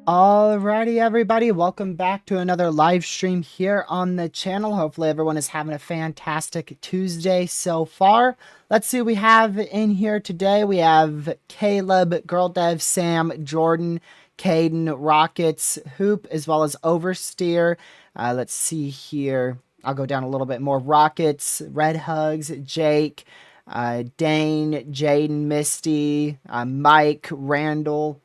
Alrighty, everybody, welcome back to another live stream here on the channel. Hopefully everyone is having a fantastic Tuesday so far. Let's see what we have in here today. We have Caleb, Girl Dev, Sam, Jordan, Caden, Rockets, Hoop, as well as Oversteer. Let's see here. I'll go down a little bit more. Rockets, Red Hugs, Jake, Dane, Jaden, Misty, Mike, Randall,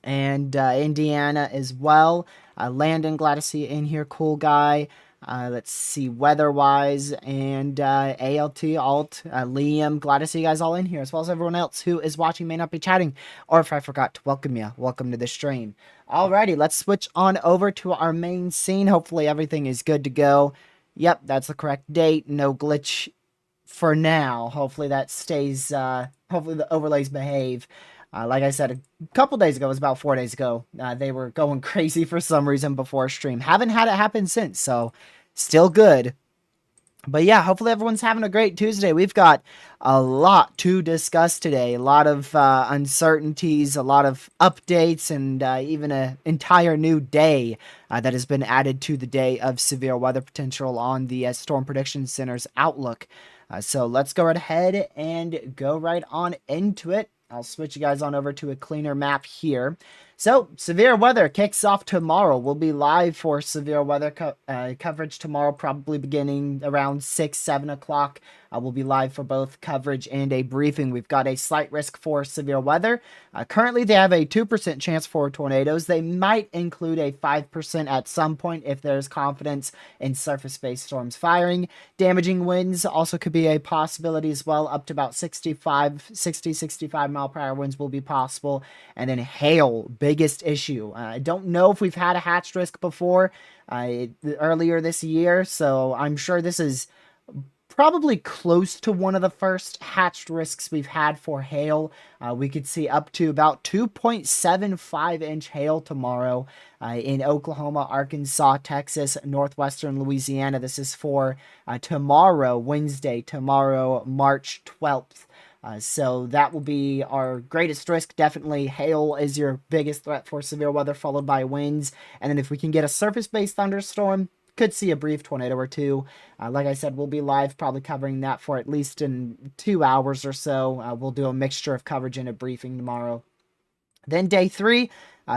and Indiana as well. Landon, glad to see you in here. Cool guy. Let's see, weather-wise, and ALT, Alt, Liam, glad to see you guys all in here, as well as everyone else who is watching may not be chatting, or if I forgot to welcome you, welcome to the stream. Alrighty, let's switch on over to our main scene. Hopefully everything is good to go. Yep, that's the correct date. No glitch for now. Hopefully that stays, hopefully the overlays behave. Like I said, a couple days ago, it was about 4 days ago, they were going crazy for some reason before stream. Haven't had it happen since, so still good. But yeah, hopefully everyone's having a great Tuesday. We've got a lot to discuss today. A lot of uncertainties, a lot of updates, and even an entire new day that has been added to the day of severe weather potential on the Storm Prediction Center's Outlook. So let's go right ahead and go right on into it. I'll switch you guys on over to a cleaner map here. So, severe weather kicks off tomorrow. We'll be live for severe weather coverage tomorrow, probably beginning around 6, 7 o'clock. We'll be live for both coverage and a briefing. We've got a slight risk for severe weather. Currently, they have a 2% chance for tornadoes. They might include a 5% at some point if there's confidence in surface-based storms firing. Damaging winds also could be a possibility as well. Up to about 65 mile per hour winds will be possible. And then hail, biggest issue. I don't know if we've had a hatched risk before earlier this year, so I'm sure this is probably close to one of the first hatched risks we've had for hail. We could see up to about 2.75-inch hail tomorrow in Oklahoma, Arkansas, Texas, northwestern Louisiana. This is for tomorrow, Wednesday, tomorrow, March 12th. So that will be our greatest risk. Definitely hail is your biggest threat for severe weather, followed by winds. And then if we can get a surface-based thunderstorm, could see a brief tornado or two. Like I said, we'll be live probably covering that for at least in 2 hours or so. We'll do a mixture of coverage and a briefing tomorrow. Then day 3,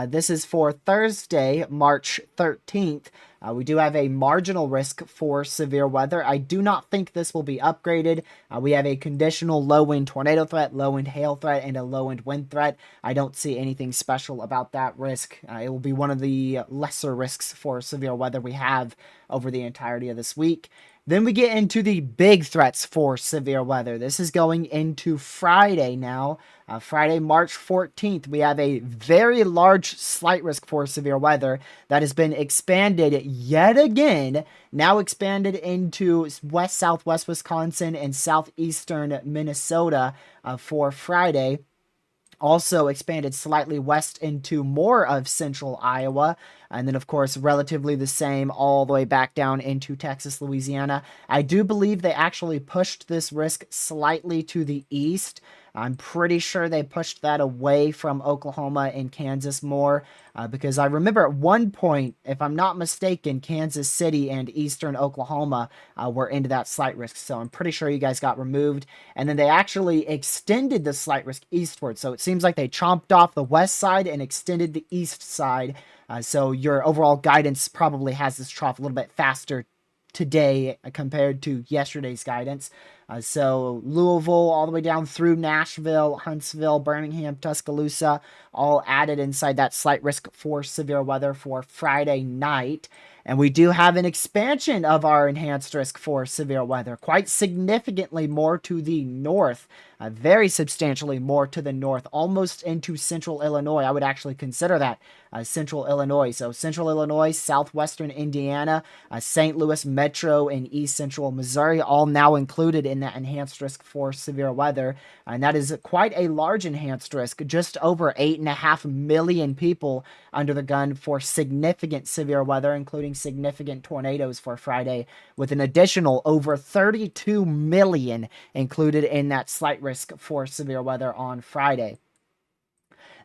This is for Thursday, March 13th. We do have a marginal risk for severe weather. I do not think this will be upgraded. We have a conditional low wind tornado threat, low wind hail threat, and a low wind wind threat. I don't see anything special about that risk. It will be one of the lesser risks for severe weather we have over the entirety of this week. Then we get into the big threats for severe weather. This is going into Friday now. Friday, March 14th, we have a very large slight risk for severe weather that has been expanded yet again, now expanded into west, southwest Wisconsin and southeastern Minnesota for Friday. Also expanded slightly west into more of central Iowa. And then, of course, relatively the same all the way back down into Texas, Louisiana. I do believe they actually pushed this risk slightly to the east. I'm pretty sure they pushed that away from Oklahoma and Kansas more because I remember at one point, if I'm not mistaken, Kansas City and eastern Oklahoma were into that slight risk. So I'm pretty sure you guys got removed. And then they actually extended the slight risk eastward. So it seems like they chomped off the west side and extended the east side. So your overall guidance probably has this trough a little bit faster today compared to yesterday's guidance. So Louisville all the way down through Nashville, Huntsville, Birmingham, Tuscaloosa, all added inside that slight risk for severe weather for Friday night. And we do have an expansion of our enhanced risk for severe weather, quite significantly more to the north, very substantially more to the north, almost into central Illinois. I would actually consider that central Illinois. So central Illinois, southwestern Indiana, St. Louis Metro, and east central Missouri, all now included in that enhanced risk for severe weather. And that is quite a large enhanced risk, just over 8.5 million people under the gun for significant severe weather, including significant tornadoes for Friday, with an additional over 32 million included in that slight risk for severe weather on Friday.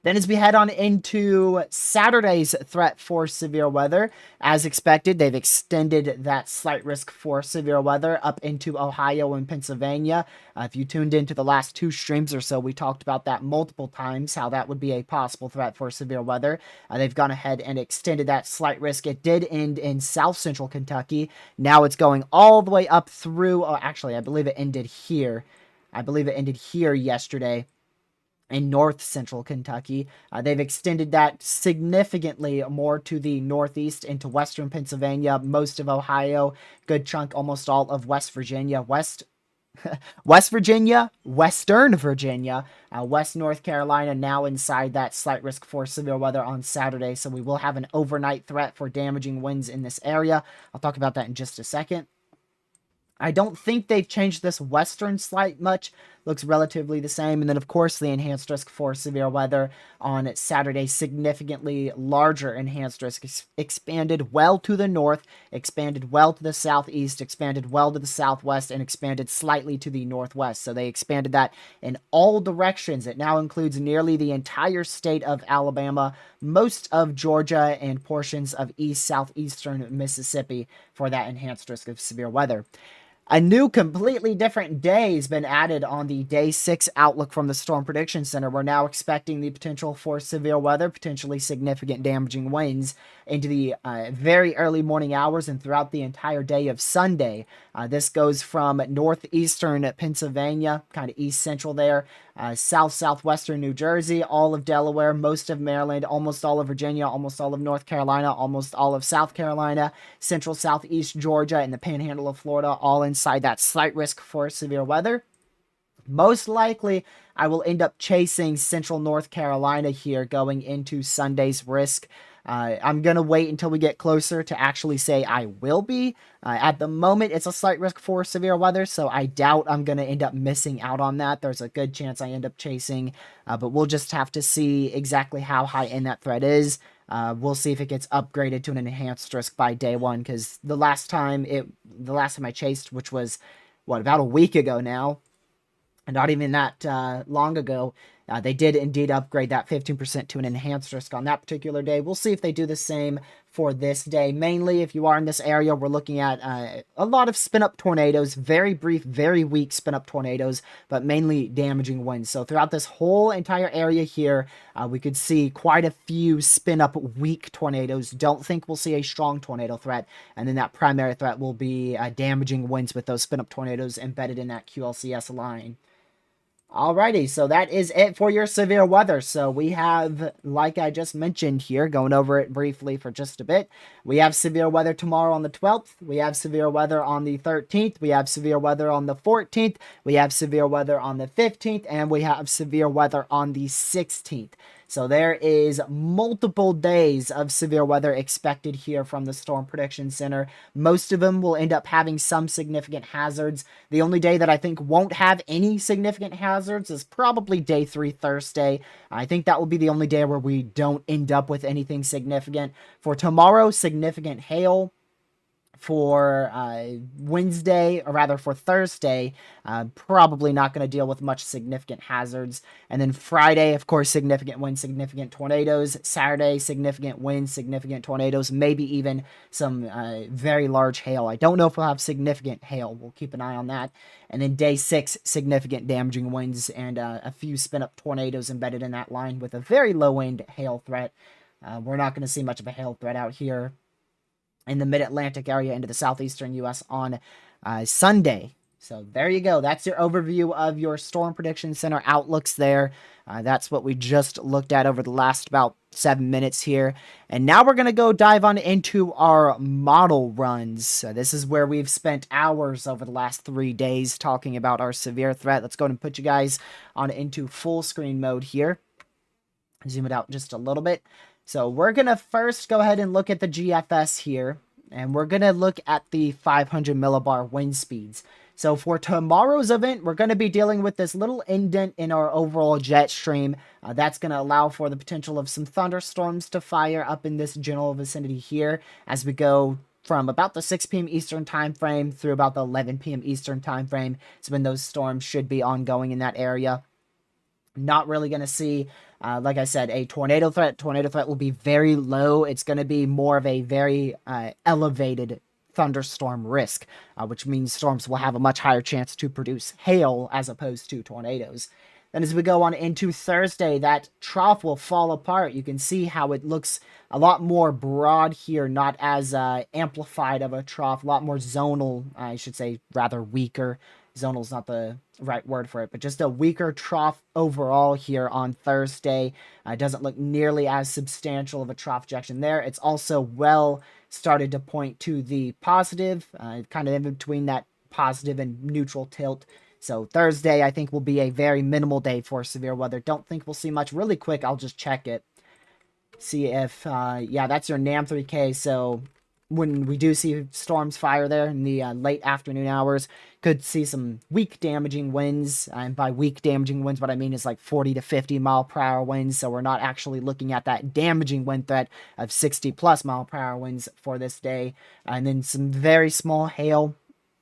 Then as we head on into Saturday's threat for severe weather, as expected, they've extended that slight risk for severe weather up into Ohio and Pennsylvania. If you tuned into the last 2 streams or so, we talked about that multiple times, how that would be a possible threat for severe weather. They've gone ahead and extended that slight risk. It did end in south central Kentucky. Now it's going all the way up through, actually, I believe it ended here. I believe it ended here yesterday in north central Kentucky. They've extended that significantly more to the northeast into western Pennsylvania, most of Ohio, good chunk, almost all of West Virginia, West Virginia, Western Virginia, West North Carolina, now inside that slight risk for severe weather on Saturday. So we will have an overnight threat for damaging winds in this area. I'll talk about that in just a second. I don't think they've changed this western slight much. Looks relatively the same. And then, of course, the enhanced risk for severe weather on Saturday, significantly larger enhanced risk, expanded well to the north, expanded well to the southeast, expanded well to the southwest, and expanded slightly to the northwest. So they expanded that in all directions. It now includes nearly the entire state of Alabama, most of Georgia, and portions of southeastern Mississippi for that enhanced risk of severe weather. A new, completely different day has been added on the day 6 outlook from the Storm Prediction Center. We're now expecting the potential for severe weather, potentially significant damaging winds into the very early morning hours and throughout the entire day of Sunday. This goes from northeastern Pennsylvania, kind of east central there, southwestern New Jersey, all of Delaware, most of Maryland, almost all of Virginia, almost all of North Carolina, almost all of South Carolina, central southeast Georgia, and the panhandle of Florida, all inside that slight risk for severe weather. Most likely, I will end up chasing central North Carolina here going into Sunday's risk. I'm going to wait until we get closer to actually say I will be. At the moment, it's a slight risk for severe weather, so I doubt I'm going to end up missing out on that. There's a good chance I end up chasing, but we'll just have to see exactly how high in that threat is. We'll see if it gets upgraded to an enhanced risk by day 1, because the last time I chased, which was, about a week ago now, not even that long ago, they did indeed upgrade that 15% to an enhanced risk on that particular day. We'll see if they do the same for this day. Mainly, if you are in this area, we're looking at a lot of spin-up tornadoes, very brief, very weak spin-up tornadoes, but mainly damaging winds. So throughout this whole entire area here, we could see quite a few spin-up weak tornadoes. Don't think we'll see a strong tornado threat, and then that primary threat will be damaging winds with those spin-up tornadoes embedded in that QLCS line. Alrighty, so that is it for your severe weather. So we have, like I just mentioned here, going over it briefly for just a bit, we have severe weather tomorrow on the 12th, we have severe weather on the 13th, we have severe weather on the 14th, we have severe weather on the 15th, and we have severe weather on the 16th. So there is multiple days of severe weather expected here from the Storm Prediction Center. Most of them will end up having some significant hazards. The only day that I think won't have any significant hazards is probably day 3, Thursday. I think that will be the only day where we don't end up with anything significant. For tomorrow, significant hail. For Wednesday, or rather for Thursday, probably not going to deal with much significant hazards. And then Friday, of course, significant wind, significant tornadoes. Saturday, significant wind, significant tornadoes, maybe even some very large hail. I don't know if we'll have significant hail. We'll keep an eye on that. And then day 6, significant damaging winds and a few spin-up tornadoes embedded in that line with a very low wind hail threat. We're not going to see much of a hail threat out here in the mid-Atlantic area into the southeastern U.S. on Sunday. So there you go. That's your overview of your Storm Prediction Center outlooks there. That's what we just looked at over the last about 7 minutes here. And now we're going to go dive on into our model runs. This is where we've spent hours over the last 3 days talking about our severe threat. Let's go ahead and put you guys on into full screen mode here. Zoom it out just a little bit. So we're going to first go ahead and look at the GFS here, and we're going to look at the 500 millibar wind speeds. So for tomorrow's event, we're going to be dealing with this little indent in our overall jet stream. That's going to allow for the potential of some thunderstorms to fire up in this general vicinity here as we go from about the 6 p.m. Eastern time frame through about the 11 p.m. Eastern time frame. So when those storms should be ongoing in that area. Not really going to see, like I said, a tornado threat. Tornado threat will be very low. It's going to be more of a very elevated thunderstorm risk, which means storms will have a much higher chance to produce hail as opposed to tornadoes. Then as we go on into Thursday, that trough will fall apart. You can see how it looks a lot more broad here, not as amplified of a trough, a lot more zonal, I should say, rather weaker. Zonal is not the right word for it, but just a weaker trough overall here on Thursday. It doesn't look nearly as substantial of a trough ejection there. It's also well started to point to the positive, kind of in between that positive and neutral tilt. So Thursday, I think, will be a very minimal day for severe weather. Don't think we'll see much. Really quick, I'll just check it. See if, yeah, that's your NAM 3K. So when we do see storms fire there in the late afternoon hours, could see some weak damaging winds. And by weak damaging winds, what I mean is like 40 to 50 mile per hour winds. So we're not actually looking at that damaging wind threat of 60 plus mile per hour winds for this day. And then some very small hail,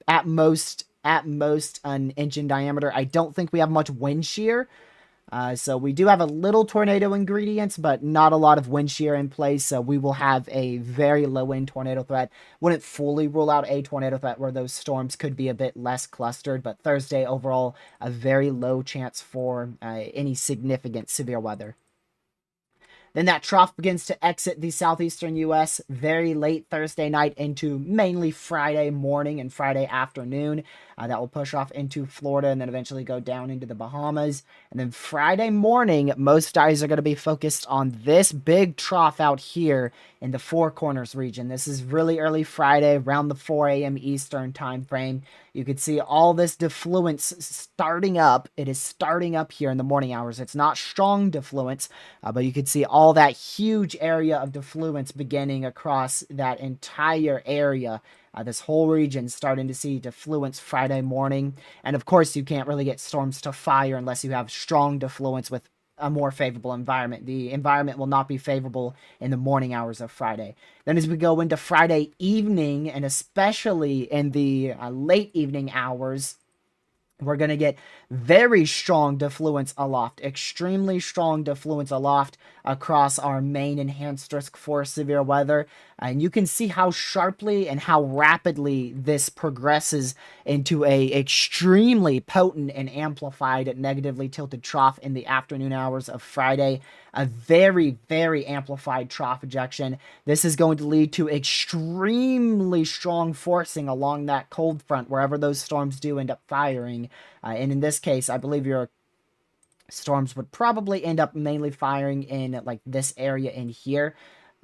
at most an inch in diameter. I don't think we have much wind shear. So we do have a little tornado ingredients, but not a lot of wind shear in place. So we will have a very low wind tornado threat. Wouldn't fully rule out a tornado threat where those storms could be a bit less clustered. But Thursday overall, a very low chance for any significant severe weather. Then that trough begins to exit the southeastern U.S. very late Thursday night into mainly Friday morning and Friday afternoon. That will push off into Florida and then eventually go down into the Bahamas. And then Friday morning, most eyes are going to be focused on this big trough out here in the Four Corners region. This is really early Friday, around the 4 a.m. Eastern time frame. You could see all this defluence starting up. It is starting up here in the morning hours. It's not strong defluence, but you could see all that huge area of defluence beginning across that entire area. This whole region starting to see defluence Friday morning. And of course, you can't really get storms to fire unless you have strong defluence with a more favorable environment. The environment will not be favorable in the morning hours of Friday. Then as we go into Friday evening, and especially in the late evening hours, we're going to get very strong defluence aloft, extremely strong defluence aloft across our main enhanced risk for severe weather. And you can see how sharply and how rapidly this progresses into a extremely potent and amplified negatively tilted trough in the afternoon hours of Friday. A very, very amplified trough ejection. This is going to lead to extremely strong forcing along that cold front wherever those storms do end up firing. And in this case, I believe your storms would probably end up mainly firing in like this area in here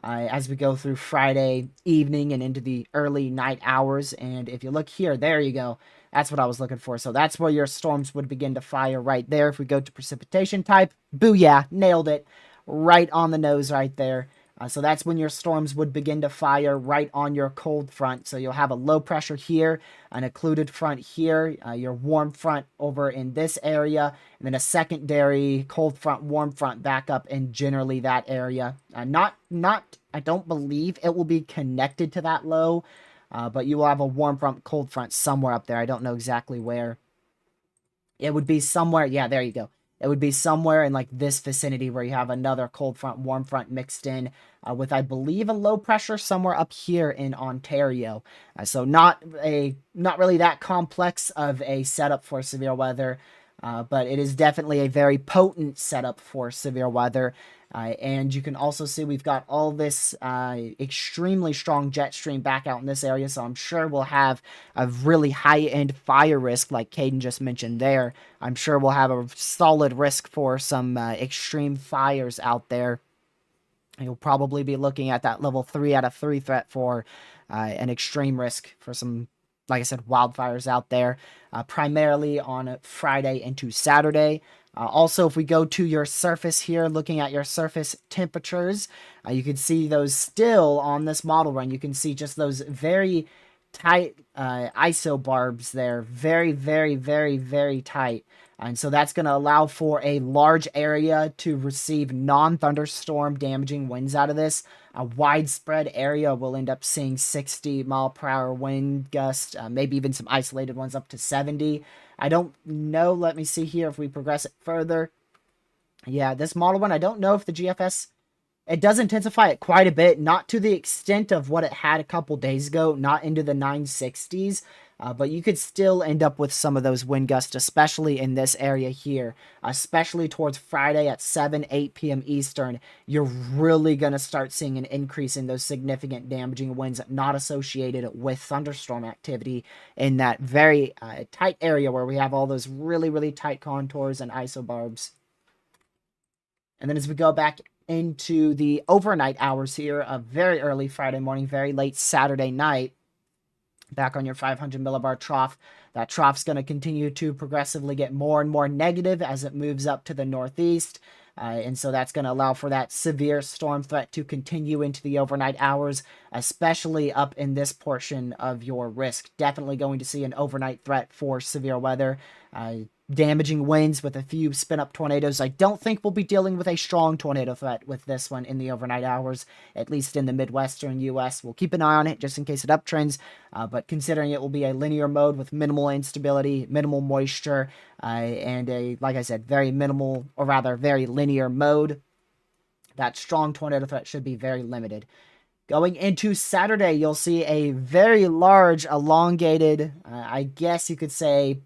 as we go through Friday evening and into the early night hours. And if you look here, there you go. That's what I was looking for. So that's where your storms would begin to fire right there. If we go to precipitation type, booyah, nailed it. Right on the nose right there. So that's when your storms would begin to fire right on your cold front. So you'll have a low pressure here, an occluded front here, your warm front over in this area, and then a secondary cold front, warm front back up in generally that area. I don't believe it will be connected to that low, but you will have a warm front, cold front somewhere up there. I don't know exactly where. It would be somewhere, yeah, there you go. It would be somewhere in like this vicinity where you have another cold front, warm front mixed in with, I believe, a low pressure somewhere up here in Ontario. So not really that complex of a setup for severe weather, but it is definitely a very potent setup for severe weather. And you can also see we've got all this extremely strong jet stream back out in this area, so I'm sure we'll have a really high-end fire risk like Caden just mentioned there. I'm sure we'll have a solid risk for some extreme fires out there. You'll probably be looking at that level 3 out of 3 threat for an extreme risk for some, like I said, wildfires out there, primarily on Friday into Saturday. Also, if we go to your surface here, looking at your surface temperatures, you can see those still on this model run. You can see just those very tight isobarbs there. Very, very, very, very tight. And so that's going to allow for a large area to receive non-thunderstorm damaging winds out of this. A widespread area will end up seeing 60 mile per hour wind gust, maybe even some isolated ones up to 70. I don't know. Let me see here if we progress it further. Yeah, this model one, I don't know if the GFS, it does intensify it quite a bit, not to the extent of what it had a couple days ago, not into the 960s, but you could still end up with some of those wind gusts, especially in this area here, especially towards Friday at 7, 8 p.m. Eastern. You're really going to start seeing an increase in those significant damaging winds not associated with thunderstorm activity in that very tight area where we have all those really, really tight contours and isobarbs. And then as we go back into the overnight hours here of very early Friday morning, very late Saturday night, back on your 500 millibar trough. That trough's going to continue to progressively get more and more negative as it moves up to the northeast. And so that's going to allow for that severe storm threat to continue into the overnight hours, especially up in this portion of your risk. Definitely going to see an overnight threat for severe weather. Damaging winds with a few spin-up tornadoes. I don't think we'll be dealing with a strong tornado threat with this one in the overnight hours, at least in the Midwestern U.S. We'll keep an eye on it just in case it uptrends, but considering it will be a linear mode with minimal instability, minimal moisture, and a, like I said, very minimal, or rather very linear mode, that strong tornado threat should be very limited. Going into Saturday, you'll see a very large, elongated, I guess you could say,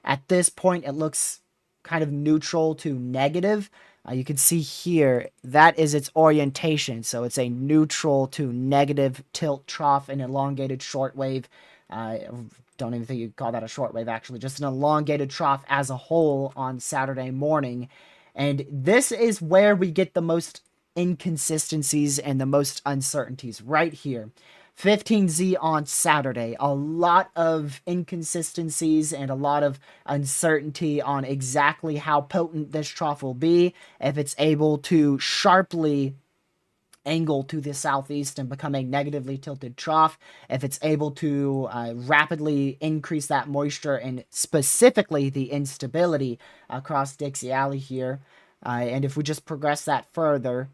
at this point, it looks kind of neutral to negative. You can see here, that is its orientation. So it's a neutral to negative tilt trough, an elongated shortwave. Don't even think you'd call that a shortwave, actually. Just an elongated trough as a whole on Saturday morning. And this is where we get the most inconsistencies and the most uncertainties, right here. 15Z on Saturday. A lot of inconsistencies and a lot of uncertainty on exactly how potent this trough will be, if it's able to sharply angle to the southeast and become a negatively tilted trough, if it's able to rapidly increase that moisture and specifically the instability across Dixie Alley here. And if we just progress that further,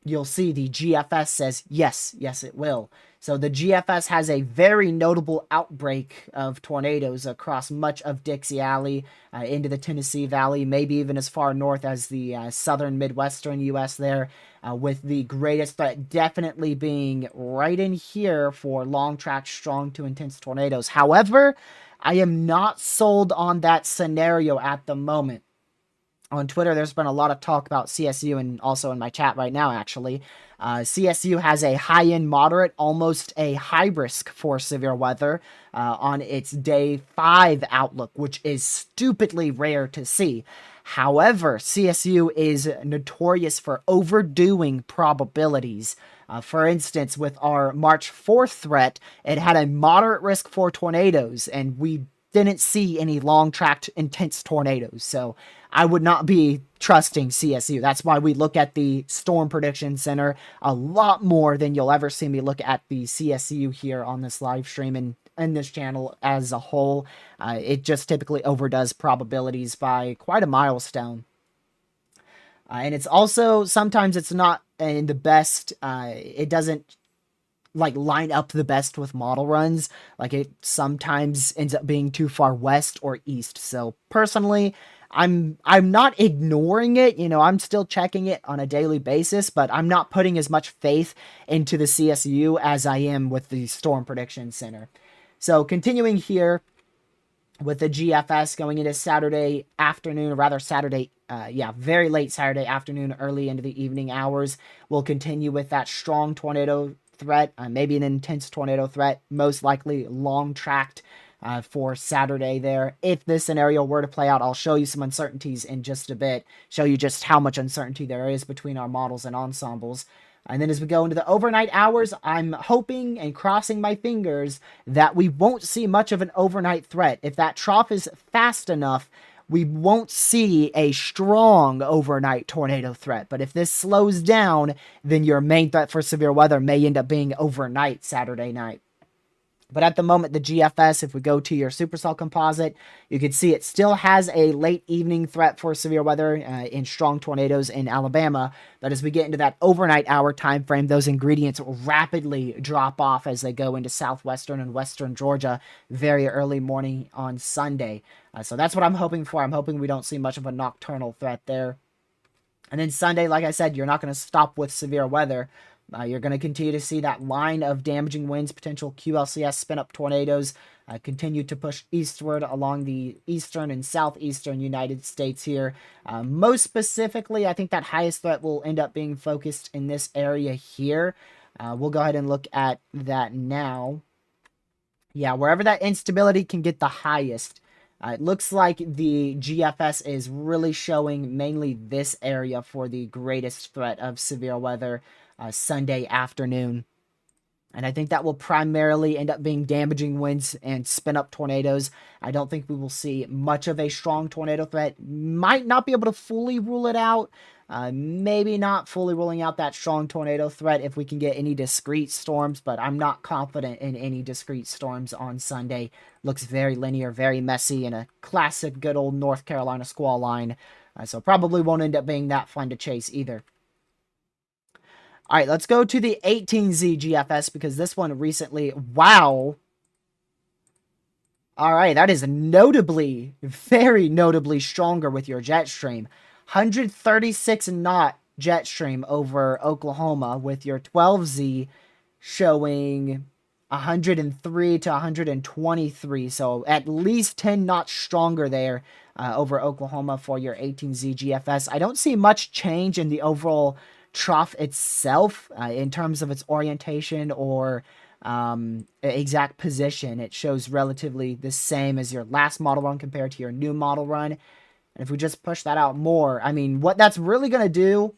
you'll see the GFS says yes, yes, it will. So the GFS has a very notable outbreak of tornadoes across much of Dixie Alley, into the Tennessee Valley, maybe even as far north as the southern Midwestern U.S. there, with the greatest threat definitely being right in here for long track, strong to intense tornadoes. However, I am not sold on that scenario at the moment. On Twitter, there's been a lot of talk about CSU, and also in my chat right now, actually. CSU has a high-end moderate, almost a high risk for severe weather on its day 5 outlook, which is stupidly rare to see. However, CSU is notorious for overdoing probabilities. For instance, with our March 4th threat, it had a moderate risk for tornadoes, and we didn't see any long-tracked intense tornadoes. So I would not be trusting CSU. That's why we look at the Storm Prediction Center a lot more than you'll ever see me look at the CSU here on this live stream and in this channel as a whole. It just typically overdoes probabilities by quite a milestone. And it's also, sometimes it's not in the best, it doesn't like line up the best with model runs. Like it sometimes ends up being too far west or east. So personally, I'm not ignoring it. You know, I'm still checking it on a daily basis, but I'm not putting as much faith into the CSU as I am with the Storm Prediction Center. So continuing here with the GFS going into Saturday afternoon, or rather Saturday, very late Saturday afternoon, early into the evening hours. We'll continue with that strong tornado threat, maybe an intense tornado threat, most likely long tracked for Saturday there. If this scenario were to play out, I'll show you some uncertainties in just a bit, show you just how much uncertainty there is between our models and ensembles. And then as we go into the overnight hours, I'm hoping and crossing my fingers that we won't see much of an overnight threat. If that trough is fast enough, we won't see a strong overnight tornado threat. But if this slows down, then your main threat for severe weather may end up being overnight Saturday night. But at the moment, the GFS, if we go to your supercell composite, you can see it still has a late evening threat for severe weather in strong tornadoes in Alabama. But as we get into that overnight hour time frame, those ingredients rapidly drop off as they go into southwestern and western Georgia very early morning on Sunday. So that's what I'm hoping for. I'm hoping we don't see much of a nocturnal threat there. And then Sunday, like I said, you're not going to stop with severe weather. You're going to continue to see that line of damaging winds, potential QLCS spin-up tornadoes continue to push eastward along the eastern and southeastern United States here. Most specifically, I think that highest threat will end up being focused in this area here. We'll go ahead and look at that now. Yeah, wherever that instability can get the highest. It looks like the GFS is really showing mainly this area for the greatest threat of severe weather Sunday afternoon. And I think that will primarily end up being damaging winds and spin-up tornadoes. I don't think we will see much of a strong tornado threat. Might not be able to fully rule it out. Maybe not fully ruling out that strong tornado threat if we can get any discrete storms, but I'm not confident in any discrete storms on Sunday. Looks very linear, very messy, and a classic good old North Carolina squall line. So probably won't end up being that fun to chase either. All right, let's go to the 18Z GFS because this one recently, wow. All right, that is notably, very notably stronger with your jet stream. 136 knot jet stream over Oklahoma with your 12Z showing 103 to 123. So at least 10 knots stronger there over Oklahoma for your 18Z GFS. I don't see much change in the overall trough itself in terms of its orientation or exact position. It shows relatively the same as your last model run compared to your new model run. And if we just push that out more, I mean, what that's really going to do,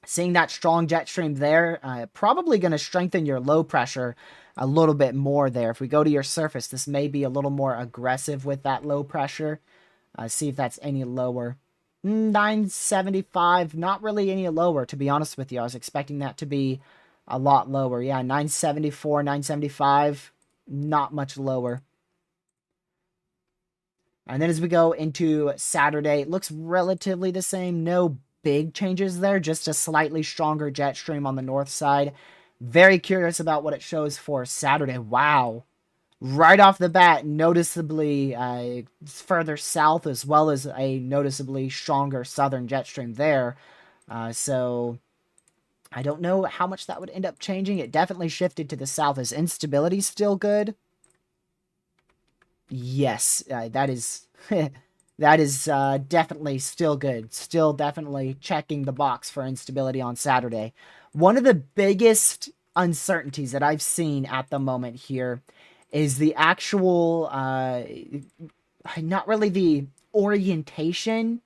seeing that strong jet stream there, probably going to strengthen your low pressure a little bit more there. If we go to your surface, this may be a little more aggressive with that low pressure. See if that's any lower. 975, not really any lower, to be honest with you. I was expecting that to be a lot lower. Yeah, 974, 975, not much lower. And then as we go into Saturday, it looks relatively the same. No big changes there, just a slightly stronger jet stream on the north side. Very curious about what it shows for Saturday. Wow. Right off the bat, noticeably further south, as well as a noticeably stronger southern jet stream there. So I don't know how much that would end up changing. It definitely shifted to the south. Is instability still good? Yes, that is that is definitely still good. Still definitely checking the box for instability on Saturday. One of the biggest uncertainties that I've seen at the moment here is the actual, not really the orientation.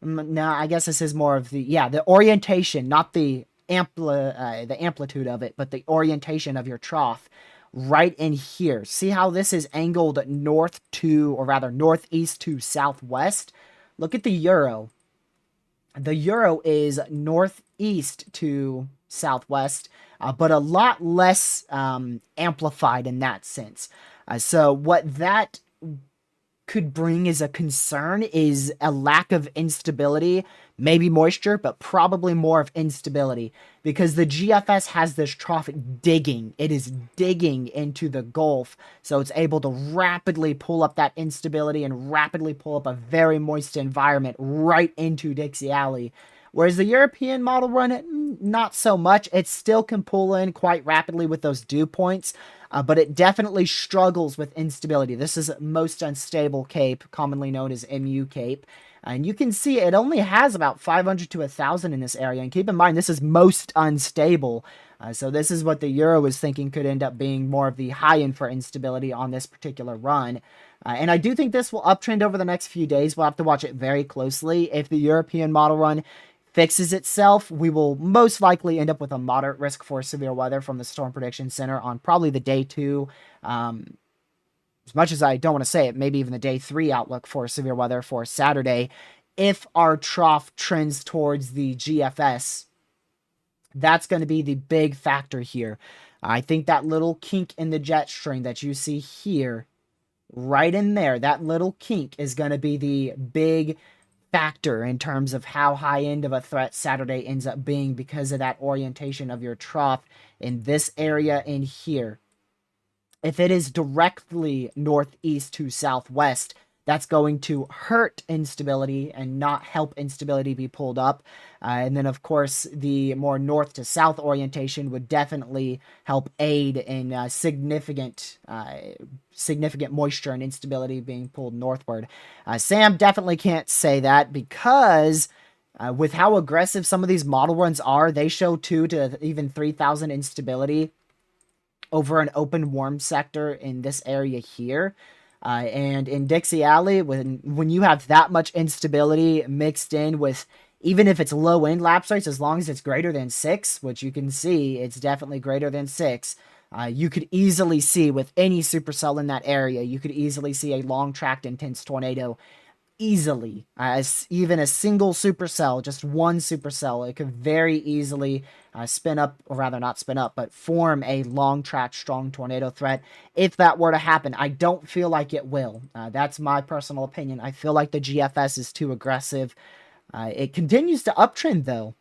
No, I guess this is more of the orientation, not the amplitude of it, but the orientation of your trough right in here. See how this is angled north to, or rather northeast to southwest? Look at the euro. The euro is northeast to southwest, but a lot less amplified in that sense. So what that could bring as a concern is a lack of instability, maybe moisture, but probably more of instability, because the GFS has this trough digging. It is digging into the Gulf, so it's able to rapidly pull up that instability and rapidly pull up a very moist environment right into Dixie Alley. Whereas the European model run, not so much. It still can pull in quite rapidly with those dew points, but it definitely struggles with instability. This is most unstable cape, commonly known as MU cape. And you can see it only has about 500 to 1,000 in this area. And keep in mind, this is most unstable. So this is what the Euro is thinking could end up being more of the high end for instability on this particular run. And I do think this will uptrend over the next few days. We'll have to watch it very closely. If the European model run fixes itself, we will most likely end up with a moderate risk for severe weather from the Storm Prediction Center on probably the day 2. As much as I don't want to say it, maybe even the day 3 outlook for severe weather for Saturday. If our trough trends towards the GFS, that's going to be the big factor here. I think that little kink in the jet stream that you see here, right in there, that little kink is going to be the big factor in terms of how high end of a threat Saturday ends up being, because of that orientation of your trough in this area in here. If it is directly northeast to southwest, that's going to hurt instability and not help instability be pulled up. And then, of course, the more north to south orientation would definitely help aid in significant moisture and instability being pulled northward. Sam definitely can't say that, because with how aggressive some of these model runs are, they show 2 to even 3,000 instability over an open warm sector in this area here. And in Dixie Alley, when you have that much instability mixed in with, even if it's low end lapse rates, as long as it's greater than 6, which you can see it's definitely greater than 6, you could easily see with any supercell in that area, you could easily see a long tracked intense tornado easily. As even a single supercell, just one supercell, it could very easily spin up, or rather not spin up, but form a long track strong tornado threat if that were to happen. I don't feel like it will. That's my personal opinion. I feel like the GFS is too aggressive. It continues to uptrend though.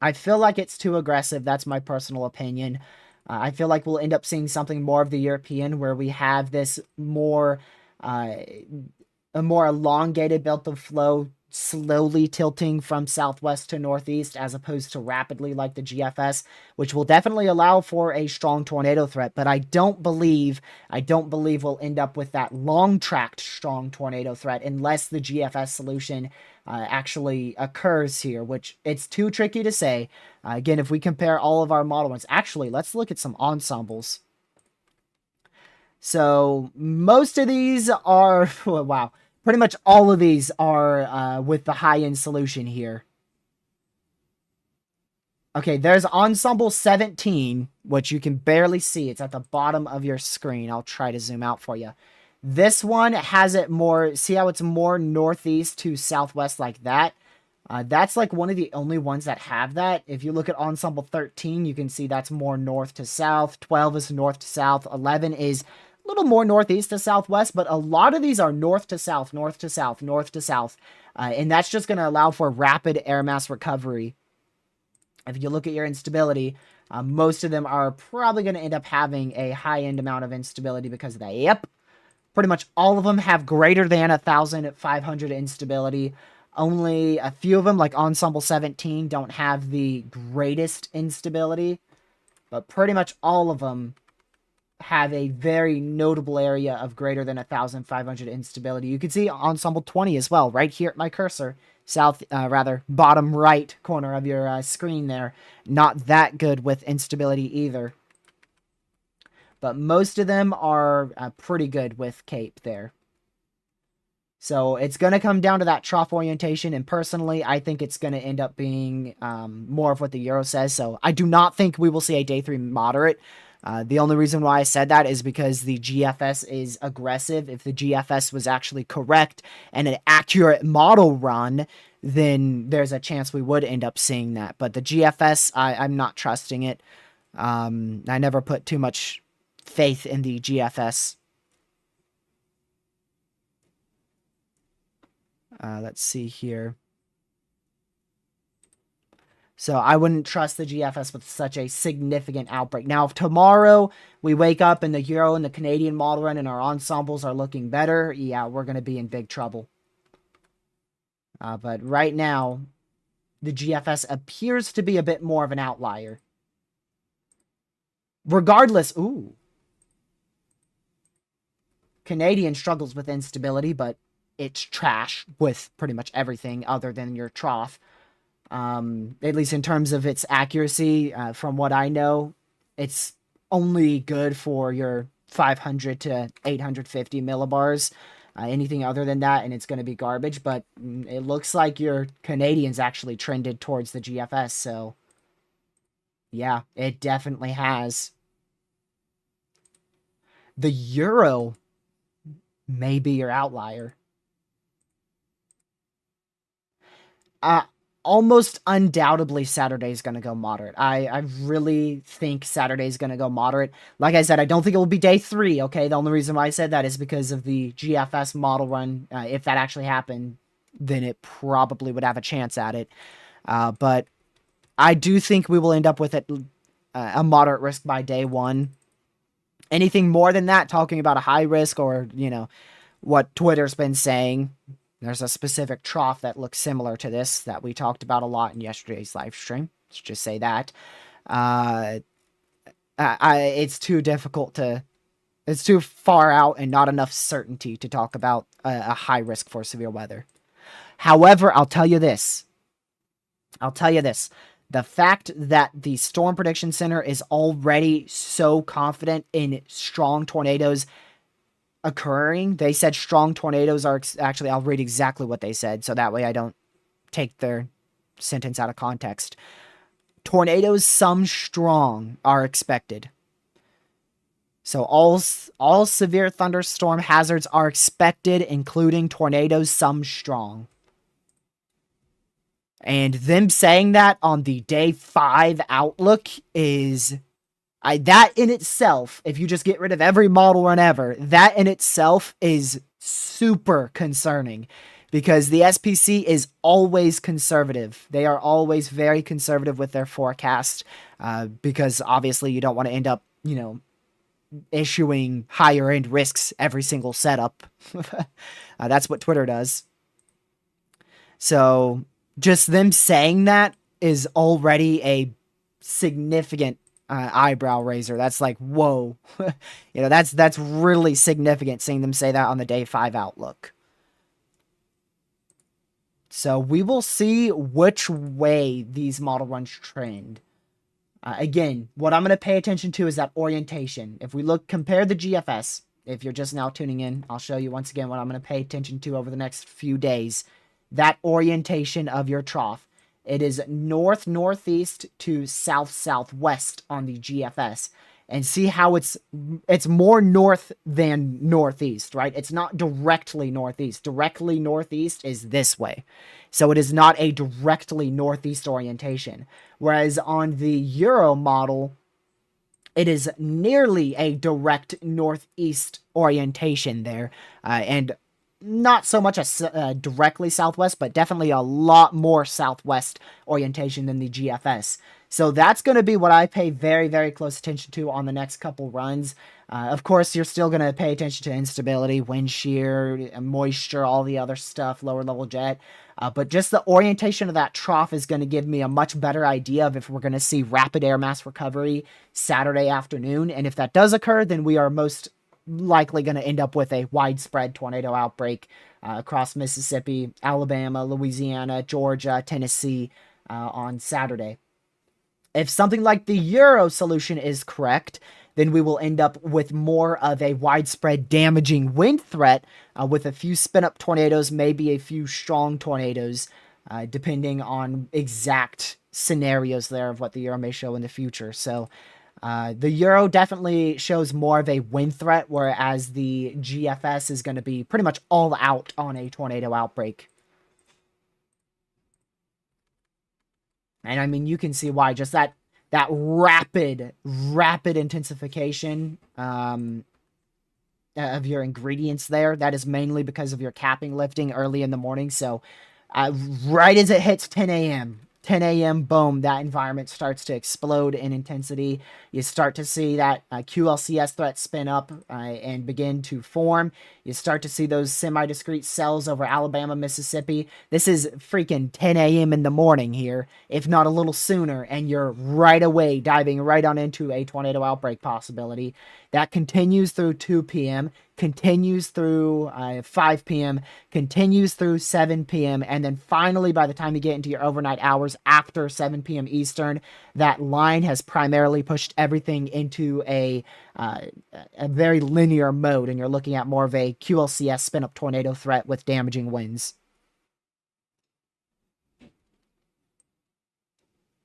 I feel like it's too aggressive. That's my personal opinion. I feel like we'll end up seeing something more of the European, where we have this more a more elongated belt of flow, slowly tilting from southwest to northeast, as opposed to rapidly like the GFS, which will definitely allow for a strong tornado threat. But I don't believe we'll end up with that long tracked strong tornado threat unless the GFS solution actually occurs here, which it's too tricky to say. Again, if we compare all of our model ones, actually, let's look at some ensembles. So most of these are, wow, pretty much all of these are with the high-end solution here. Okay, there's Ensemble 17, which you can barely see. It's at the bottom of your screen. I'll try to zoom out for you. This one has it more, see how it's more northeast to southwest like that? That's like one of the only ones that have that. If you look at Ensemble 13, you can see that's more north to south. 12 is north to south. 11 is a little more northeast to southwest, but a lot of these are north to south, north to south, north to south. And that's just going to allow for rapid air mass recovery. If you look at your instability, most of them are probably going to end up having a high-end amount of instability because of that. Yep. Pretty much all of them have greater than 1,500 instability. Only a few of them, like Ensemble 17, don't have the greatest instability. But pretty much all of them have a very notable area of greater than 1,500 instability. You can see Ensemble 20 as well, right here at my cursor. Bottom right corner of your screen there. Not that good with instability either. But most of them are pretty good with Cape there. So it's going to come down to that trough orientation. And personally, I think it's going to end up being more of what the Euro says. So I do not think we will see a day 3 moderate. The only reason why I said that is because the GFS is aggressive. If the GFS was actually correct and an accurate model run, then there's a chance we would end up seeing that. But the GFS, I'm not trusting it. I never put too much faith in the GFS. Let's see here. So I wouldn't trust the GFS with such a significant outbreak. Now, if tomorrow we wake up and the Euro and the Canadian model run and our ensembles are looking better, yeah, we're going to be in big trouble. But right now, the GFS appears to be a bit more of an outlier. Regardless, ooh. Canadian struggles with instability, but it's trash with pretty much everything other than your trough. At least in terms of its accuracy, from what I know, it's only good for your 500 to 850 millibars. Anything other than that, and it's going to be garbage. But it looks like your Canadian's actually trended towards the GFS, so yeah, it definitely has. The Euro may be your outlier. Almost undoubtedly Saturday's going to go moderate. I really think Saturday's going to go moderate. Like I said, I don't think it will be day 3, okay? The only reason why I said that is because of the GFS model run. If that actually happened, then it probably would have a chance at it. But I do think we will end up with a moderate risk by day 1. Anything more than that, talking about a high risk or, what Twitter's been saying, there's a specific trough that looks similar to this that we talked about a lot in yesterday's live stream. Let's just say that. It's too difficult to... It's too far out and not enough certainty to talk about a high risk for severe weather. However, I'll tell you this. The fact that the Storm Prediction Center is already so confident in strong tornadoes occurring. They said strong tornadoes are... Actually, I'll read exactly what they said, so that way I don't take their sentence out of context. Tornadoes, some strong, are expected. So all severe thunderstorm hazards are expected, including tornadoes, some strong. And them saying that on the day 5 outlook is... that in itself, if you just get rid of every model run ever, that in itself is super concerning. Because the SPC is always conservative. They are always very conservative with their forecast. Because obviously you don't want to end up, issuing higher end risks every single setup. That's what Twitter does. So just them saying that is already a significant eyebrow raiser. That's like, whoa. That's really significant seeing them say that on the day 5 outlook. So we will see which way these model runs trend. Again, what I'm going to pay attention to is that orientation. If we compare the GFS, if you're just now tuning in, I'll show you once again what I'm going to pay attention to over the next few days. That orientation of your trough. It is north-northeast to south-southwest on the GFS. And see how it's more north than northeast, right? It's not directly northeast. Directly northeast is this way. So it is not a directly northeast orientation. Whereas on the Euro model, It is nearly a direct northeast orientation there, and not so much a directly southwest, but definitely a lot more southwest orientation than the GFS. So that's going to be what I pay very, very close attention to on the next couple runs. Of course, you're still going to pay attention to instability, wind shear, moisture, all the other stuff, lower level jet. But just the orientation of that trough is going to give me a much better idea of if we're going to see rapid air mass recovery Saturday afternoon. And if that does occur, then we are most likely going to end up with a widespread tornado outbreak across Mississippi, Alabama, Louisiana, Georgia, Tennessee on Saturday. If something like the Euro solution is correct, then we will end up with more of a widespread damaging wind threat with a few spin up tornadoes, maybe a few strong tornadoes, depending on exact scenarios there of what the Euro may show in the future. So the Euro definitely shows more of a wind threat, whereas the GFS is going to be pretty much all out on a tornado outbreak. And I mean, you can see why. Just that rapid intensification of your ingredients there. That is mainly because of your capping lifting early in the morning. So right as it hits 10 a.m., 10 a.m., boom, that environment starts to explode in intensity. You start to see that QLCS threat spin up and begin to form. You start to see those semi-discrete cells over Alabama, Mississippi. This is freaking 10 a.m. in the morning here, if not a little sooner, and you're right away diving right on into a tornado outbreak possibility. That continues through 2 p.m., continues through 5 p.m., continues through 7 p.m., and then finally, by the time you get into your overnight hours after 7 p.m. Eastern, that line has primarily pushed everything into a very linear mode, and you're looking at more of a QLCS spin-up tornado threat with damaging winds.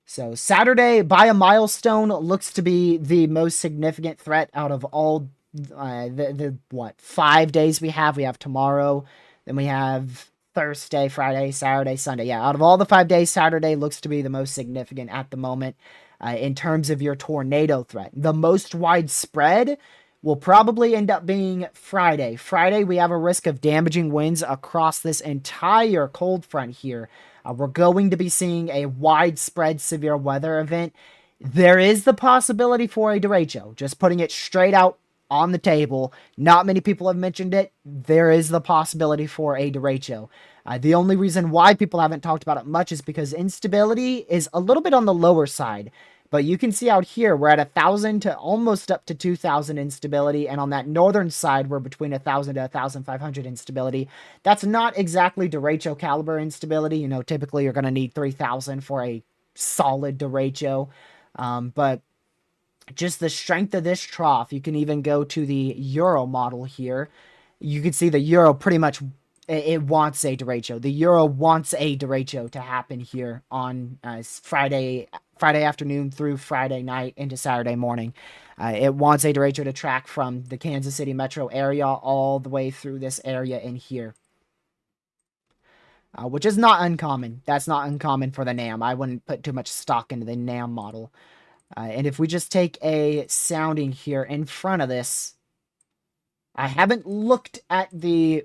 So Saturday, by a milestone, looks to be the most significant threat out of all the 5 days we have. We have tomorrow, then we have Thursday, Friday, Saturday, Sunday. Yeah, out of all the 5 days, Saturday looks to be the most significant at the moment in terms of your tornado threat. The most widespread will probably end up being Friday. Friday, we have a risk of damaging winds across this entire cold front here. We're going to be seeing a widespread severe weather event. There is the possibility for a derecho, just putting it straight out on the table. Not many people have mentioned it. There is the possibility for a derecho. The only reason why people haven't talked about it much is because instability is a little bit on the lower side. But you can see out here, we're at 1,000 to almost up to 2,000 instability. And on that northern side, we're between 1,000 to 1,500 instability. That's not exactly derecho caliber instability. You know, typically you're going to need 3,000 for a solid derecho. But just the strength of this trough, you can even go to the Euro model here. You can see the Euro pretty much, it wants a derecho. The Euro wants a derecho to happen here on Friday afternoon through Friday night into Saturday morning. It wants a derecho to track from the Kansas City metro area all the way through this area in here. Which is not uncommon. That's not uncommon for the NAM. I wouldn't put too much stock into the NAM model. And if we just take a sounding here in front of this, I haven't looked at the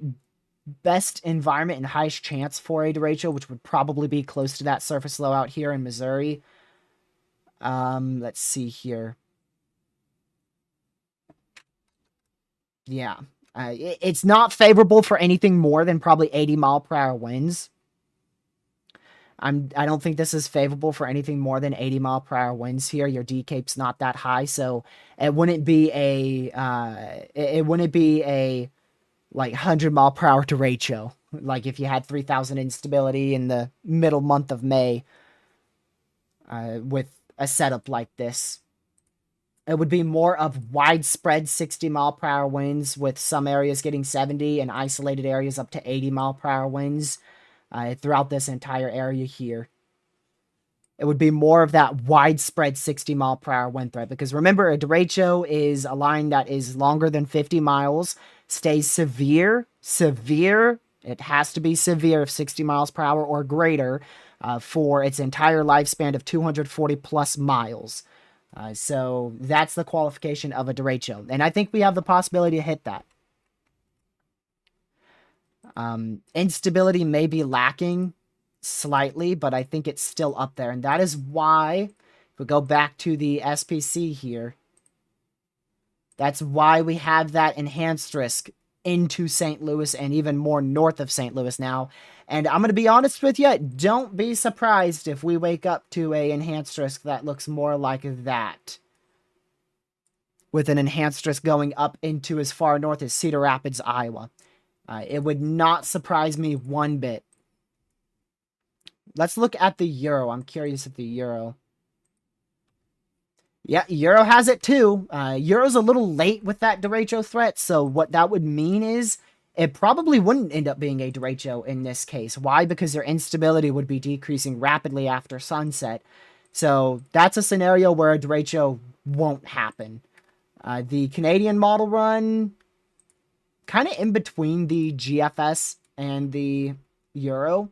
best environment and highest chance for a derecho, which would probably be close to that surface low out here in Missouri. Let's see here. Yeah. It's not favorable for anything more than probably 80-mile-per-hour winds. I don't think this is favorable for anything more than 80-mile-per-hour winds here. Your D-cape's not that high, so it wouldn't be a like 100-mile-per-hour derecho. Like if you had 3,000 instability in the middle month of May with a setup like this. It would be more of widespread 60-mile-per-hour winds with some areas getting 70 and isolated areas up to 80-mile-per-hour winds throughout this entire area here. It would be more of that widespread 60-mile-per-hour wind threat. Because remember, a derecho is a line that is longer than 50 miles, stays severe. It has to be severe of 60 miles per hour or greater for its entire lifespan of 240 plus miles. So that's the qualification of a derecho. And I think we have the possibility to hit that. Instability may be lacking slightly, but I think it's still up there. And that is why, if we go back to the SPC here, that's why we have that enhanced risk into St. Louis and even more north of St. Louis now. And I'm going to be honest with you, don't be surprised if we wake up to a enhanced risk that looks more like that. With an enhanced risk going up into as far north as Cedar Rapids, Iowa. It would not surprise me one bit. Let's look at the Euro. I'm curious if the Euro... Yeah, Euro has it too. Euro's a little late with that derecho threat, so what that would mean is it probably wouldn't end up being a derecho in this case. Why? Because their instability would be decreasing rapidly after sunset. So that's a scenario where a derecho won't happen. The Canadian model run, kind of in between the GFS and the Euro.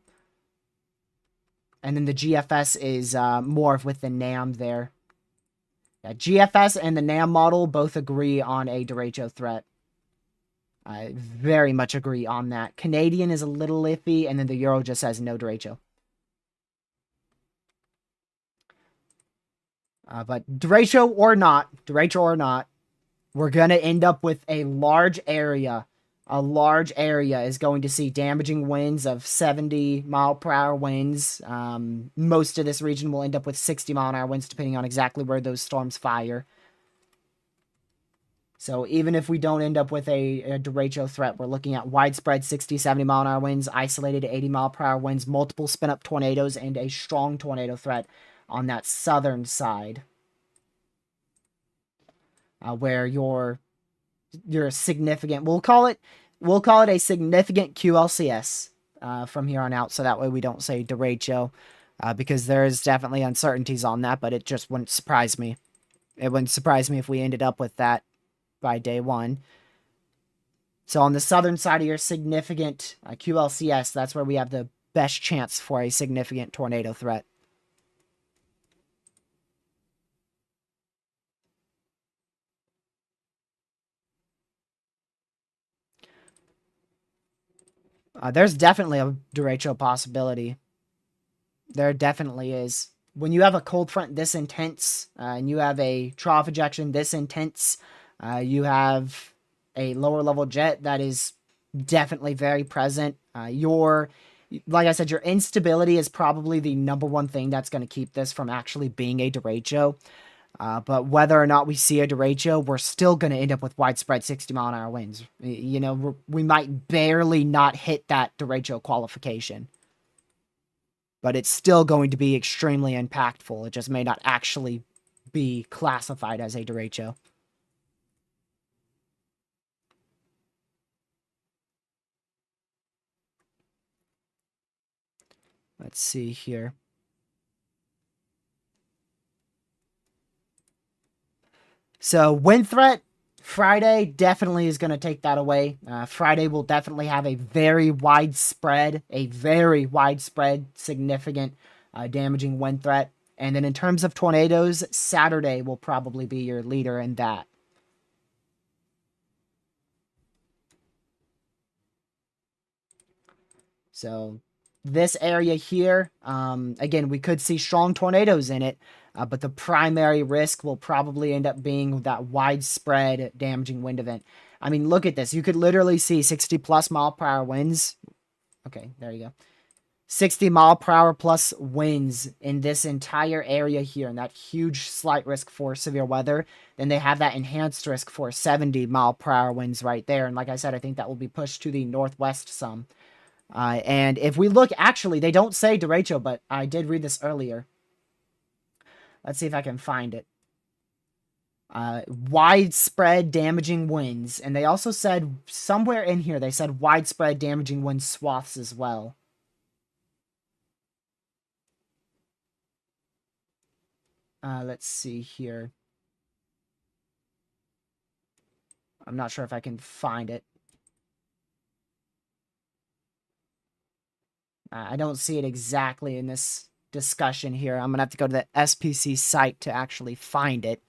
And then the GFS is more with the NAM there. Yeah, GFS and the NAM model both agree on a derecho threat. I very much agree on that. Canadian is a little iffy, and then the Euro just says no derecho. But derecho or not, we're going to end up with a large area. A large area is going to see damaging winds of 70 mile per hour winds. Most of this region will end up with 60 mile an hour winds, depending on exactly where those storms fire. So even if we don't end up with a derecho threat, we're looking at widespread 60, 70 mile an hour winds, isolated 80 mile per hour winds, multiple spin up tornadoes, and a strong tornado threat on that southern side. Where you're significant, we'll call it a significant QLCS from here on out, so that way we don't say derecho, because there is definitely uncertainties on that, but it just wouldn't surprise me. It wouldn't surprise me if we ended up with that by day one. So on the southern side of your significant QLCS, that's where we have the best chance for a significant tornado threat. There's definitely a derecho possibility. There definitely is. When you have a cold front this intense, and you have a trough ejection this intense, you have a lower level jet that is definitely very present. Like I said, your instability is probably the number one thing that's going to keep this from actually being a derecho. But whether or not we see a derecho, we're still going to end up with widespread 60 mile an hour winds. You know, we might barely not hit that derecho qualification. But it's still going to be extremely impactful. It just may not actually be classified as a derecho. Let's see here. So wind threat, Friday definitely is going to take that away. Friday will definitely have a very widespread, significant damaging wind threat. And then in terms of tornadoes, Saturday will probably be your leader in that. So this area here, again, we could see strong tornadoes in it, but the primary risk will probably end up being that widespread damaging wind event. I mean, look at this. You could literally see 60 plus mile per hour winds. Okay, there you go. 60 mile per hour plus winds in this entire area here, and that huge slight risk for severe weather. Then they have that enhanced risk for 70 mile per hour winds right there. And like I said, I think that will be pushed to the northwest some. And if we look, actually, they don't say derecho, but I did read this earlier. Let's see if I can find it. Widespread damaging winds. And they also said, somewhere in here, they said widespread damaging wind swaths as well. Let's see here. I'm not sure if I can find it. I don't see it exactly in this discussion here. I'm going to have to go to the SPC site to actually find it,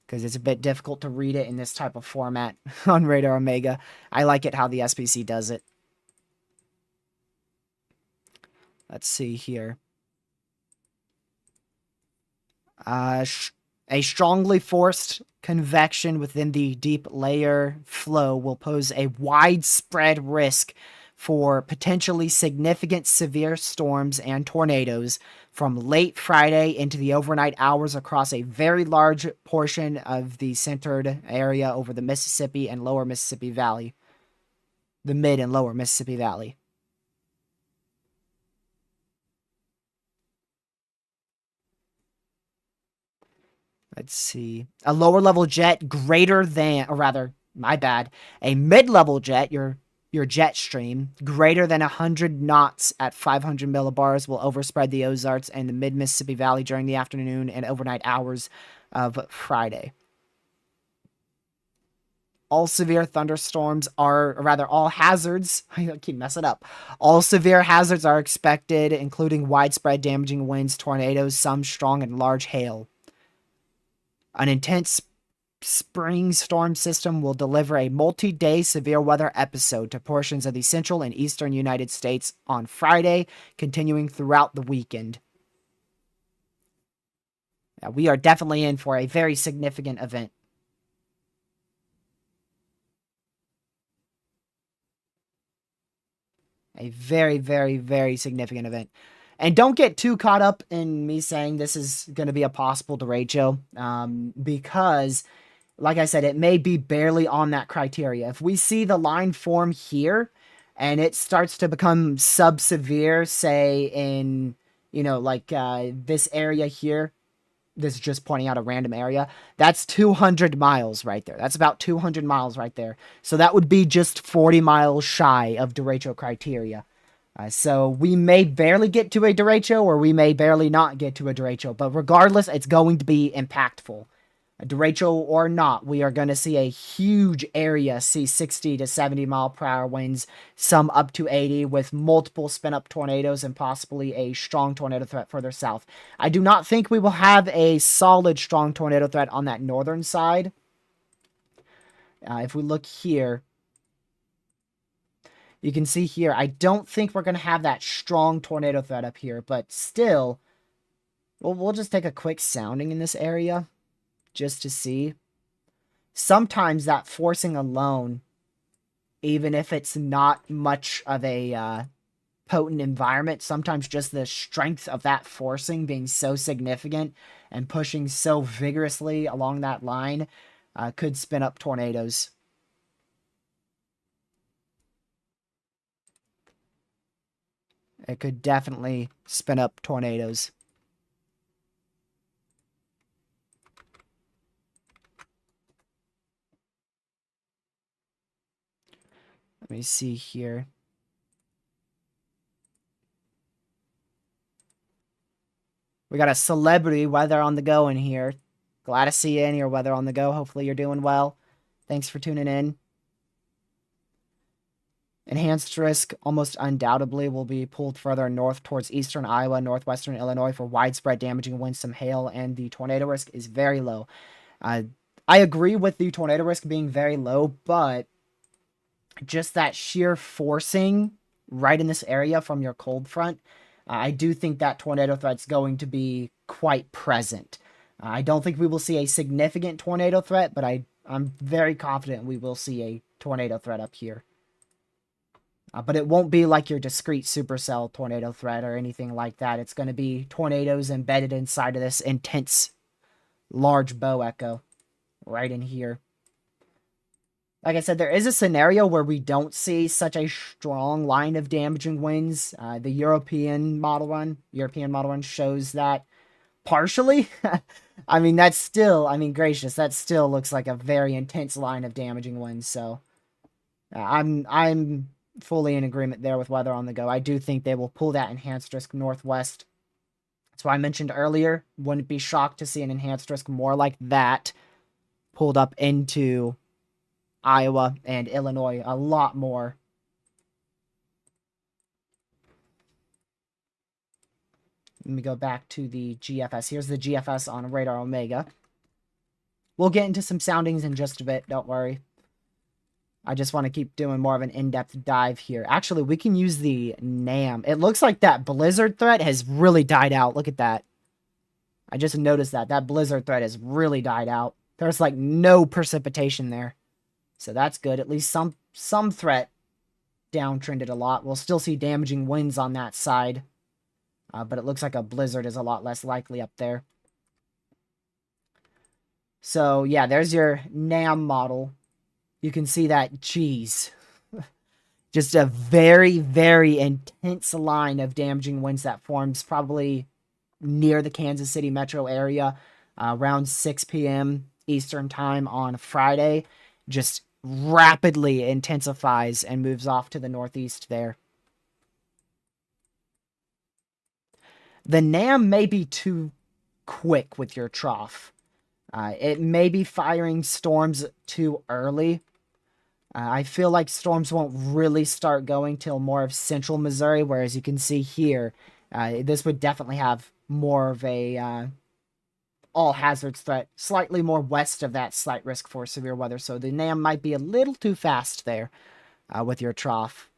because it's a bit difficult to read it in this type of format on Radar Omega. I like it how the SPC does it. Let's see here. A strongly forced convection within the deep layer flow will pose a widespread risk for potentially significant severe storms and tornadoes from late Friday into the overnight hours across a very large portion of the centered area over the Mississippi and lower Mississippi Valley. The mid and lower Mississippi Valley. Let's see. A lower level jet greater than, or rather, my bad, a mid-level jet, your jet stream, greater than 100 knots at 500 millibars will overspread the Ozarks and the mid-Mississippi Valley during the afternoon and overnight hours of Friday. All severe thunderstorms are, or rather, all hazards, I keep messing up. All severe hazards are expected, including widespread damaging winds, tornadoes, some strong and large hail. An intense spring storm system will deliver a multi-day severe weather episode to portions of the central and eastern United States on Friday, continuing throughout the weekend. Yeah, we are definitely in for a very significant event. A very, very, very significant event. And don't get too caught up in me saying this is going to be a possible derecho, because, like I said, it may be barely on that criteria. If we see the line form here and it starts to become sub-severe, say in, this area here, this is just pointing out a random area, that's 200 miles right there. That's about 200 miles right there. So that would be just 40 miles shy of derecho criteria. So we may barely get to a derecho, or we may barely not get to a derecho, but regardless, it's going to be impactful. A derecho or not, we are going to see a huge area see 60 to 70 mile per hour winds, some up to 80, with multiple spin-up tornadoes and possibly a strong tornado threat further south. I do not think we will have a solid strong tornado threat on that northern side. If we look here, you can see here, I don't think we're going to have that strong tornado threat up here, but still, we'll just take a quick sounding in this area just to see. Sometimes that forcing alone, even if it's not much of a potent environment, sometimes just the strength of that forcing being so significant and pushing so vigorously along that line could spin up tornadoes. It could definitely spin up tornadoes. Let me see here. We got a celebrity weather on the go in here. Glad to see you in your weather on the go. Hopefully you're doing well. Thanks for tuning in. Enhanced risk almost undoubtedly will be pulled further north towards eastern Iowa, northwestern Illinois for widespread damaging winds, some hail, and the tornado risk is very low. I agree with the tornado risk being very low, but just that sheer forcing right in this area from your cold front, I do think that tornado threat's going to be quite present. I don't think we will see a significant tornado threat, but I'm very confident we will see a tornado threat up here. But it won't be like your discrete supercell tornado threat or anything like that. It's going to be tornadoes embedded inside of this intense large bow echo right in here. Like I said, there is a scenario where we don't see such a strong line of damaging winds. The European model run shows that partially. I mean, that's still, gracious, that still looks like a very intense line of damaging winds. So I'm fully in agreement there with weather on the go. I do think they will pull that enhanced risk northwest. That's why I mentioned earlier, wouldn't be shocked to see an enhanced risk more like that pulled up into Iowa and Illinois a lot more. Let me go back to the GFS. Here's the GFS on Radar Omega. We'll get into some soundings in just a bit, don't worry. I just want to keep doing more of an in-depth dive here. Actually, we can use the NAM. It looks like that blizzard threat has really died out. Look at that. I just noticed that. That blizzard threat has really died out. There's like no precipitation there. So that's good. At least some threat downtrended a lot. We'll still see damaging winds on that side. But it looks like a blizzard is a lot less likely up there. So yeah, there's your NAM model. You can see that, geez. Just a very, very intense line of damaging winds that forms probably near the Kansas City metro area around 6 p.m. Eastern time on Friday. Just rapidly intensifies and moves off to the northeast there. The NAM may be too quick with your trough. It may be firing storms too early. I feel like storms won't really start going till more of central Missouri, whereas you can see here, this would definitely have more of a all hazards threat, slightly more west of that slight risk for severe weather. So the NAM might be a little too fast there with your trough.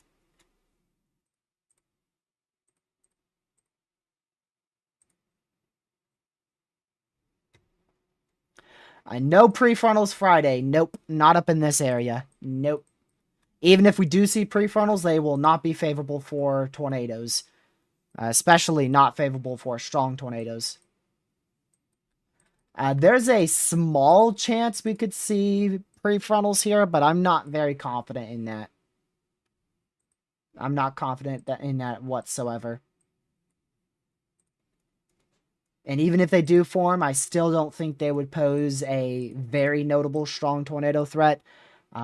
No prefrontals Friday. Nope, not up in this area. Nope. Even if we do see prefrontals, they will not be favorable for tornadoes. Especially not favorable for strong tornadoes. There's a small chance we could see prefrontals here, but I'm not very confident in that. I'm not confident in that whatsoever. And even if they do form, I still don't think they would pose a very notable strong tornado threat.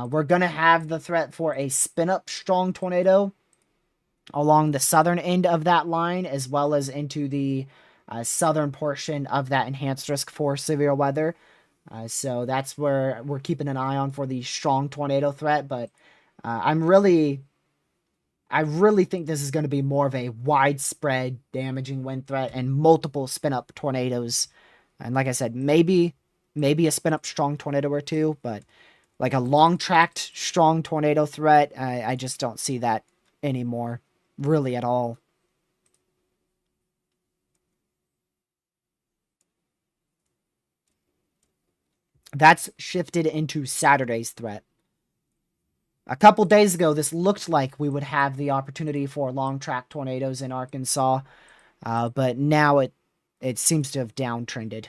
We're going to have the threat for a spin-up strong tornado along the southern end of that line, as well as into the southern portion of that enhanced risk for severe weather. So that's where we're keeping an eye on for the strong tornado threat. But I really think this is going to be more of a widespread damaging wind threat and multiple spin-up tornadoes. And like I said, maybe a spin-up strong tornado or two, but like a long-tracked strong tornado threat, I just don't see that anymore, really at all. That's shifted into Saturday's threat. A couple days ago, this looked like we would have the opportunity for long-track tornadoes in Arkansas, but now it seems to have downtrended.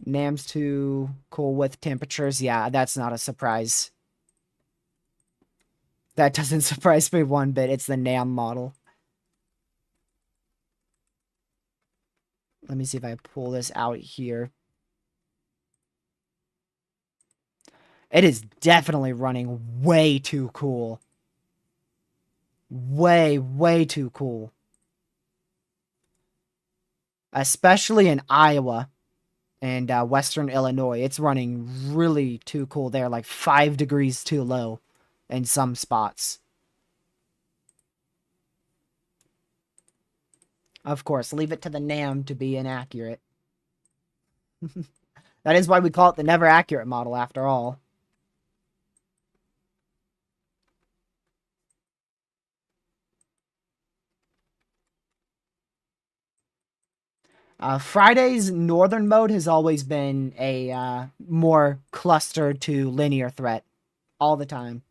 NAM's too cool with temperatures. Yeah, that's not a surprise. That doesn't surprise me one bit. It's the NAM model. Let me see if I pull this out here. It is definitely running way too cool. Way, way too cool. Especially in Iowa and western Illinois. It's running really too cool there, like 5 degrees too low in some spots. Of course, leave it to the NAM to be inaccurate. That is why we call it the never accurate model, after all. Friday's northern mode has always been a more clustered to linear threat all the time.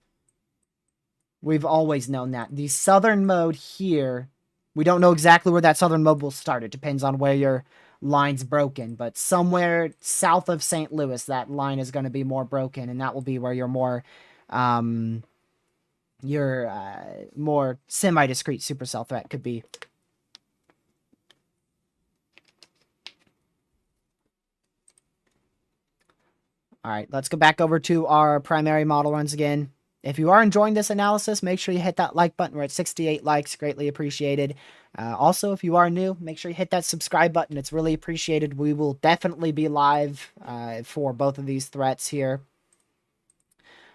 We've always known that. The southern mode here, we don't know exactly where that southern mode will start. It depends on where your line's broken, but somewhere south of St. Louis, that line is going to be more broken, and that will be where your more semi-discrete supercell threat could be. All right, let's go back over to our primary model runs again. If you are enjoying this analysis, make sure you hit that like button. We're at 68 likes, greatly appreciated. Also, if you are new, make sure you hit that subscribe button. It's really appreciated. We will definitely be live for both of these threats here.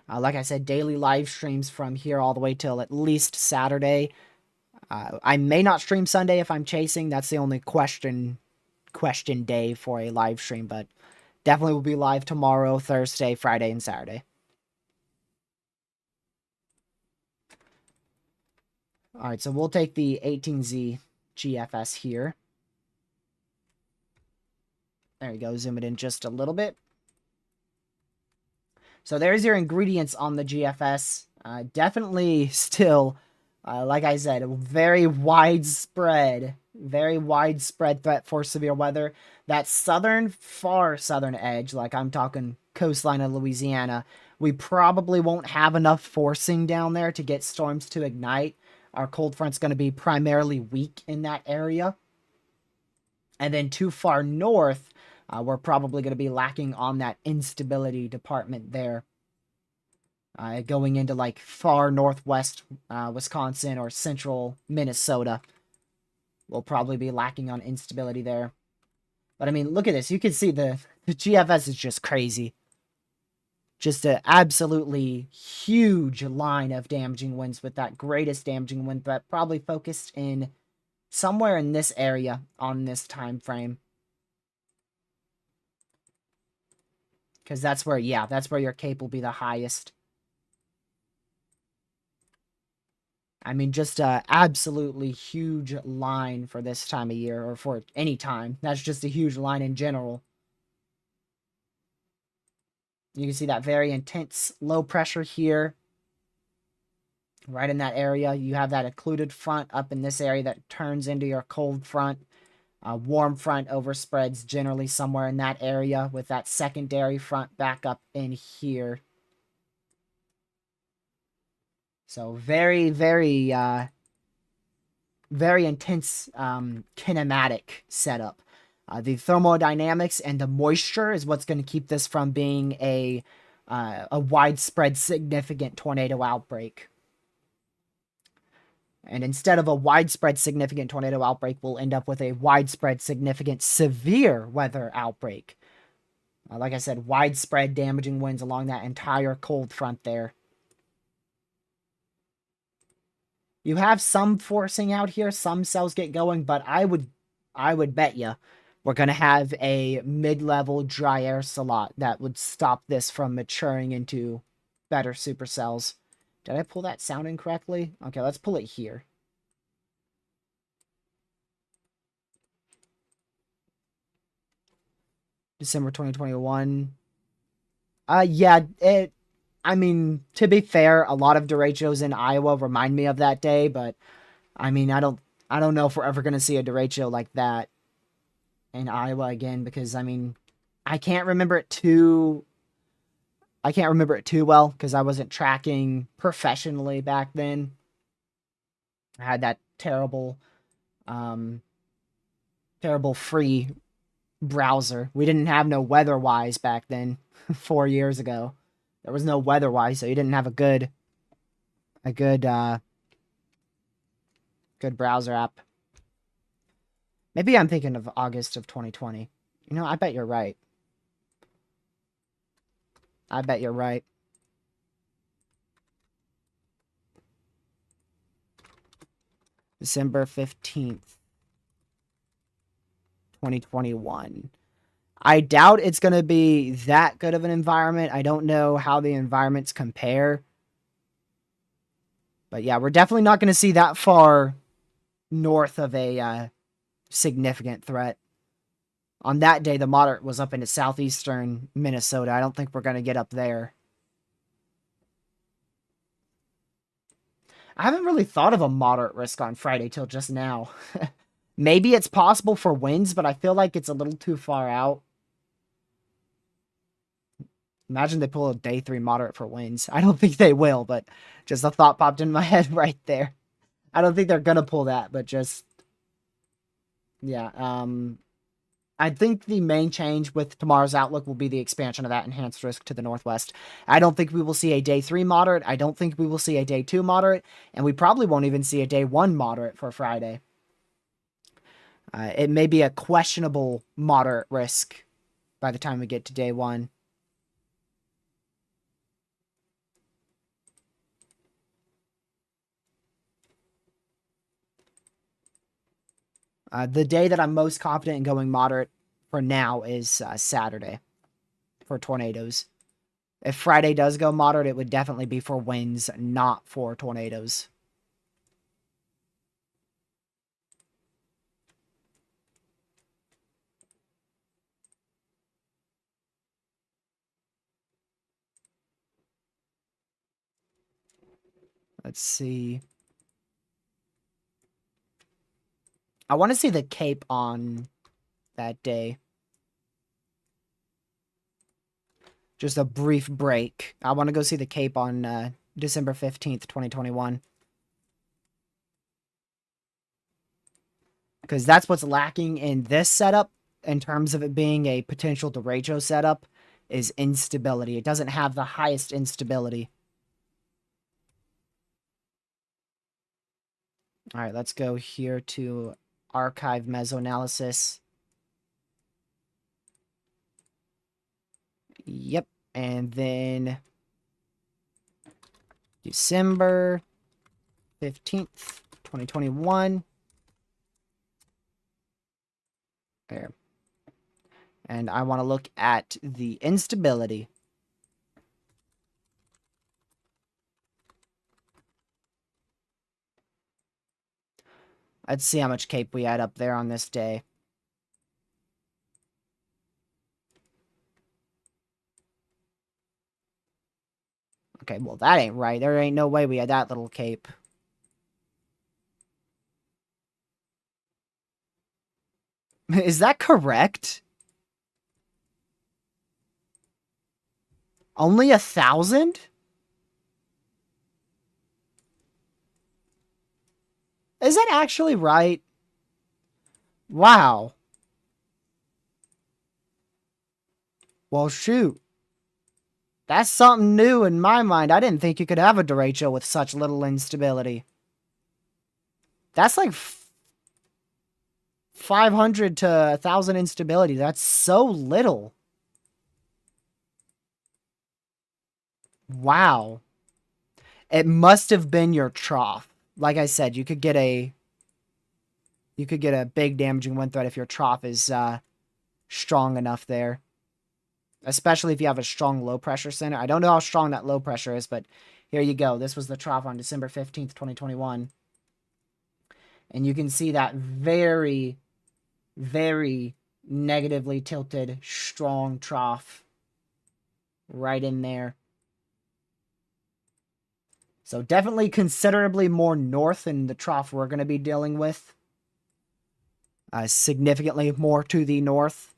Like I said, daily live streams from here all the way till at least Saturday. I may not stream Sunday if I'm chasing. That's the only question day for a live stream, but definitely will be live tomorrow, Thursday, Friday, and Saturday. All right, so we'll take the 18Z GFS here. There you go. Zoom it in just a little bit. So there's your ingredients on the GFS. Definitely still, like I said, a very widespread threat for severe weather. That far southern edge, like I'm talking coastline of Louisiana, we probably won't have enough forcing down there to get storms to ignite. Our cold front's going to be primarily weak in that area. And then too far north, we're probably going to be lacking on that instability department there. Going into like far northwest Wisconsin or central Minnesota, we'll probably be lacking on instability there. But I mean, look at this. You can see the GFS is just crazy. Just an absolutely huge line of damaging winds with that greatest damaging wind threat probably focused in somewhere in this area on this time frame. Because that's where your cape will be the highest. I mean, just a absolutely huge line for this time of year, or for any time. That's just a huge line in general. You can see that very intense low pressure here. Right in that area. You have that occluded front up in this area that turns into your cold front. Warm front overspreads generally somewhere in that area, with that secondary front back up in here. So very, very, very intense kinematic setup. The thermodynamics and the moisture is what's going to keep this from being a widespread significant tornado outbreak. And instead of a widespread significant tornado outbreak, we'll end up with a widespread significant severe weather outbreak. Like I said, widespread damaging winds along that entire cold front there. You have some forcing out here, some cells get going, but I would bet you we're going to have a mid-level dry air salat that would stop this from maturing into better supercells. Did I pull that sound incorrectly? Okay, let's pull it here. December 2021. Yeah, I mean, to be fair, a lot of derechos in Iowa remind me of that day, but I mean, I don't know if we're ever going to see a derecho like that in Iowa again, because I mean, I can't remember it too well because I wasn't tracking professionally back then. I had that terrible free browser. We didn't have no WeatherWise back then. 4 years ago, there was no WeatherWise, so you didn't have a good browser app. Maybe I'm thinking of August of 2020. You know, I bet you're right. I bet you're right. December 15th, 2021. I doubt it's going to be that good of an environment. I don't know how the environments compare. But yeah, we're definitely not going to see that far north of a significant threat. On that day, the moderate was up into southeastern Minnesota. I don't think we're going to get up there. I haven't really thought of a moderate risk on Friday till just now. Maybe it's possible for winds, but I feel like it's a little too far out. Imagine they pull a day 3 moderate for winds. I don't think they will, but just a thought popped in my head right there. I don't think they're going to pull that, but just... yeah, I think the main change with tomorrow's outlook will be the expansion of that enhanced risk to the northwest. I don't think we will see a day 3 moderate. I don't think we will see a day 2 moderate. And we probably won't even see a day 1 moderate for Friday. It may be a questionable moderate risk by the time we get to day 1. The day that I'm most confident in going moderate for now is Saturday for tornadoes. If Friday does go moderate, it would definitely be for winds, not for tornadoes. Let's see. I want to see the Cape on that day. Just a brief break. I want to go see the Cape on December 15th, 2021. Because that's what's lacking in this setup in terms of it being a potential Derecho setup is instability. It doesn't have the highest instability. All right, let's go here to archive mesoanalysis. Yep, and then December 15th, 2021. There. And I want to look at the instability. Let's see how much Cape we had up there on this day. Okay, well, that ain't right. There ain't no way we had that little Cape. Is that correct? Only 1,000? Is that actually right? Wow. Well, shoot. That's something new in my mind. I didn't think you could have a Derecho with such little instability. That's like 500 to 1,000 instability. That's so little. Wow. It must have been your trough. Like I said, you could get a big damaging wind threat if your trough is strong enough there. Especially if you have a strong low pressure center. I don't know how strong that low pressure is, but here you go. This was the trough on December 15th, 2021. And you can see that very, very negatively tilted, strong trough right in there. So definitely considerably more north than the trough we're going to be dealing with. Significantly more to the north.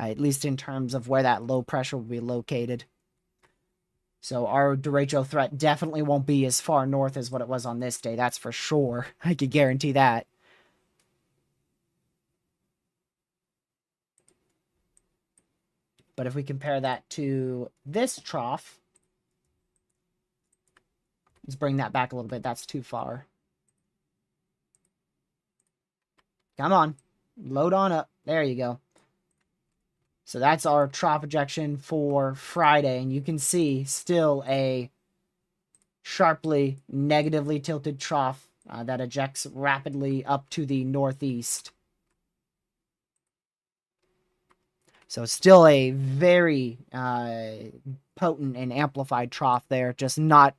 At least in terms of where that low pressure will be located. So our Derecho threat definitely won't be as far north as what it was on this day. That's for sure. I could guarantee that. But if we compare that to this trough, let's bring that back a little bit. That's too far. Come on. Load on up. There you go. So that's our trough ejection for Friday. And you can see still a sharply negatively tilted trough that ejects rapidly up to the northeast. So still a very potent and amplified trough there. Just not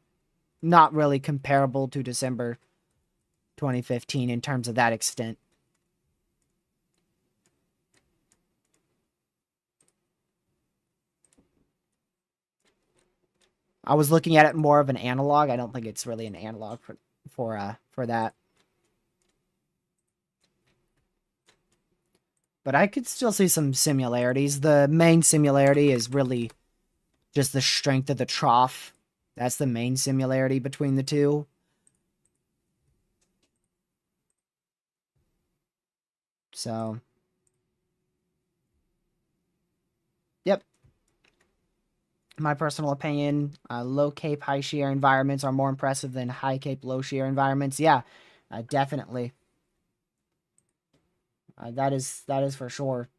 really comparable to December 2015 in terms of that extent. I was looking at it more of an analog. I don't think it's really an analog for that. But I could still see some similarities. The main similarity is really just the strength of the trough. That's the main similarity between the two. So, yep. My personal opinion, low cape, high shear environments are more impressive than high cape, low shear environments. Yeah, definitely. That is for sure.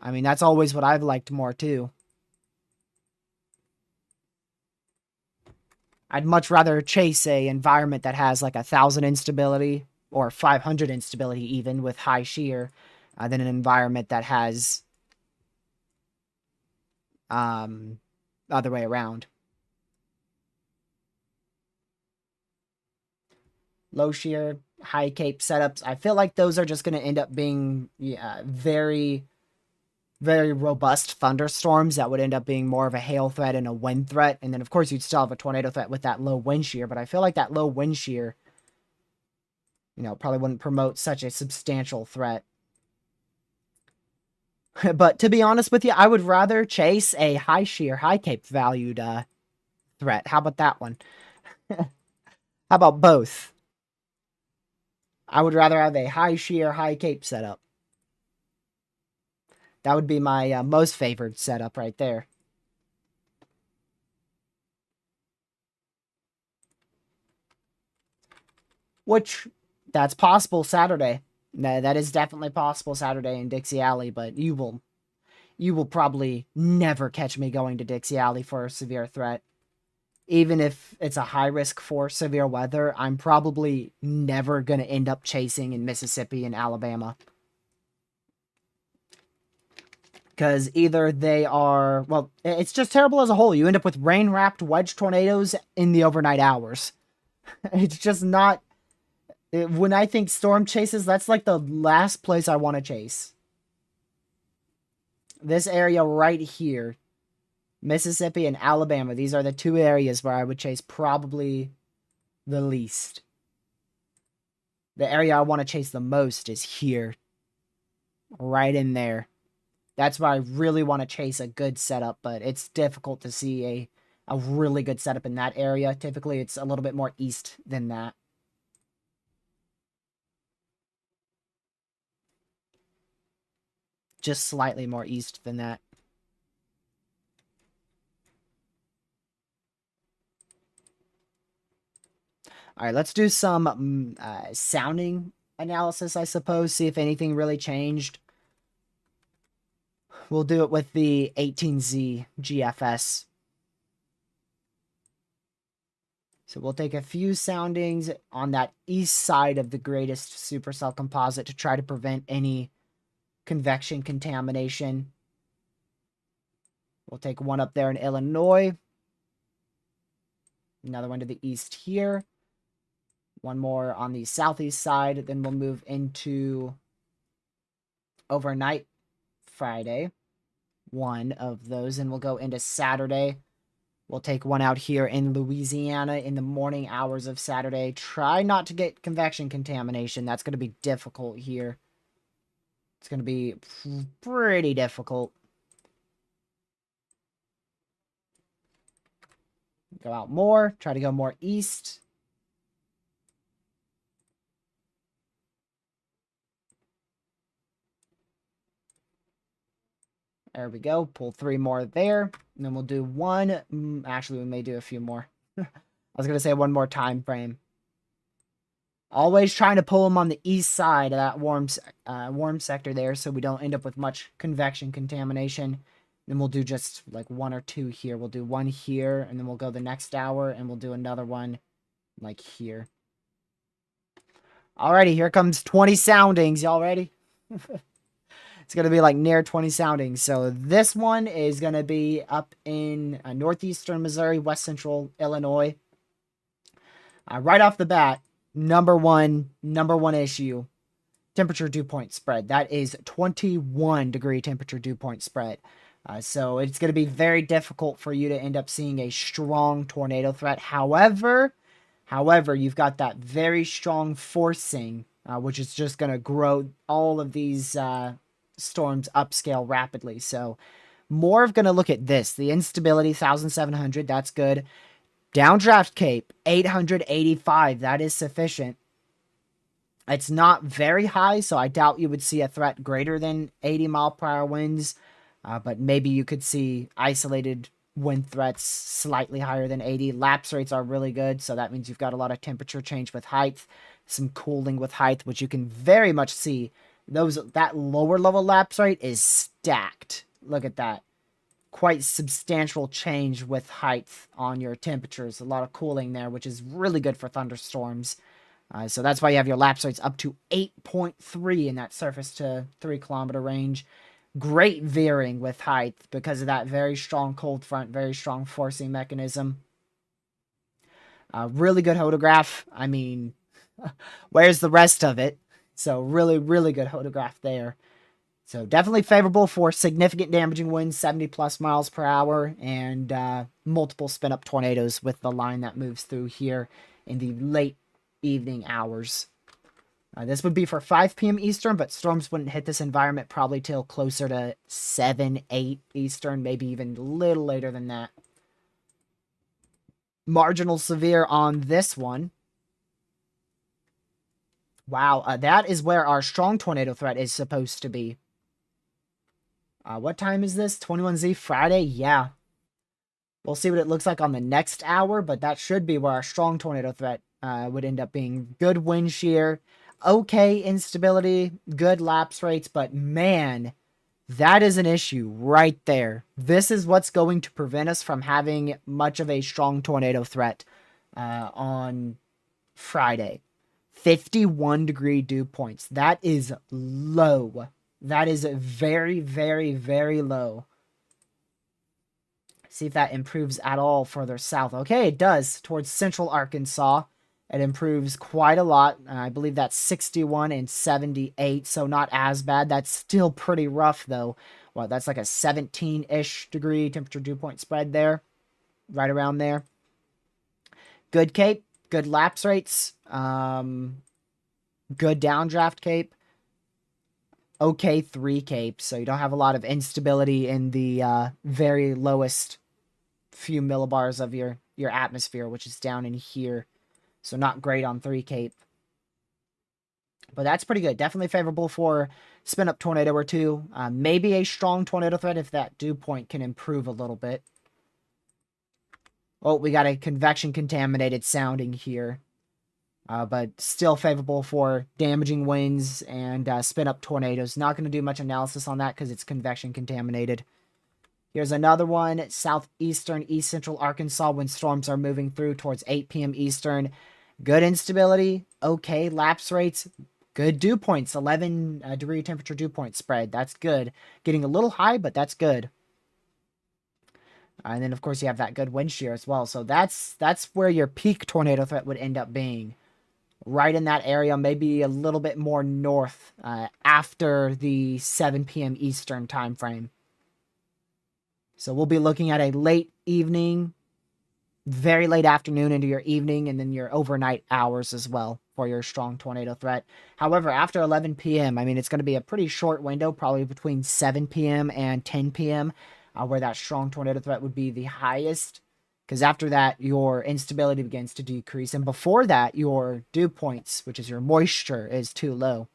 I mean, that's always what I've liked more too. I'd much rather chase a environment that has like 1,000 instability or 500 instability even with high shear than an environment that has other way around. Low shear, high cape setups. I feel like those are just going to end up being very, very robust thunderstorms that would end up being more of a hail threat and a wind threat. And then, of course, you'd still have a tornado threat with that low wind shear. But I feel like that low wind shear, probably wouldn't promote such a substantial threat. But to be honest with you, I would rather chase a high shear, high cape valued threat. How about that one? How about both? I would rather have a high shear, high cape setup. That would be my most favored setup right there. Which, that's possible Saturday. That is definitely possible Saturday in Dixie Alley, but you will probably never catch me going to Dixie Alley for a severe threat. Even if it's a high risk for severe weather, I'm probably never going to end up chasing in Mississippi and Alabama. Because either they are, well, it's just terrible as a whole. You end up with rain-wrapped wedge tornadoes in the overnight hours. It's just not, when I think storm chases, that's like the last place I want to chase. This area right here, Mississippi and Alabama, these are the two areas where I would chase probably the least. The area I want to chase the most is here. Right in there. That's why I really want to chase a good setup, but it's difficult to see a really good setup in that area. Typically, it's a little bit more east than that. Just slightly more east than that. All right, let's do some sounding analysis, I suppose. See if anything really changed. We'll do it with the 18Z GFS. So we'll take a few soundings on that east side of the greatest supercell composite to try to prevent any convection contamination. We'll take one up there in Illinois. Another one to the east here. One more on the southeast side. Then we'll move into overnight Friday. One of those. And we'll go into Saturday. We'll take one out here in Louisiana in the morning hours of Saturday. Try not to get convection contamination. That's going to be difficult here. It's going to be pretty difficult. Go out more. Try to go more east. There we go. Pull 3 more there. And then we'll do one. Actually, we may do a few more. I was going to say one more time frame. Always trying to pull them on the east side of that warm sector there so we don't end up with much convection contamination. Then we'll do just like 1 or 2 here. We'll do one here, and then we'll go the next hour, and we'll do another one like here. Alrighty, here comes 20 soundings. Y'all ready? It's going to be like near 20 soundings. So this one is going to be up in northeastern Missouri, west central Illinois. Right off the bat, number one issue, temperature dew point spread. That is 21 degree temperature dew point spread. So it's going to be very difficult for you to end up seeing a strong tornado threat. However, you've got that very strong forcing, which is just going to grow all of these storms upscale rapidly. So more of going to look at this. The instability, 1,700, that's good. Downdraft Cape, 885, that is sufficient. It's not very high, so I doubt you would see a threat greater than 80 mile per hour winds. But maybe you could see isolated wind threats slightly higher than 80. Lapse rates are really good, so that means you've got a lot of temperature change with height, some cooling with height, which you can very much see. That lower level lapse rate is stacked. Look at that. Quite substantial change with height on your temperatures. A lot of cooling there, which is really good for thunderstorms. So that's why you have your lapse rates up to 8.3 in that surface to 3 kilometer range. Great veering with height because of that very strong cold front, very strong forcing mechanism. Really good photograph. I mean, where's the rest of it? So really, really good photograph there. So definitely favorable for significant damaging winds, 70 plus miles per hour, and multiple spin up tornadoes with the line that moves through here in the late evening hours. This would be for 5 p.m. Eastern, but storms wouldn't hit this environment probably till closer to 7, 8 Eastern, maybe even a little later than that. Marginal severe on this one. Wow, that is where our strong tornado threat is supposed to be. What time is this? 21Z Friday? Yeah. We'll see what it looks like on the next hour, but that should be where our strong tornado threat would end up being. Good wind shear, okay instability, good lapse rates, but man, that is an issue right there. This is what's going to prevent us from having much of a strong tornado threat on Friday. 51 degree dew points. That is low. That is very, very, very low. See if that improves at all further south. Okay, it does. Towards central Arkansas, it improves quite a lot. I believe that's 61 and 78, so not as bad. That's still pretty rough, though. Well, that's like a 17-ish degree temperature dew point spread there. Right around there. Good cape. Good lapse rates. Good downdraft cape. Okay 3 cape, so you don't have a lot of instability in the very lowest few millibars of your atmosphere, which is down in here. So not great on 3 cape. But that's pretty good. Definitely favorable for spin up tornado or two. Maybe a strong tornado threat if that dew point can improve a little bit. Oh, we got a convection contaminated sounding here. But still favorable for damaging winds and spin up tornadoes. Not going to do much analysis on that because it's convection contaminated. Here's another one. Southeastern, east central Arkansas when storms are moving through towards 8 p.m. Eastern. Good instability. Okay lapse rates. Good dew points. 11 degree temperature dew point spread. That's good. Getting a little high, but that's good. And then, of course, you have that good wind shear as well. So that's where your peak tornado threat would end up being. Right in that area, maybe a little bit more north after the 7 p.m. Eastern time frame. So we'll be looking at a late evening, very late afternoon into your evening, and then your overnight hours as well for your strong tornado threat. However, after 11 p.m., I mean, it's going to be a pretty short window, probably between 7 p.m. and 10 p.m., where that strong tornado threat would be the highest. Because after that, your instability begins to decrease. And before that, your dew points, which is your moisture, is too low.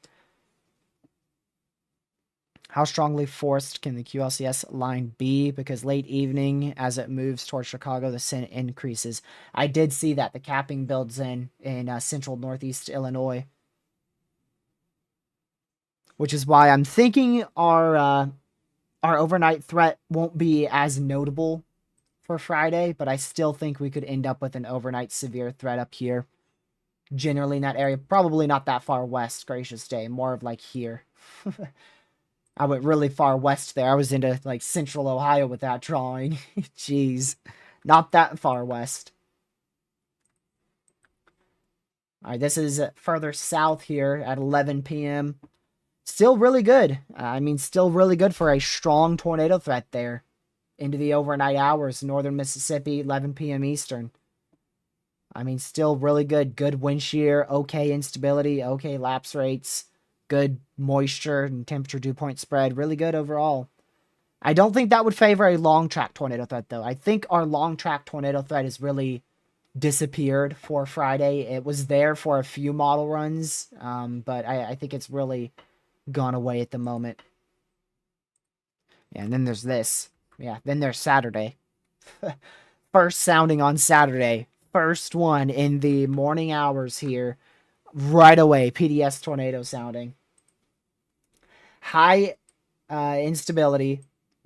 How strongly forced can the QLCS line be? Because late evening, as it moves towards Chicago, the sin increases. I did see that. The capping builds in central northeast Illinois. Which is why I'm thinking our overnight threat won't be as notable for Friday, but I still think we could end up with an overnight severe threat up here. Generally in that area, probably not that far west, gracious day, more of like here. I went really far west there. I was into like central Ohio with that drawing. Jeez, not that far west. All right, this is further south here at 11 p.m. Still really good. I mean, still really good for a strong tornado threat there. Into the overnight hours, northern Mississippi, 11 p.m. Eastern. I mean, still really good. Good wind shear, okay instability, okay lapse rates, good moisture and temperature dew point spread. Really good overall. I don't think that would favor a long track tornado threat, though. I think our long track tornado threat has really disappeared for Friday. It was there for a few model runs, but I think it's really gone away at the moment. Yeah, and then there's this. Yeah, then there's Saturday. First sounding on Saturday. First one in the morning hours here. Right away, PDS tornado sounding. High instability.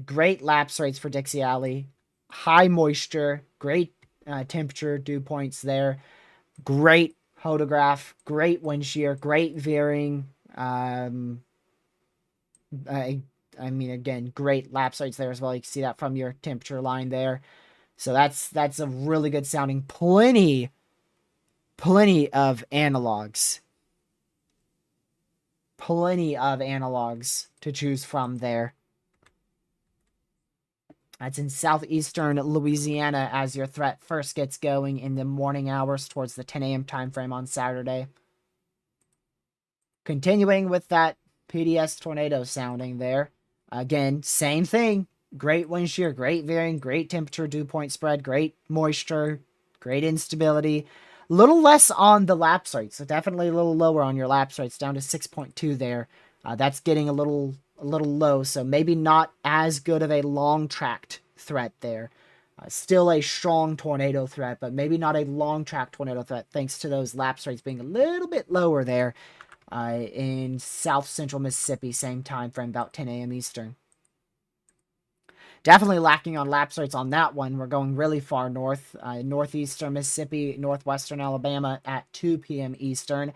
Great lapse rates for Dixie Alley. High moisture. Great temperature dew points there. Great Photograph, great wind shear, great veering. I mean, again, great lap sites there as well. You can see that from your temperature line there. So that's a really good sounding. Plenty of analogs. Plenty of analogs to choose from there. That's in southeastern Louisiana as your threat first gets going in the morning hours towards the 10 a.m. time frame on Saturday. Continuing with that PDS tornado sounding there. Again, same thing. Great wind shear, great veering, great temperature dew point spread, great moisture, great instability. A little less on the lapse rate, so definitely a little lower on your lapse rates, down to 6.2 there. That's getting a little low, so maybe not as good of a long tracked threat there. Still a strong tornado threat, but maybe not a long track tornado threat, thanks to those lapse rates being a little bit lower there. In south central Mississippi, same time frame, about 10 a.m. Eastern. Definitely lacking on lapse rates on that one. We're going really far north, northeastern Mississippi, northwestern Alabama at 2 p.m. Eastern.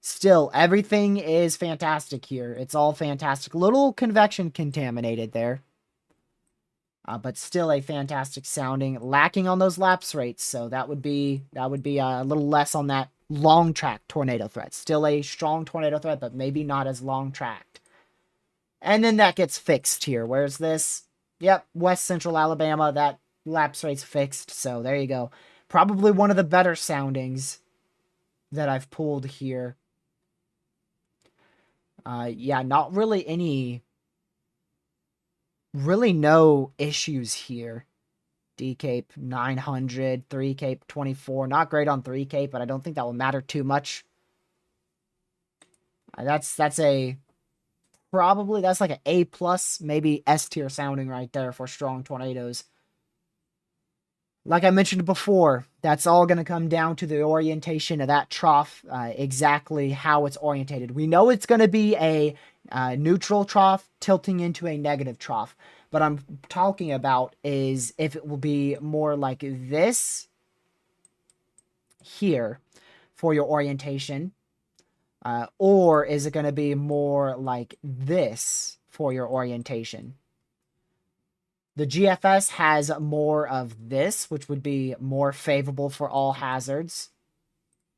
Still, everything is fantastic here. It's all fantastic. Little convection contaminated there. But still a fantastic sounding. Lacking on those lapse rates, so that would be a little less on that long track tornado threat. Still a strong tornado threat, but maybe not as long tracked. And then that gets fixed here. Where's this? Yep, west central Alabama. That lapse rate's fixed, so there you go. Probably one of the better soundings that I've pulled here. Yeah, not really no issues here. D Cape 900, 3 Cape 24. Not great on 3 Cape, but I don't think that will matter too much. That's like an A plus, maybe S tier sounding right there for strong tornadoes. Like I mentioned before, that's all going to come down to the orientation of that trough, exactly how it's orientated. We know it's going to be a neutral trough tilting into a negative trough. But I'm talking about is if it will be more like this here for your orientation, or is it going to be more like this for your orientation? The GFS has more of this, which would be more favorable for all hazards.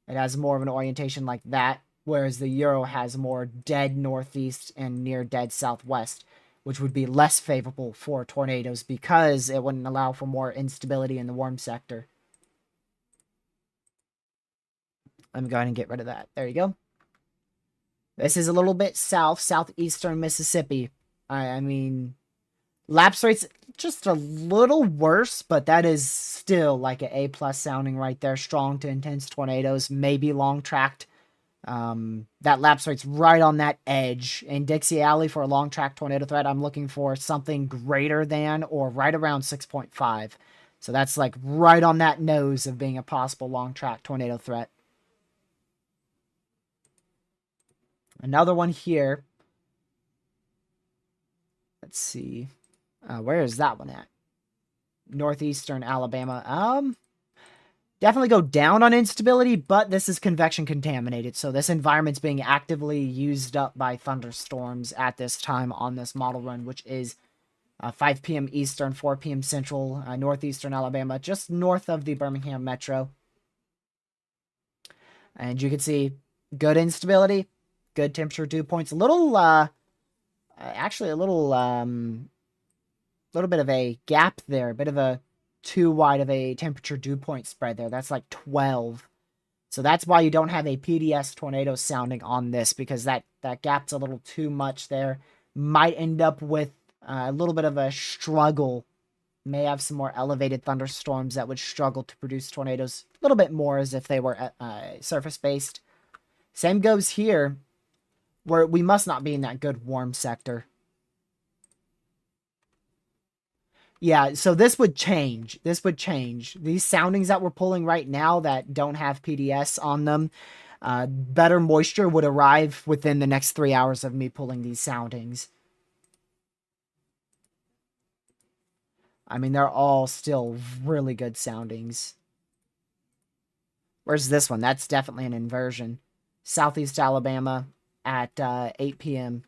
It has more of an orientation like that, whereas the Euro has more dead northeast and near dead southwest, which would be less favorable for tornadoes because it wouldn't allow for more instability in the warm sector. Let me go ahead and get rid of that. There you go. This is a little bit southeastern Mississippi. I mean, lapse rates just a little worse, but that is still like an A+ sounding right there. Strong to intense tornadoes, maybe long tracked. That lapse rate's right on that edge. In Dixie Alley for a long track tornado threat, I'm looking for something greater than or right around 6.5. So that's like right on that nose of being a possible long track tornado threat. Another one here. Let's see. Where is that one at? Northeastern Alabama. Definitely go down on instability, but this is convection contaminated. So this environment's being actively used up by thunderstorms at this time on this model run, which is 5 p.m. Eastern, 4 p.m. Central, northeastern Alabama, just north of the Birmingham Metro. And you can see good instability, good temperature dew points, a little, actually a little bit of a gap there, a bit of a too wide of a temperature dew point spread there. That's like 12. So that's why you don't have a PDS tornado sounding on this, because that gap's a little too much there. Might end up with a little bit of a struggle. May have some more elevated thunderstorms that would struggle to produce tornadoes a little bit more as if they were surface-based. Same goes here, where we must not be in that good warm sector. Yeah, so this would change. This would change. These soundings that we're pulling right now that don't have PDS on them, better moisture would arrive within the next 3 hours of me pulling these soundings. I mean, they're all still really good soundings. Where's this one? That's definitely an inversion. Southeast Alabama at 8 p.m.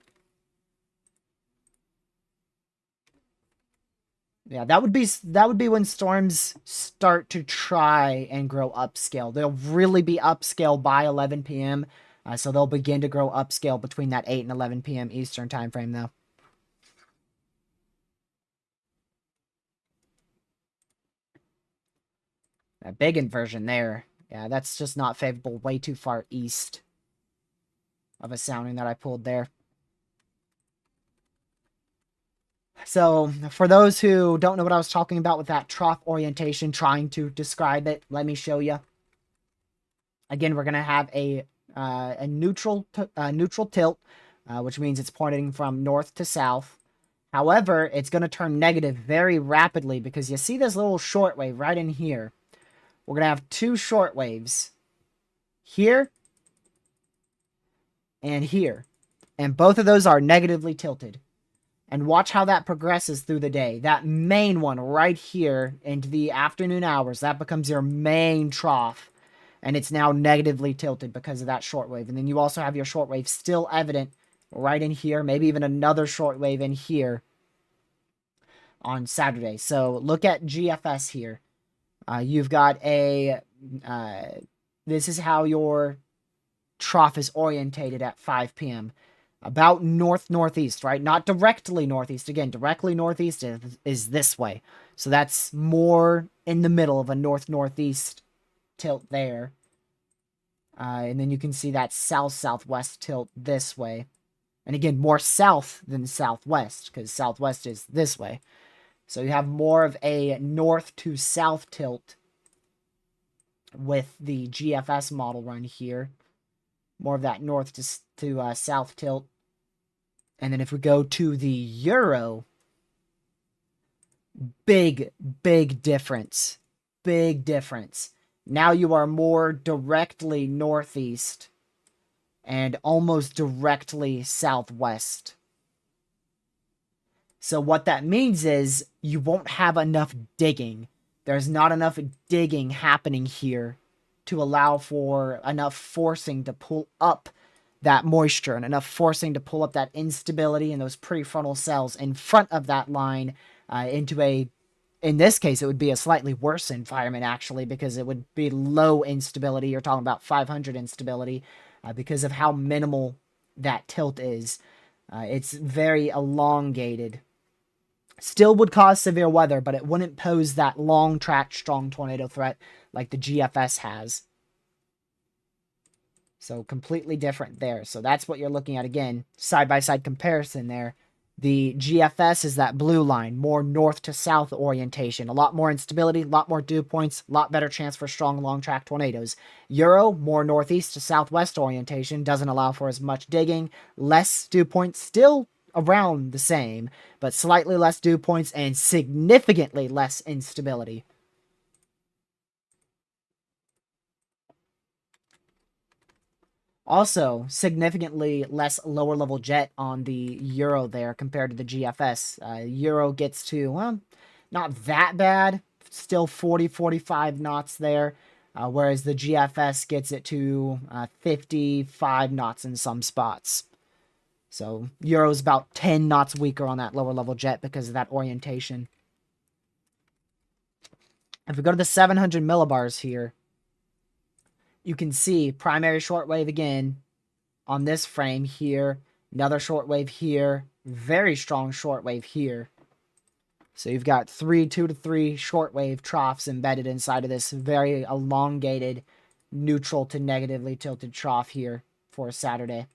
Yeah, that would be when storms start to try and grow upscale. They'll really be upscale by 11 p.m. So they'll begin to grow upscale between that 8 and 11 p.m. Eastern time frame, though. A big inversion there. Yeah, that's just not favorable. Way too far east of a sounding that I pulled there. So, for those who don't know what I was talking about with that trough orientation, trying to describe it, let me show you. Again, we're going to have a neutral tilt, which means it's pointing from north to south. However, it's going to turn negative very rapidly because you see this little shortwave right in here. We're going to have two shortwaves here and here. And both of those are negatively tilted. And watch how that progresses through the day. That main one right here into the afternoon hours, that becomes your main trough. And it's now negatively tilted because of that shortwave. And then you also have your shortwave still evident right in here. Maybe even another shortwave in here on Saturday. So look at GFS here. You've got a... this is how your trough is orientated at 5 p.m. About north-northeast, right? Not directly northeast. Again, directly northeast is this way. So that's more in the middle of a north-northeast tilt there. And then you can see that south-southwest tilt this way. And again, more south than southwest, because southwest is this way. So you have more of a north to south tilt with the GFS model run here. More of that north to south tilt. And then if we go to the Euro, big difference. Big difference. Now you are more directly northeast and almost directly southwest. So what that means is you won't have enough digging. There's not enough digging happening here to allow for enough forcing to pull up that moisture and enough forcing to pull up that instability in those prefrontal cells in front of that line into a, in this case, it would be a slightly worse environment, actually, because it would be low instability. You're talking about 500 instability because of how minimal that tilt is. It's very elongated. Still would cause severe weather, but it wouldn't pose that long track strong tornado threat like the GFS has. So completely different there. So that's what you're looking at again. Side-by-side comparison there. The GFS is that blue line, more north to south orientation. A lot more instability, a lot more dew points, a lot better chance for strong long track tornadoes. Euro, more northeast to southwest orientation, doesn't allow for as much digging, less dew points, still around the same, but slightly less dew points and significantly less instability. Also, significantly less lower level jet on the Euro there compared to the GFS. Euro gets to, well, not that bad. Still 40, 45 knots there. Whereas the GFS gets it to 55 knots in some spots. So Euro's about 10 knots weaker on that lower level jet because of that orientation. If we go to the 700 millibars here, you can see primary shortwave again on this frame here. Another shortwave here. Very strong shortwave here. So you've got 2 to 3 shortwave troughs embedded inside of this very elongated neutral to negatively tilted trough here for Saturday.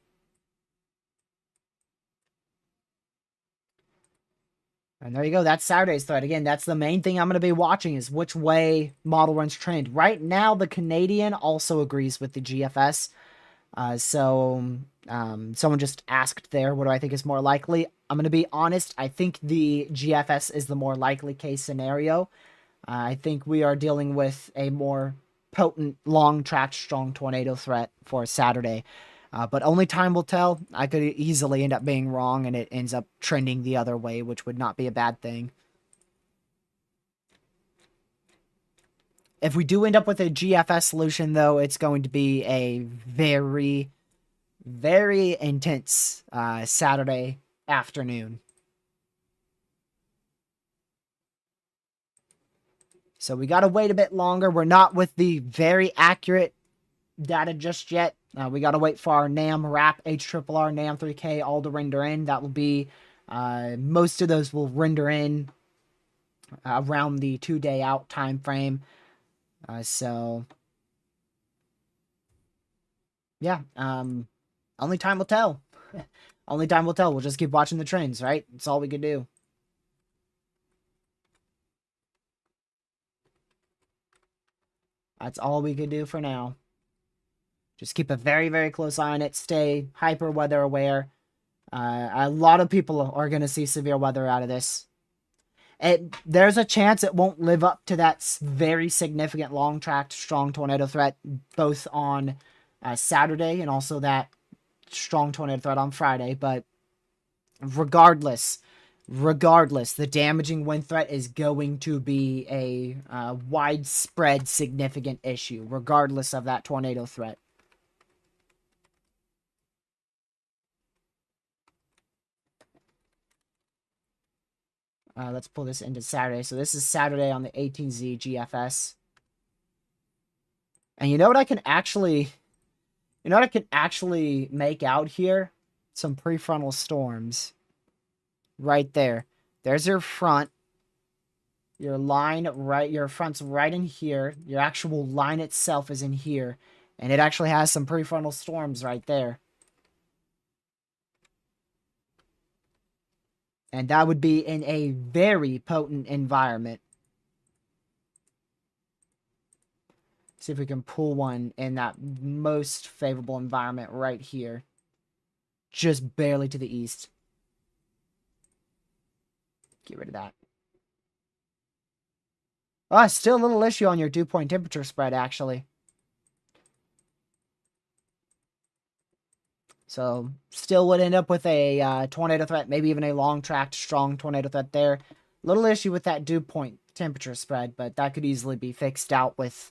And there you go. That's Saturday's thread. Again, that's the main thing I'm going to be watching is which way model runs trend. Right now, the Canadian also agrees with the GFS. Someone just asked there, what do I think is more likely? I'm going to be honest. I think the GFS is the more likely case scenario. I think we are dealing with a more potent, long-tracked, strong tornado threat for Saturday. But only time will tell. I could easily end up being wrong and it ends up trending the other way, which would not be a bad thing. If we do end up with a GFS solution, though, it's going to be a very, very intense Saturday afternoon. So we got to wait a bit longer. We're not with the very accurate data just yet. We got to wait for our NAM wrap, HRRR, NAM 3K all to render in. That will be, most of those will render in around the 2-day out time frame. So, yeah, only time will tell. Only time will tell. We'll just keep watching the trends, right? That's all we can do. That's all we can do for now. Just keep a very, very close eye on it. Stay hyper weather aware. A lot of people are going to see severe weather out of this. There's a chance it won't live up to that very significant long-tracked strong tornado threat, both on Saturday and also that strong tornado threat on Friday. But regardless, the damaging wind threat is going to be a widespread, significant issue, regardless of that tornado threat. Let's pull this into Saturday. So this is Saturday on the 18Z GFS. And you know what I can actually make out here? Some prefrontal storms. Right there. There's your front. Your line right, your front's right in here. Your actual line itself is in here. And it actually has some prefrontal storms right there. And that would be in a very potent environment. See if we can pull one in that most favorable environment right here. Just barely to the east. Get rid of that. Oh, still a little issue on your dew point temperature spread, actually. So, still would end up with a tornado threat, maybe even a long-tracked, strong tornado threat there. Little issue with that dew point temperature spread, but that could easily be fixed out with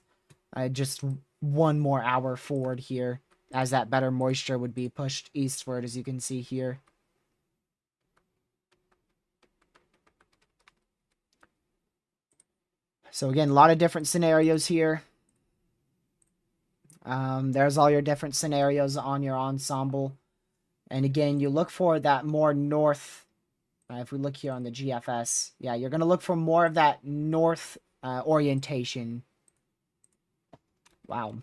just 1 more hour forward here, as that better moisture would be pushed eastward, as you can see here. So again, a lot of different scenarios here. There's all your different scenarios on your ensemble. And again, you look for that more north. If we look here on the GFS, yeah, you're going to look for more of that north orientation. Wow.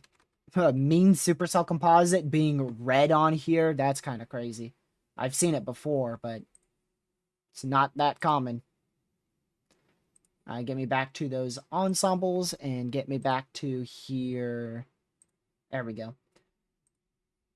Mean supercell composite being red on here, that's kind of crazy. I've seen it before, but it's not that common. Get me back to those ensembles and get me back to here. There we go.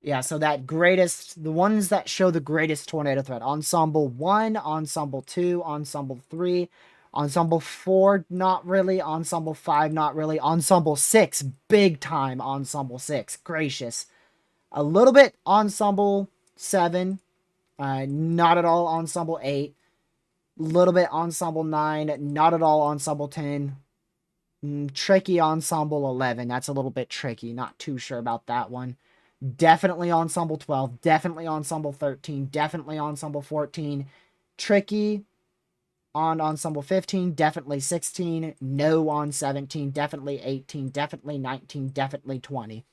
Yeah, so that greatest, the ones that show the greatest tornado threat. Ensemble 1, Ensemble 2, Ensemble 3, Ensemble 4, not really. Ensemble 5, not really. Ensemble 6, big time Ensemble 6. Gracious. A little bit Ensemble 7, not at all Ensemble 8. Little bit Ensemble 9, not at all Ensemble 10. Tricky Ensemble 11. That's a little bit tricky. Not too sure about that one. Definitely Ensemble 12. Definitely Ensemble 13. Definitely Ensemble 14. Tricky on Ensemble 15. Definitely 16. No on 17. Definitely 18. Definitely 19. Definitely 20.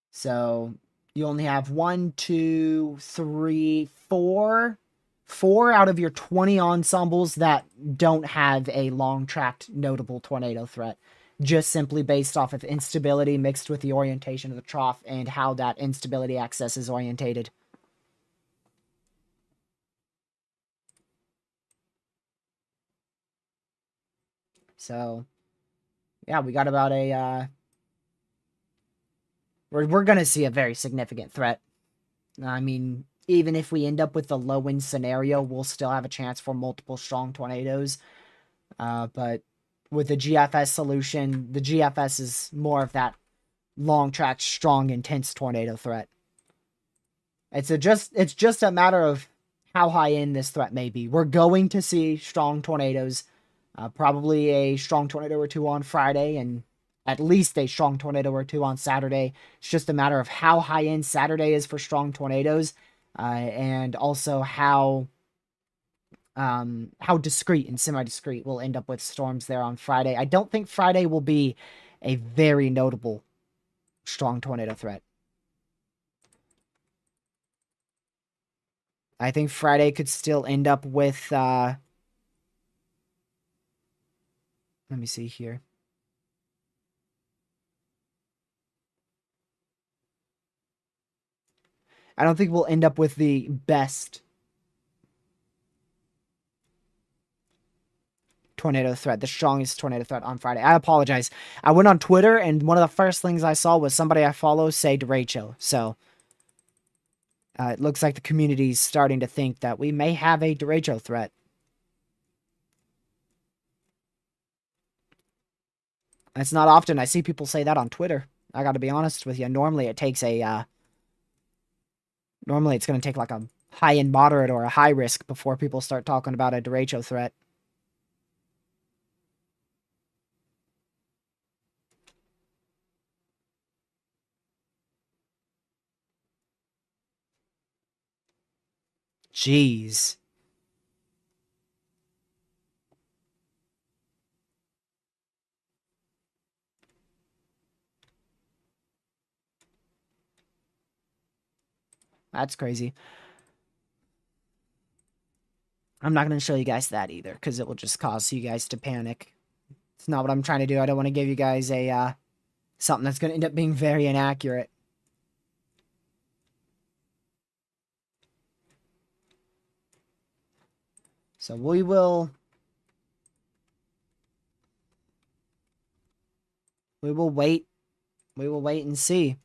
So you only have 1, 2, 3, 4. 4 out of your 20 ensembles that don't have a long-tracked notable tornado threat. Just simply based off of instability mixed with the orientation of the trough and how that instability axis is orientated. So, yeah, we got about a, we're going to see a very significant threat. I mean, even if we end up with the low wind scenario, we'll still have a chance for multiple strong tornadoes. But with the GFS solution, the GFS is more of that long-tracked, strong, intense tornado threat. It's just a matter of how high end this threat may be. We're going to see strong tornadoes. Probably a strong tornado or two on Friday, and at least a strong tornado or two on Saturday. It's just a matter of how high end Saturday is for strong tornadoes, and also how discrete and semi-discrete we'll end up with storms there on Friday. I don't think Friday will be a very notable strong tornado threat. I think Friday could still end up with, let me see here. I don't think we'll end up with the best tornado threat, the strongest tornado threat on Friday. I apologize. I went on Twitter, and one of the first things I saw was somebody I follow say Derecho. So it looks like the community's starting to think that we may have a Derecho threat. It's not often I see people say that on Twitter. I got to be honest with you. Normally it takes a normally it's going to take like a high end moderate or a high risk before people start talking about a Derecho threat. Jeez. That's crazy. I'm not going to show you guys that either, because it will just cause you guys to panic. It's not what I'm trying to do. I don't want to give you guys a something that's going to end up being very inaccurate. So we will wait. We will wait and see.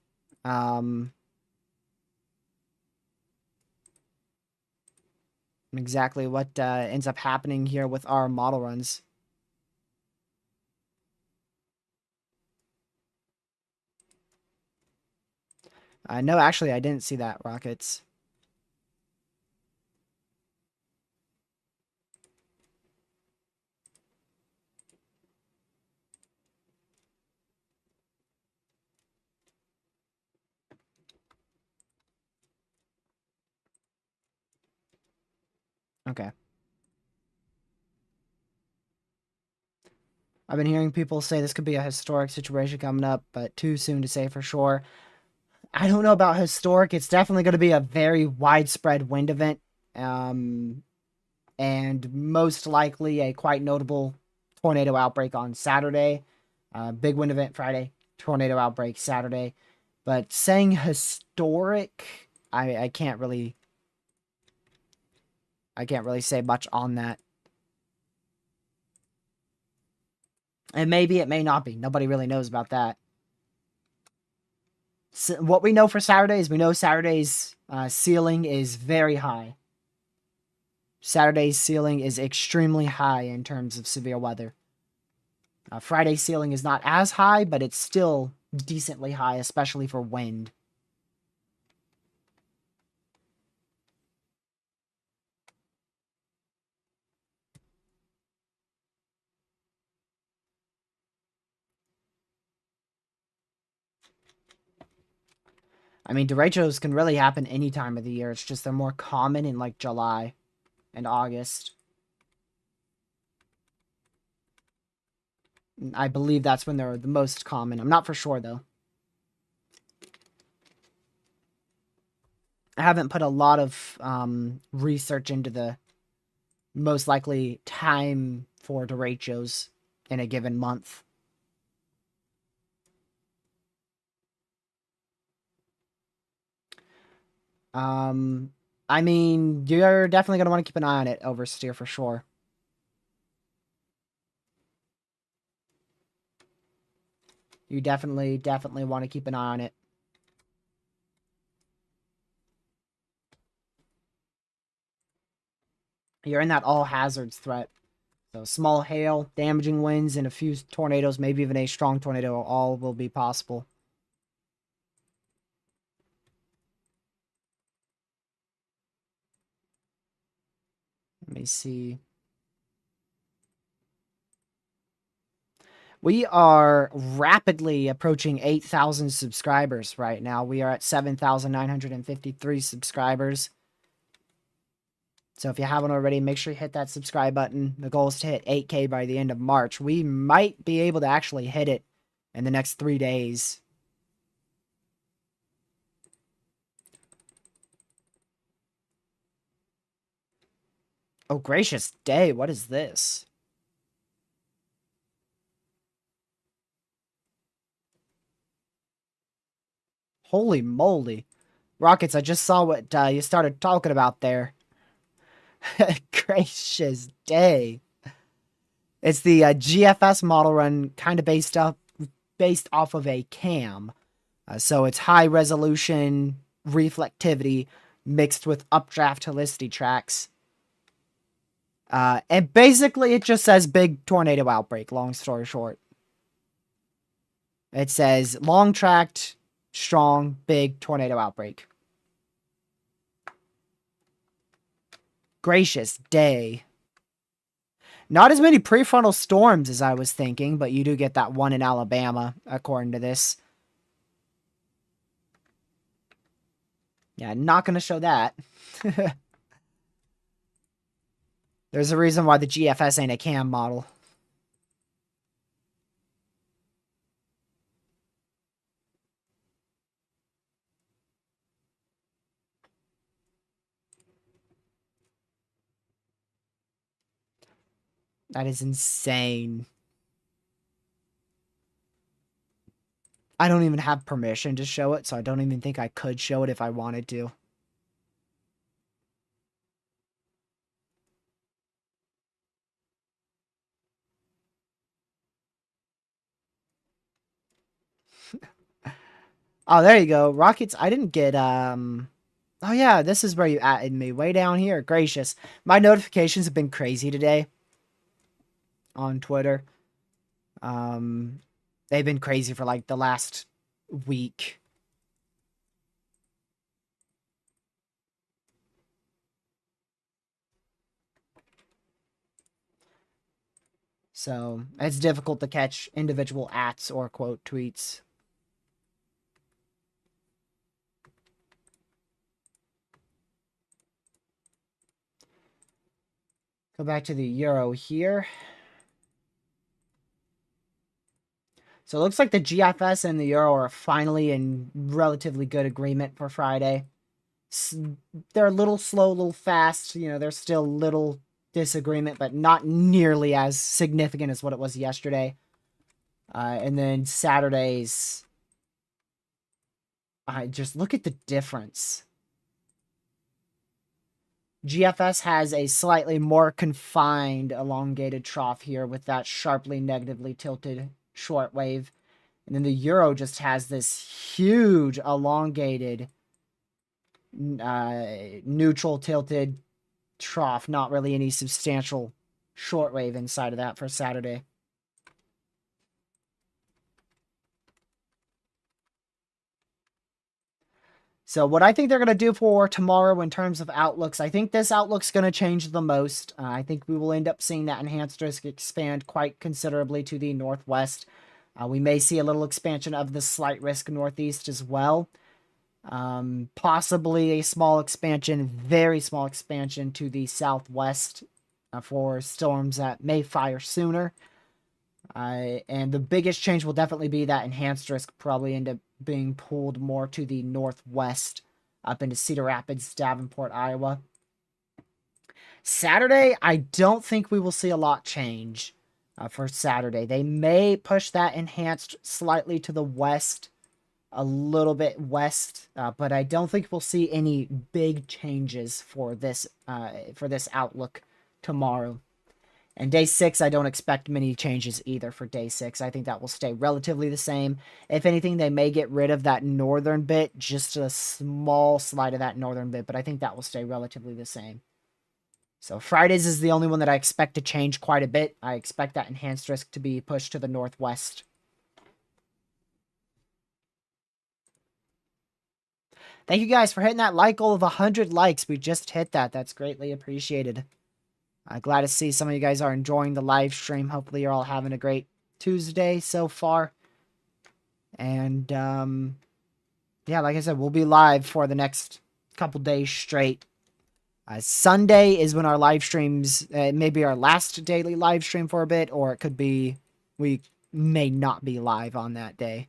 Exactly what ends up happening here with our model runs. No, actually, I didn't see that, Rockets. Okay. I've been hearing people say this could be a historic situation coming up, but too soon to say for sure. I don't know about historic. It's definitely going to be a very widespread wind event. And most likely a quite notable tornado outbreak on Saturday. Big wind event Friday, tornado outbreak Saturday. But saying historic, I can't really say much on that. And maybe it may not be. Nobody really knows about that. So what we know for Saturday is we know Saturday's ceiling is very high. Saturday's ceiling is extremely high in terms of severe weather. Friday's ceiling is not as high, but it's still decently high, especially for wind. I mean, derechos can really happen any time of the year. It's just they're more common in like July and August. I believe that's when they're the most common. I'm not for sure though. I haven't put a lot of research into the most likely time for derechos in a given month. I mean, you're definitely going to want to keep an eye on it, Oversteer, for sure. You definitely want to keep an eye on it. You're in that all hazards threat. So small hail, damaging winds, and a few tornadoes, maybe even a strong tornado, all will be possible. Let me see. We are rapidly approaching 8,000 subscribers right now. We are at 7,953 subscribers. So if you haven't already, make sure you hit that subscribe button. The goal is to hit 8K by the end of March. We might be able to actually hit it in the next 3 days. Oh, gracious day. What is this? Holy moly. Rockets, I just saw what you started talking about there. Gracious day. It's the GFS model run, kind of based off of a cam. So it's high resolution reflectivity mixed with updraft helicity tracks. And basically it just says big tornado outbreak, long story short. It says long tracked, strong, big tornado outbreak. Gracious day. Not as many prefrontal storms as I was thinking, but you do get that one in Alabama, according to this. Yeah, not going to show that. There's a reason why the GFS ain't a cam model. That is insane. I don't even have permission to show it, so I don't even think I could show it if I wanted to. Oh, there you go. Rockets, I didn't get, oh yeah, this is where you added me. Way down here. Gracious. My notifications have been crazy today on Twitter. They've been crazy for like the last week. So it's difficult to catch individual ats or quote tweets. Go back to the euro here. So it looks like the GFS and the euro are finally in relatively good agreement for Friday. They're a little slow, a little fast. You know, there's still little disagreement, but not nearly as significant as what it was yesterday. And then Saturday's... just look at the difference. GFS has a slightly more confined elongated trough here with that sharply negatively tilted short wave. And then the euro just has this huge elongated neutral tilted trough. Not really any substantial short wave inside of that for Saturday. So what I think they're going to do for tomorrow in terms of outlooks, I think this outlook's going to change the most. I think we will end up seeing that enhanced risk expand quite considerably to the northwest. We may see a little expansion of the slight risk northeast as well. Possibly a small expansion, very small expansion to the southwest for storms that may fire sooner. And the biggest change will definitely be that enhanced risk probably end up being pulled more to the northwest up into Cedar Rapids, Davenport, Iowa. Saturday, I don't think we will see a lot change for Saturday. They may push that enhanced slightly to the west, a little bit west, but I don't think we'll see any big changes for this outlook tomorrow. And day 6, I don't expect many changes either for day 6. I think that will stay relatively the same. If anything, they may get rid of that northern bit, just a small slide of that northern bit, but I think that will stay relatively the same. So Fridays is the only one that I expect to change quite a bit. I expect that enhanced risk to be pushed to the northwest. Thank you guys for hitting that like goal of 100 likes. We just hit that. That's greatly appreciated. Glad to see some of you guys are enjoying the live stream. Hopefully you're all having a great Tuesday so far. And yeah, like I said, we'll be live for the next couple days straight. Sunday is when our live streams, maybe our last daily live stream for a bit, or it could be we may not be live on that day.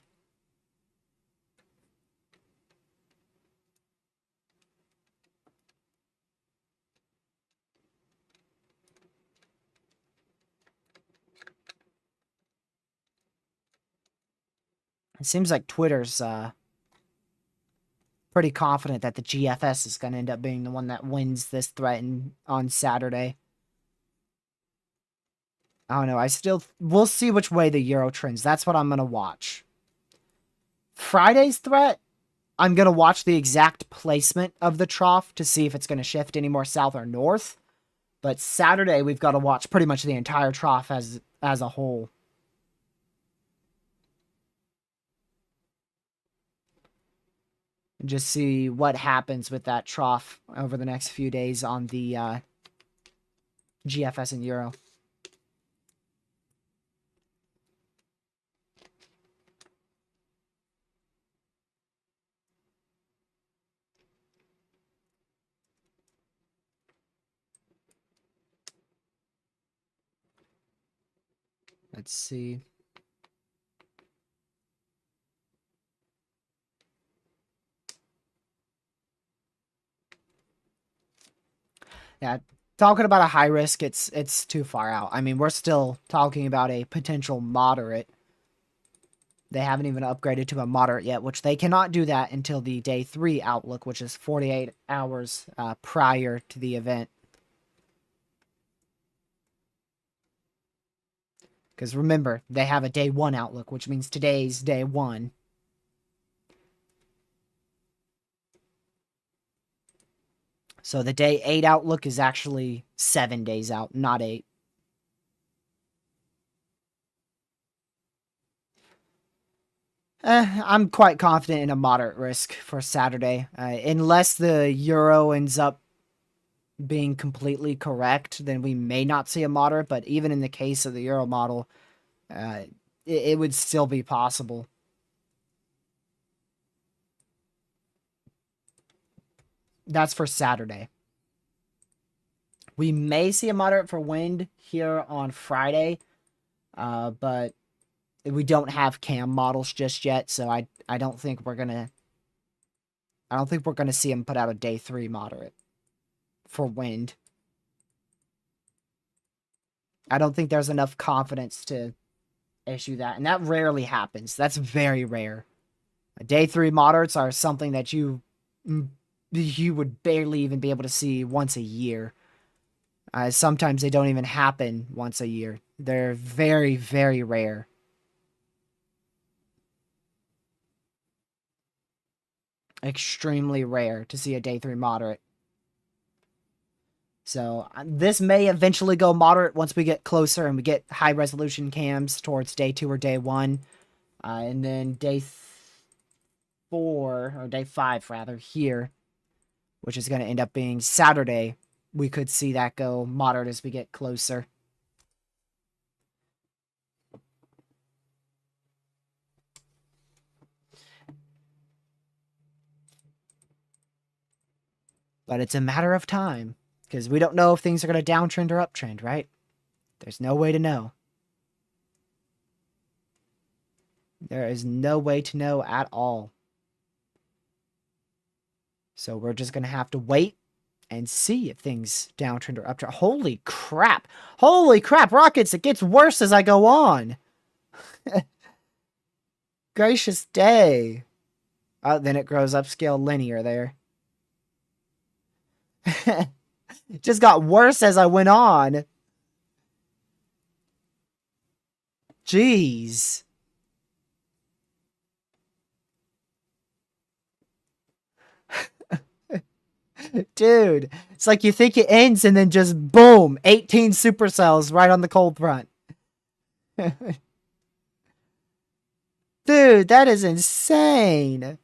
It seems like Twitter's pretty confident that the GFS is going to end up being the one that wins this threat on Saturday. I don't know. We'll see which way the Euro trends. That's what I'm going to watch. Friday's threat, I'm going to watch the exact placement of the trough to see if it's going to shift any more south or north. But Saturday, we've got to watch pretty much the entire trough as a whole. And just see what happens with that trough over the next few days on the GFS and Euro. Let's see. Yeah, talking about a high risk, it's too far out. I mean, we're still talking about a potential moderate. They haven't even upgraded to a moderate yet, which they cannot do that until the day 3 outlook, which is 48 hours prior to the event. Because remember, they have a day 1 outlook, which means today's day 1. So the day 8 outlook is actually 7 days out, not 8. I'm quite confident in a moderate risk for Saturday. Unless the Euro ends up being completely correct, then we may not see a moderate, but even in the case of the Euro model, it would still be possible. That's for Saturday. We may see a moderate for wind here on Friday, but we don't have cam models just yet, so I don't think we're gonna see them put out a day 3 moderate for wind. I don't think there's enough confidence to issue that, and that rarely happens. That's very rare. Day 3 moderates are something that you would barely even be able to see once a year. Sometimes they don't even happen once a year. They're very, very rare. Extremely rare to see a day 3 moderate. So this may eventually go moderate once we get closer and we get high resolution cams towards day 2 or day 1. And then day 4, or day 5 rather, here, which is going to end up being Saturday, we could see that go moderate as we get closer. But it's a matter of time, because we don't know if things are going to downtrend or uptrend, right? There's no way to know. There is no way to know at all. So we're just going to have to wait and see if things downtrend or uptrend. Holy crap! Holy crap, Rockets! It gets worse as I go on! Gracious day! Oh, then it grows upscale linear there. It just got worse as I went on. Jeez. Dude, it's like you think it ends and then just boom, 18 supercells right on the cold front. Dude, that is insane.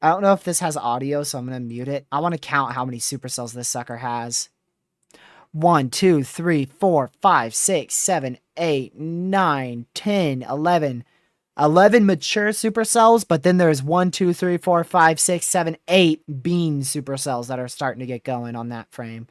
I don't know if this has audio, so I'm going to mute it. I want to count how many supercells this sucker has. 1, 2, 3, 4, 5, 6, 7, 8, 9, 10, 11. 11 mature supercells, but then there's 1, 2, 3, 4, 5, 6, 7, 8 bean supercells that are starting to get going on that frame.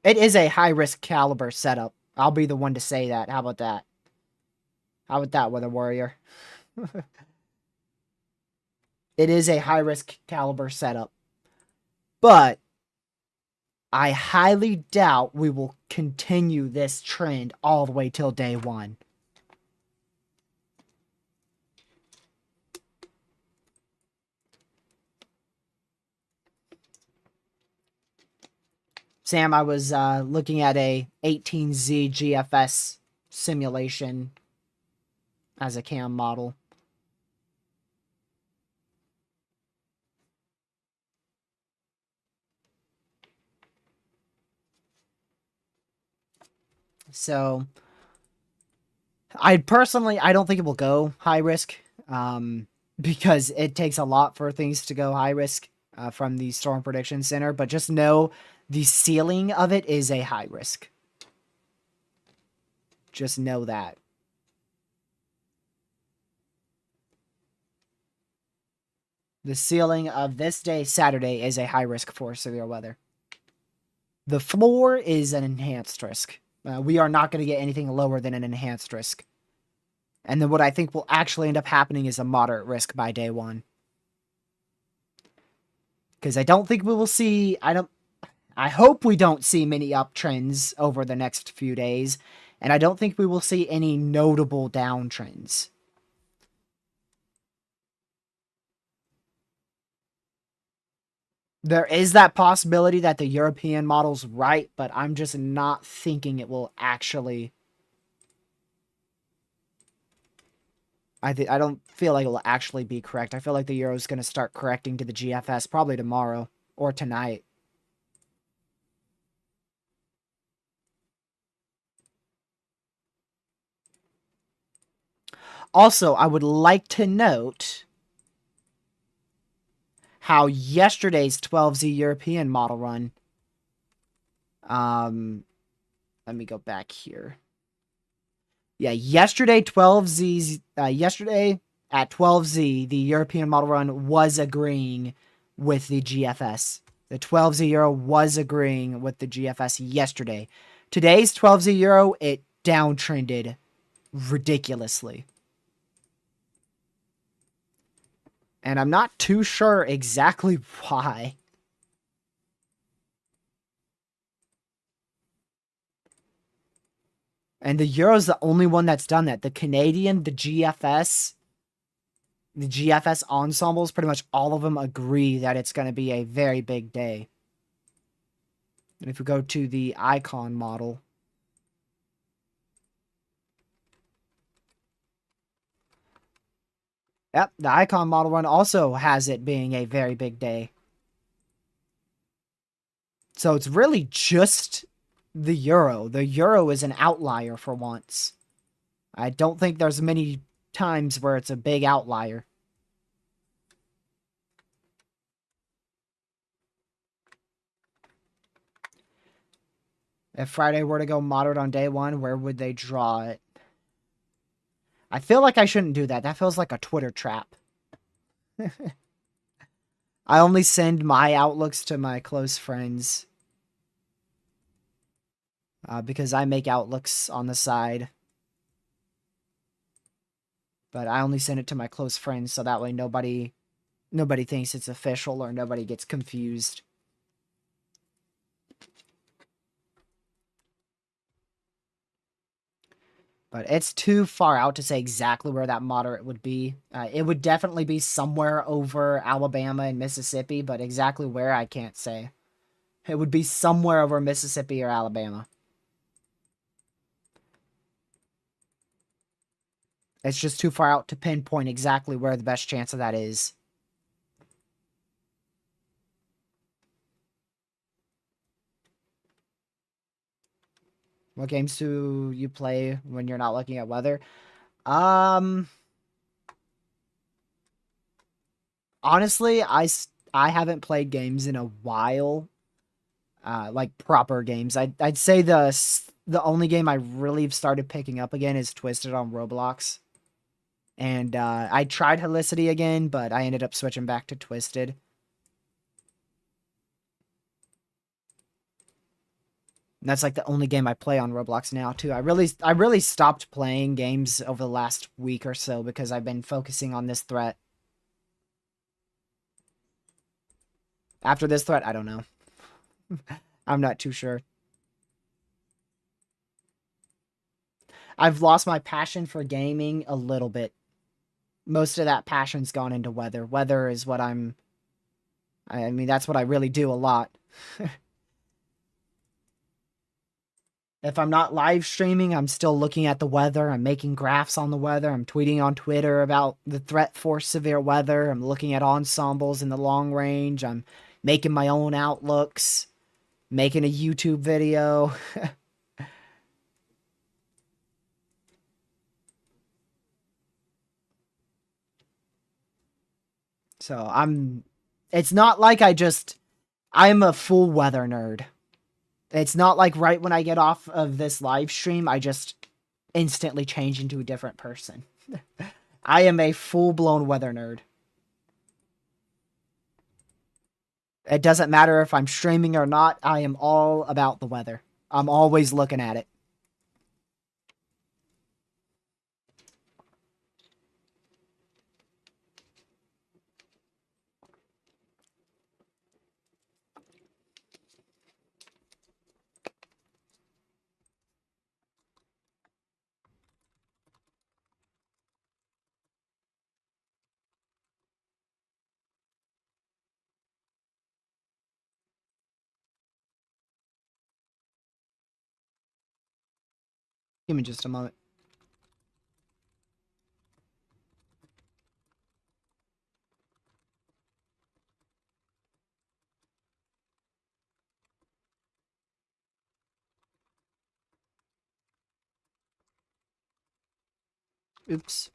It is a high-risk caliber setup. I'll be the one to say that. How about that? How about that, Weather Warrior? It is a high-risk caliber setup. But I highly doubt we will continue this trend all the way till day one. Sam, I was looking at a 18Z GFS simulation as a cam model. So, I don't think it will go high risk, because it takes a lot for things to go high risk from the Storm Prediction Center. But just know the ceiling of it is a high risk. Just know that. The ceiling of this day, Saturday, is a high risk for severe weather. The floor is an enhanced risk. We are not going to get anything lower than an enhanced risk. And then what I think will actually end up happening is a moderate risk by day one. Because I don't think we will see... I hope we don't see many uptrends over the next few days. And I don't think we will see any notable downtrends. There is that possibility that the European model's right, but I'm just not thinking it will actually... I don't feel like it will actually be correct. I feel like the Euro's going to start correcting to the GFS probably tomorrow or tonight. Also, I would like to note how yesterday's 12Z European model run... let me go back here. Yeah, yesterday at 12Z, the European model run was agreeing with the GFS. The 12Z Euro was agreeing with the GFS yesterday. Today's 12Z Euro, it downtrended ridiculously. And I'm not too sure exactly why. And the Euro's the only one that's done that. The Canadian, the GFS ensembles, pretty much all of them agree that it's going to be a very big day. And if we go to the icon model, yep, the icon model run also has it being a very big day. So it's really just the Euro. The Euro is an outlier for once. I don't think there's many times where it's a big outlier. If Friday were to go moderate on day one, where would they draw it? I feel like I shouldn't do that. That feels like a Twitter trap. I only send my outlooks to my close friends. Because I make outlooks on the side. But I only send it to my close friends, so that way nobody thinks it's official or nobody gets confused. But it's too far out to say exactly where that moderate would be. It would definitely be somewhere over Alabama and Mississippi, but exactly where, I can't say. It would be somewhere over Mississippi or Alabama. It's just too far out to pinpoint exactly where the best chance of that is. What games do you play when you're not looking at weather? Honestly, I haven't played games in a while. Like proper games. I'd say the only game I really started picking up again is Twisted on Roblox. And I tried Helicity again, but I ended up switching back to Twisted. And that's like the only game I play on Roblox now too. I really stopped playing games over the last week or so because I've been focusing on this threat. After this threat, I don't know. I'm not too sure. I've lost my passion for gaming a little bit. Most of that passion's gone into weather. Weather is what I mean, that's what I really do a lot. If I'm not live streaming, I'm still looking at the weather. I'm making graphs on the weather. I'm tweeting on Twitter about the threat for severe weather. I'm looking at ensembles in the long range. I'm making my own outlooks, making a YouTube video. So it's not like I'm a full weather nerd. It's not like right when I get off of this live stream, I just instantly change into a different person. I am a full-blown weather nerd. It doesn't matter if I'm streaming or not, I am all about the weather. I'm always looking at it. Give me just a moment. Oops.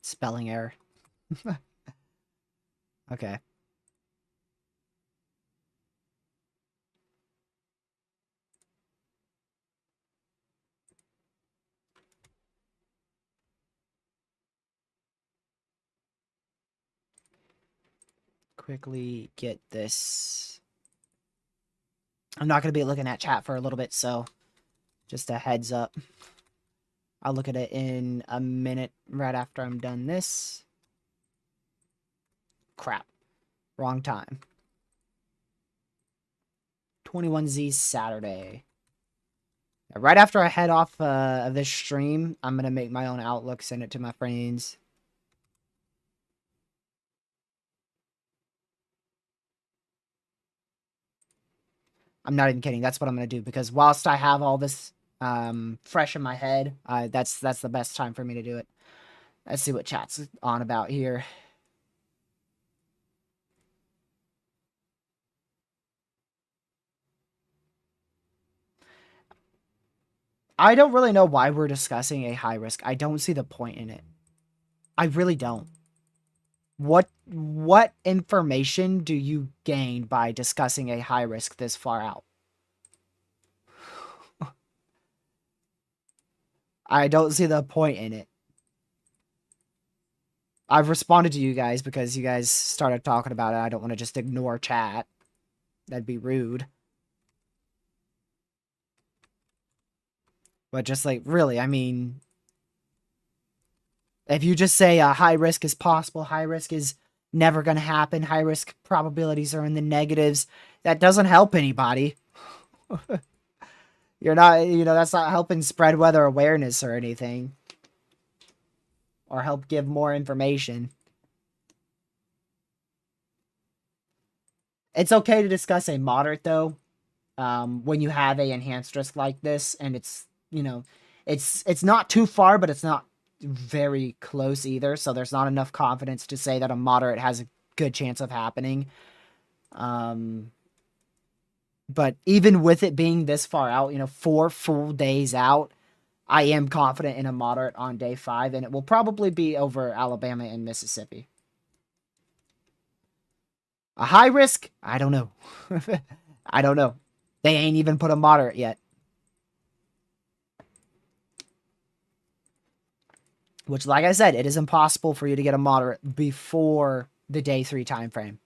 Spelling error. Okay. Quickly get this. I'm not going to be looking at chat for a little bit, so just a heads up. I'll look at it in a minute right after I'm done this. Crap. Wrong time. 21Z Saturday. Right after I head off of this stream, I'm going to make my own outlook, send it to my friends. I'm not even kidding. That's what I'm going to do because whilst I have all this fresh in my head, that's the best time for me to do it. Let's see what chat's on about here. I don't really know why we're discussing a high risk. I don't see the point in it. I really don't. What information do you gain by discussing a high risk this far out? I don't see the point in it. I've responded to you guys because you guys started talking about it. I don't want to just ignore chat. That'd be rude. But just like, really, I mean, if you just say high risk is possible, high risk is never going to happen, high risk probabilities are in the negatives, that doesn't help anybody. You're not, that's not helping spread weather awareness or anything. Or help give more information. It's okay to discuss a moderate, though, when you have a enhanced risk like this, and it's, it's not too far, but it's not very close either, so there's not enough confidence to say that a moderate has a good chance of happening. But even with it being this far out, 4 full days out, I am confident in a moderate on day 5, and it will probably be over Alabama and Mississippi. A high risk? I don't know. I don't know. They ain't even put a moderate yet. Which, like I said, it is impossible for you to get a moderate before the day 3 time frame.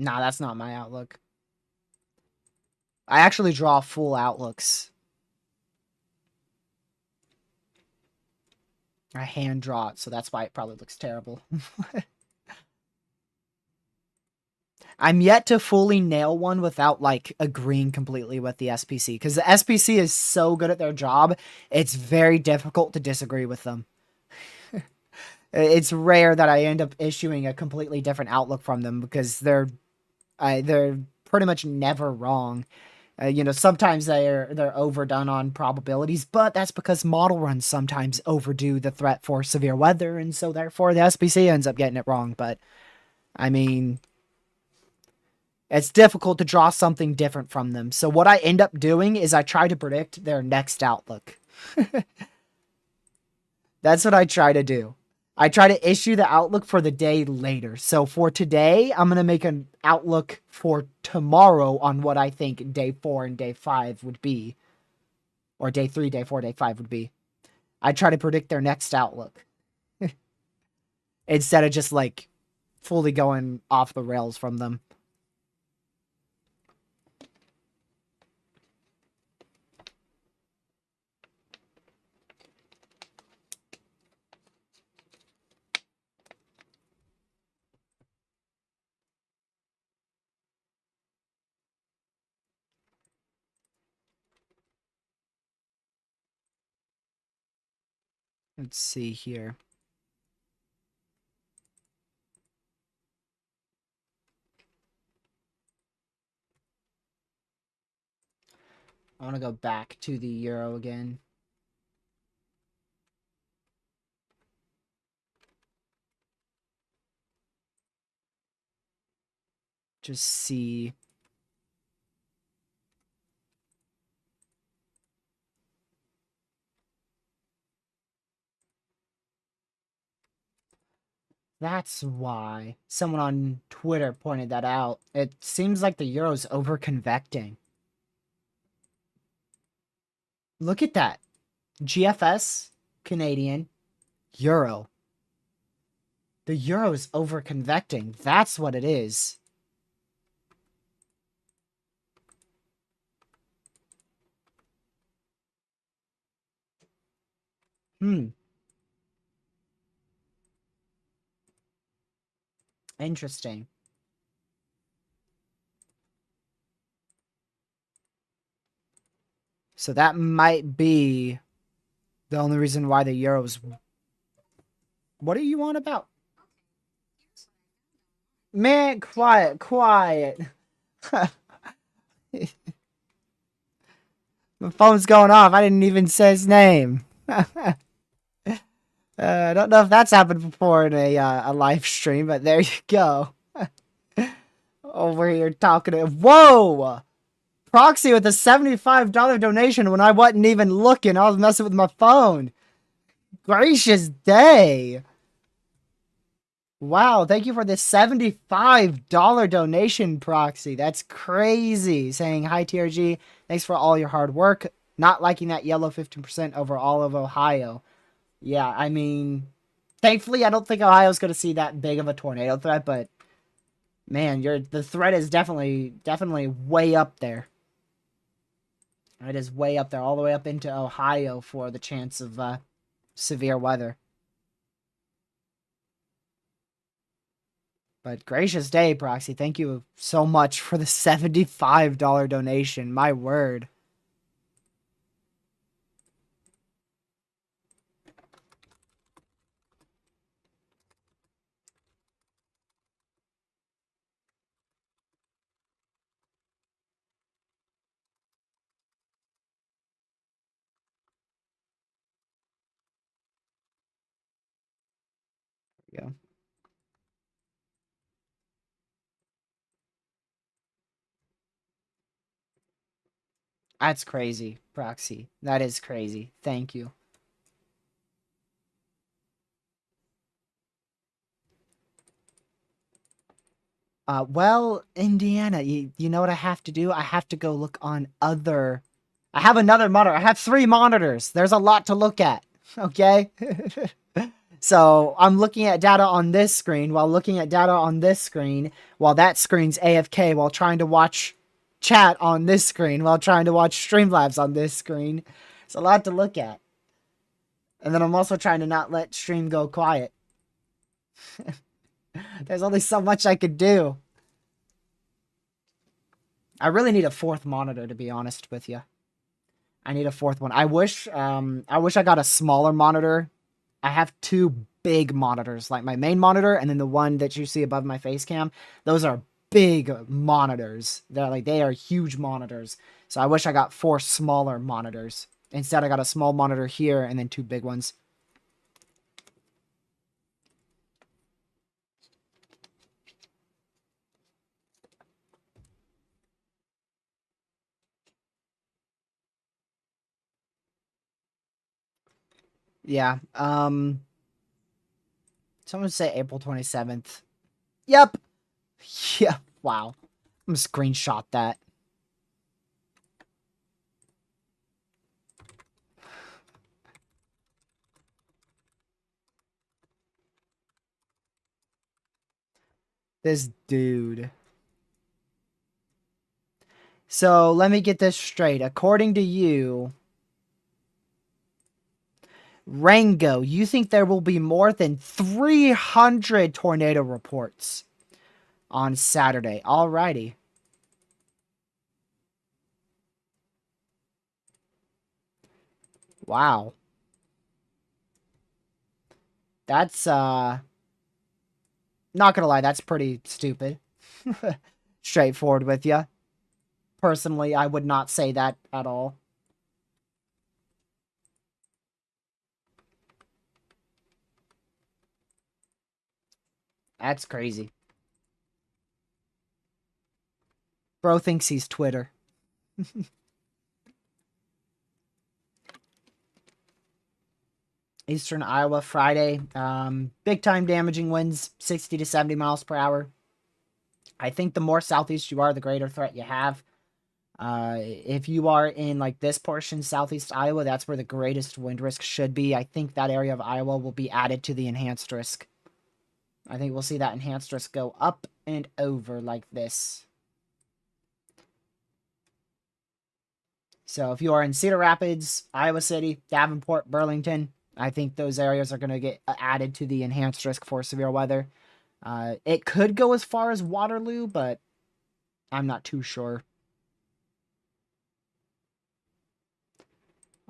Nah, that's not my outlook. I actually draw full outlooks. I hand draw it, so that's why it probably looks terrible. I'm yet to fully nail one without like agreeing completely with the SPC because the SPC is so good at their job. It's very difficult to disagree with them. It's rare that I end up issuing a completely different outlook from them because they're pretty much never wrong. Sometimes they're overdone on probabilities, but that's because model runs sometimes overdo the threat for severe weather, and so therefore the SPC ends up getting it wrong. But I mean, it's difficult to draw something different from them. So what I end up doing is I try to predict their next outlook. That's what I try to do. I try to issue the outlook for the day later. So for today, I'm going to make an outlook for tomorrow on what I think day 4 and day 5 would be. Or day 3, day 4, day 5 would be. I try to predict their next outlook. Instead of just like fully going off the rails from them. Let's see here. I want to go back to the euro again. Just see. That's why someone on Twitter pointed that out. It seems like the euro's over-convecting. Look at that. GFS, Canadian, euro. The euro is over-convecting. That's what it is. Interesting. So that might be the only reason why the euro's... What are you on about? Man, quiet, quiet. My phone's going off. I didn't even say his name. I don't know if that's happened before in a live stream, but there you go. Over here talking to... Whoa! Proxy with a $75 donation when I wasn't even looking. I was messing with my phone. Gracious day. Wow, thank you for this $75 donation, Proxy. That's crazy. Saying, hi, TRG. Thanks for all your hard work. Not liking that yellow 15% over all of Ohio. Yeah, I mean, thankfully, I don't think Ohio's going to see that big of a tornado threat, but man, the threat is definitely way up there. It is way up there, all the way up into Ohio for the chance of severe weather. But gracious day, Proxy. Thank you so much for the $75 donation. My word. Yeah. That's crazy, Proxy. That is crazy. Thank you. Well, Indiana, you know what I have to do? I have to go look on other. I have another monitor. I have 3 monitors. There's a lot to look at. Okay? So I'm looking at data on this screen while looking at data on this screen while that screen's AFK while trying to watch chat on this screen while trying to watch Streamlabs on this screen. It's a lot to look at. And then I'm also trying to not let stream go quiet. There's only so much I could do. I really need a 4th monitor, to be honest with you. I need a 4th one. I wish I got a smaller monitor. I have 2 big monitors, like my main monitor and then the one that you see above my face cam. Those are big monitors. They are huge monitors. So I wish I got 4 smaller monitors. Instead, I got a small monitor here and then 2 big ones. Yeah. Someone say April 27th. Yep. Yeah. Wow. I'm gonna screenshot that. This dude. So let me get this straight. According to you, Rango, you think there will be more than 300 tornado reports on Saturday. Alrighty. Wow. That's, not gonna lie, that's pretty stupid. Straightforward with you. Personally, I would not say that at all. That's crazy. Bro thinks he's Twitter. Eastern Iowa, Friday. Big time damaging winds, 60 to 70 miles per hour. I think the more southeast you are, the greater threat you have. If you are in like this portion, southeast Iowa, that's where the greatest wind risk should be. I think that area of Iowa will be added to the enhanced risk. I think we'll see that enhanced risk go up and over like this. So if you are in Cedar Rapids, Iowa City, Davenport, Burlington, I think those areas are going to get added to the enhanced risk for severe weather. It could go as far as Waterloo, but I'm not too sure.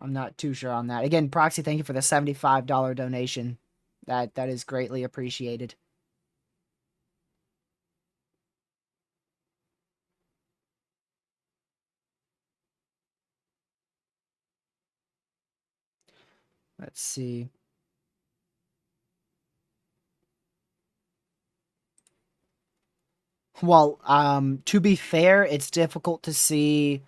I'm not too sure on that. Again, Proxy, thank you for the $75 donation. That is greatly appreciated. Let's see. Well, to be fair, it's difficult to see.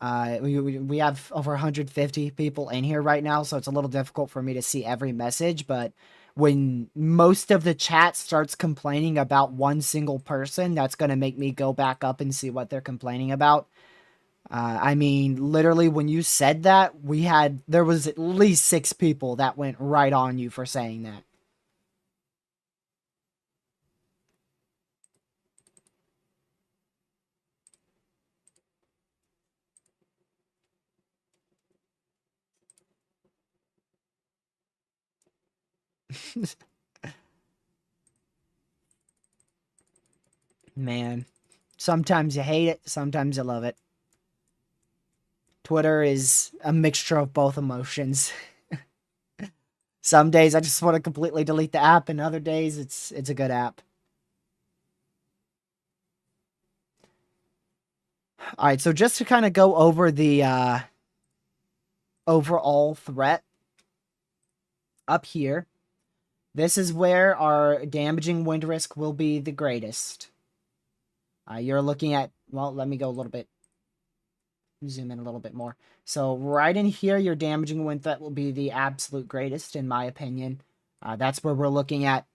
We have over 150 people in here right now, so it's a little difficult for me to see every message. But when most of the chat starts complaining about one single person, that's going to make me go back up and see what they're complaining about. I mean, literally, when you said that, there was at least 6 people that went right on you for saying that. Man, sometimes you hate it, sometimes you love it. Twitter is a mixture of both emotions. Some days I just want to completely delete the app, and other days it's a good app. All right, so just to kind of go over the overall threat up here, this is where our damaging wind risk will be the greatest. You're looking at, well, let me go a little bit. zoom in a little bit more. So right in here, your damaging wind threat will be the absolute greatest, in my opinion. That's where we're looking at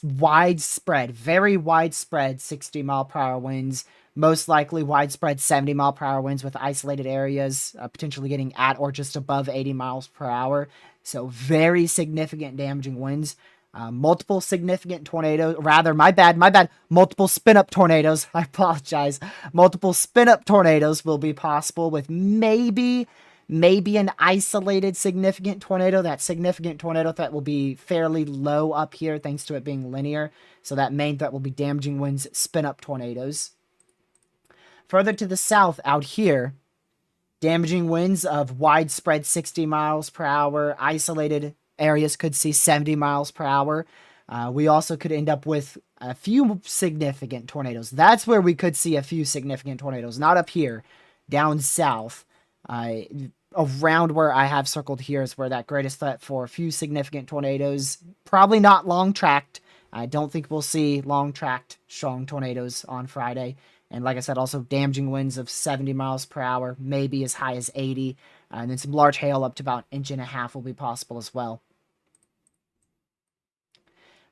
widespread, very widespread 60 mile per hour winds, most likely widespread 70 mile per hour winds with isolated areas, potentially getting at or just above 80 miles per hour. So very significant damaging winds. Multiple significant tornadoes, rather, my bad, multiple spin-up tornadoes, I apologize. Multiple spin-up tornadoes will be possible with maybe an isolated significant tornado. That significant tornado threat will be fairly low up here thanks to it being linear. So that main threat will be damaging winds, spin-up tornadoes. Further to the south out here, damaging winds of widespread 60 miles per hour. Isolated areas could see 70 miles per hour. We also could end up with a few significant tornadoes. That's where we could see a few significant tornadoes. Not up here, down south. Around where I have circled here is where that greatest threat for a few significant tornadoes. Probably not long-tracked. I don't think we'll see long-tracked strong tornadoes on Friday. And like I said, also damaging winds of 70 miles per hour, maybe as high as 80. And then some large hail up to about 1.5 inches will be possible as well.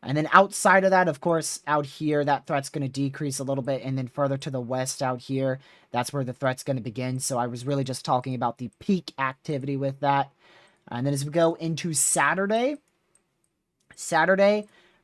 And then outside of that, of course, out here, that threat's going to decrease a little bit. And then further to the west out here, that's where the threat's going to begin. So I was really just talking about the peak activity with that. And then as we go into Saturday,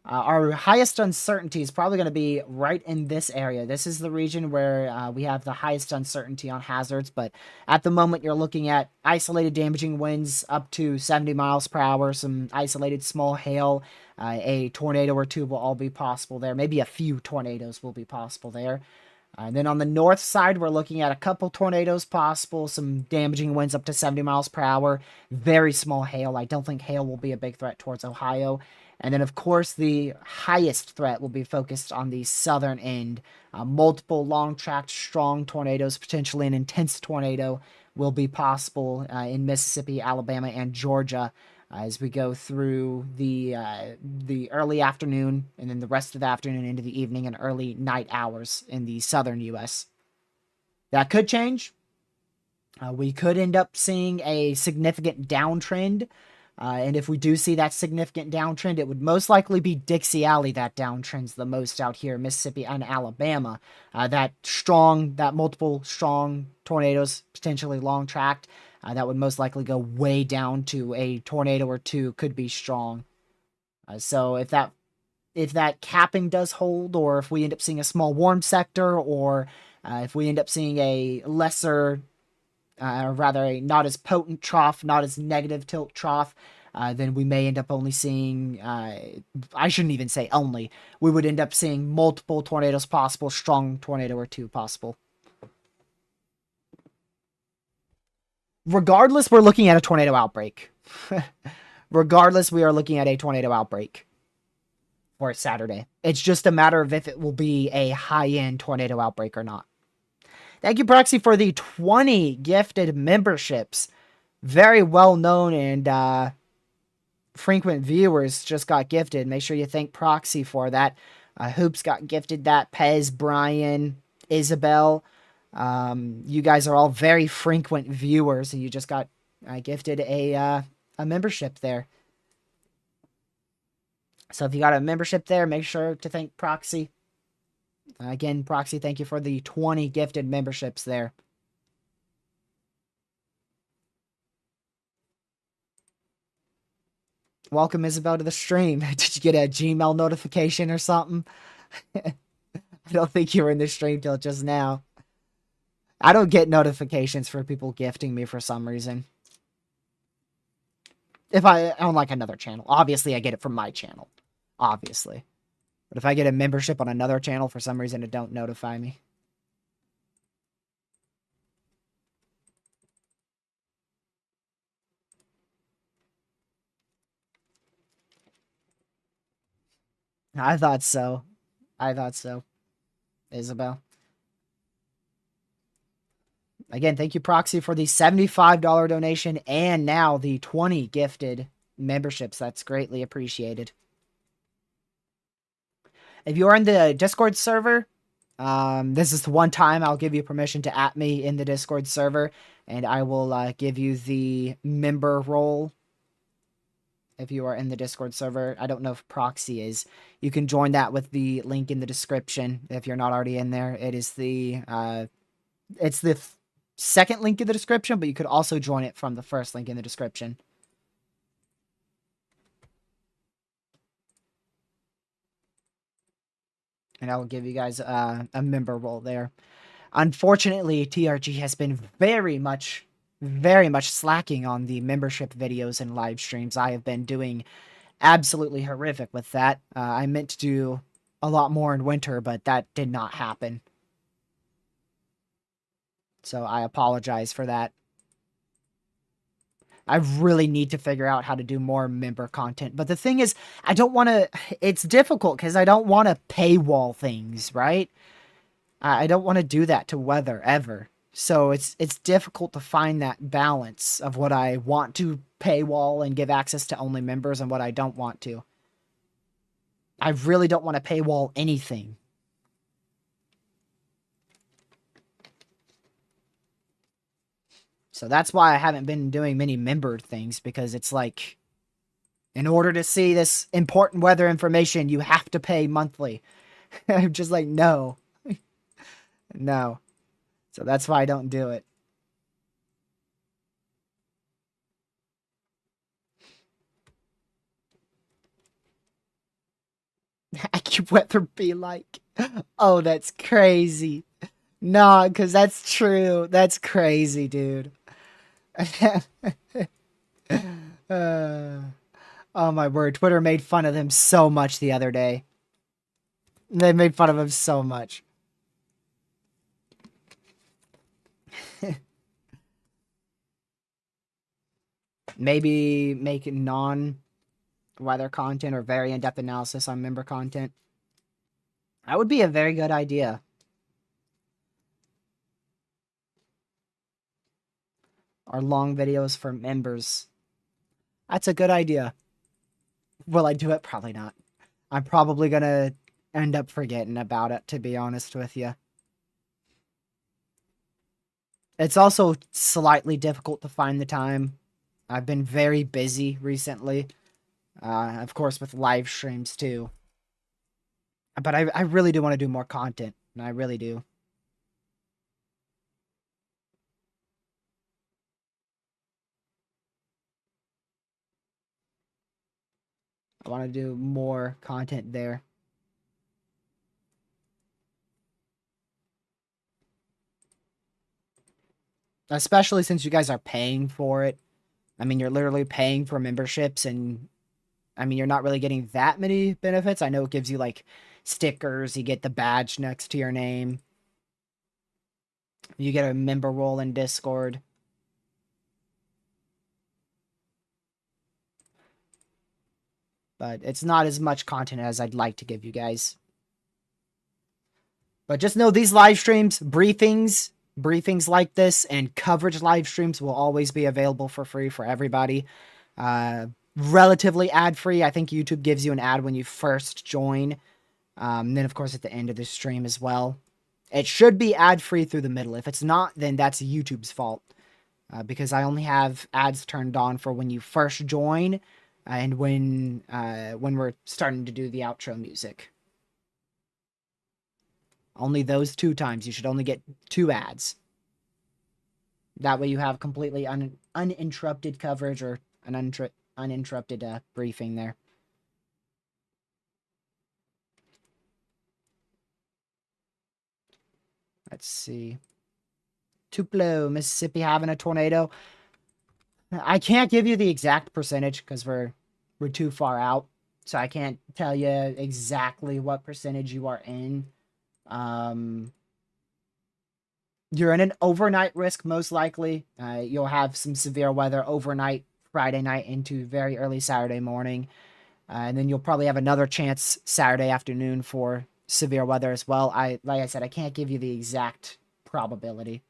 our highest uncertainty is probably going to be right in this area. This is the region where we have the highest uncertainty on hazards. But at the moment, you're looking at isolated damaging winds up to 70 miles per hour, some isolated small hail, a tornado or two will all be possible there. Maybe a few tornadoes will be possible there. And then on the north side, we're looking at a couple tornadoes possible, some damaging winds up to 70 miles per hour, very small hail. I don't think hail will be a big threat towards Ohio. And then, of course, the highest threat will be focused on the southern end. Multiple long-tracked, strong tornadoes, potentially an intense tornado, will be possible in Mississippi, Alabama, and Georgia as we go through the early afternoon and then the rest of the afternoon into the evening and early night hours in the southern U.S. That could change. We could end up seeing a significant downtrend. And if we do see that significant downtrend, it would most likely be Dixie Alley that downtrends the most out here, Mississippi and Alabama. That multiple strong tornadoes, potentially long-tracked, that would most likely go way down to a tornado or two, could be strong. So if that capping does hold, or if we end up seeing a small warm sector, or if we end up seeing a lesser, rather a not as potent trough, not as negative tilt trough, then we may end up only seeing, I shouldn't even say only, we would end up seeing multiple tornadoes possible, strong tornado or two possible. Regardless, we're looking at a tornado outbreak. Regardless, we are looking at a tornado outbreak for Saturday. It's just a matter of if it will be a high-end tornado outbreak or not. Thank you, Proxy, for the 20 gifted memberships. Very well-known and frequent viewers just got gifted. Make sure you thank Proxy for that. Hoops got gifted that. Pez, Brian, Isabel. You guys are all very frequent viewers, and you just got gifted a membership there. So if you got a membership there, make sure to thank Proxy. Again, Proxy, thank you for the 20 gifted memberships there. Welcome, Isabel, to the stream. Did you get a Gmail notification or something? I don't think you were in the stream till just now. I don't get notifications for people gifting me for some reason. If I on like another channel. Obviously, I get it from my channel. Obviously. But if I get a membership on another channel, for some reason, it don't notify me. I thought so. I thought so. Isabel. Again, thank you, Proxy, for the $75 donation and now the 20 gifted memberships. That's greatly appreciated. If you are in the Discord server, This is the one time I'll give you permission to at me in the Discord server, and I will give you the member role if you are in the Discord server. I don't know if proxy is. You can join that with the link in the description if you're not already in there. It is it's the second link in the description, but you could also join it from the first link in the description. And I will give you guys a member role there. Unfortunately, TRG has been very much slacking on the membership videos and live streams. I have been doing absolutely horrific with that. I meant to do a lot more in winter, but that did not happen. So I apologize for that. I really need to figure out how to do more member content. But the thing is, I don't want to... It's difficult because I don't want to paywall things, right? I don't want to do that to Weather, ever. So it's difficult to find that balance of what I want to paywall and give access to only members and what I don't want to. I really don't want to paywall anything. So that's why I haven't been doing many membered things, because it's like, in order to see this important weather information, you have to pay monthly. I'm just like, no. No. So that's why I don't do it. AccuWeather be like, oh, that's crazy. Nah, because that's true. That's crazy, dude. Oh my word. Twitter made fun of them so much the other day. They made fun of him so much. Maybe make non-weather content or very in-depth analysis on member content. That would be a very good idea. Or long videos for members. That's a good idea. Will I do it? Probably not. I'm probably gonna end up forgetting about it, to be honest with you. It's also slightly difficult to find the time. I've been very busy recently. Of course, with live streams too. But I really do want to do more content. And I really do. I want to do more content there. Especially since you guys are paying for it. I mean, you're literally paying for memberships, and I mean, you're not really getting that many benefits. I know it gives you like stickers, you get the badge next to your name. You get a member role in Discord. But it's not as much content as I'd like to give you guys. But just know these live streams, briefings like this, and coverage live streams will always be available for free for everybody. Relatively ad-free. I think YouTube gives you an ad when you first join. Then, of course, at the end of the stream as well. It should be ad-free through the middle. If it's not, then that's YouTube's fault. Because I only have ads turned on for when you first join and when we're starting to do the outro music. Only those 2 times. You should only get 2 ads. That way you have completely uninterrupted coverage, or an uninterrupted briefing there. Let's see. Tupelo, Mississippi having a tornado. I can't give you the exact percentage because we're too far out. So I can't tell you exactly what percentage you are in. You're in an overnight risk, most likely. You'll have some severe weather overnight, Friday night into very early Saturday morning. And then you'll probably have another chance Saturday afternoon for severe weather as well. Like I said, I can't give you the exact probability.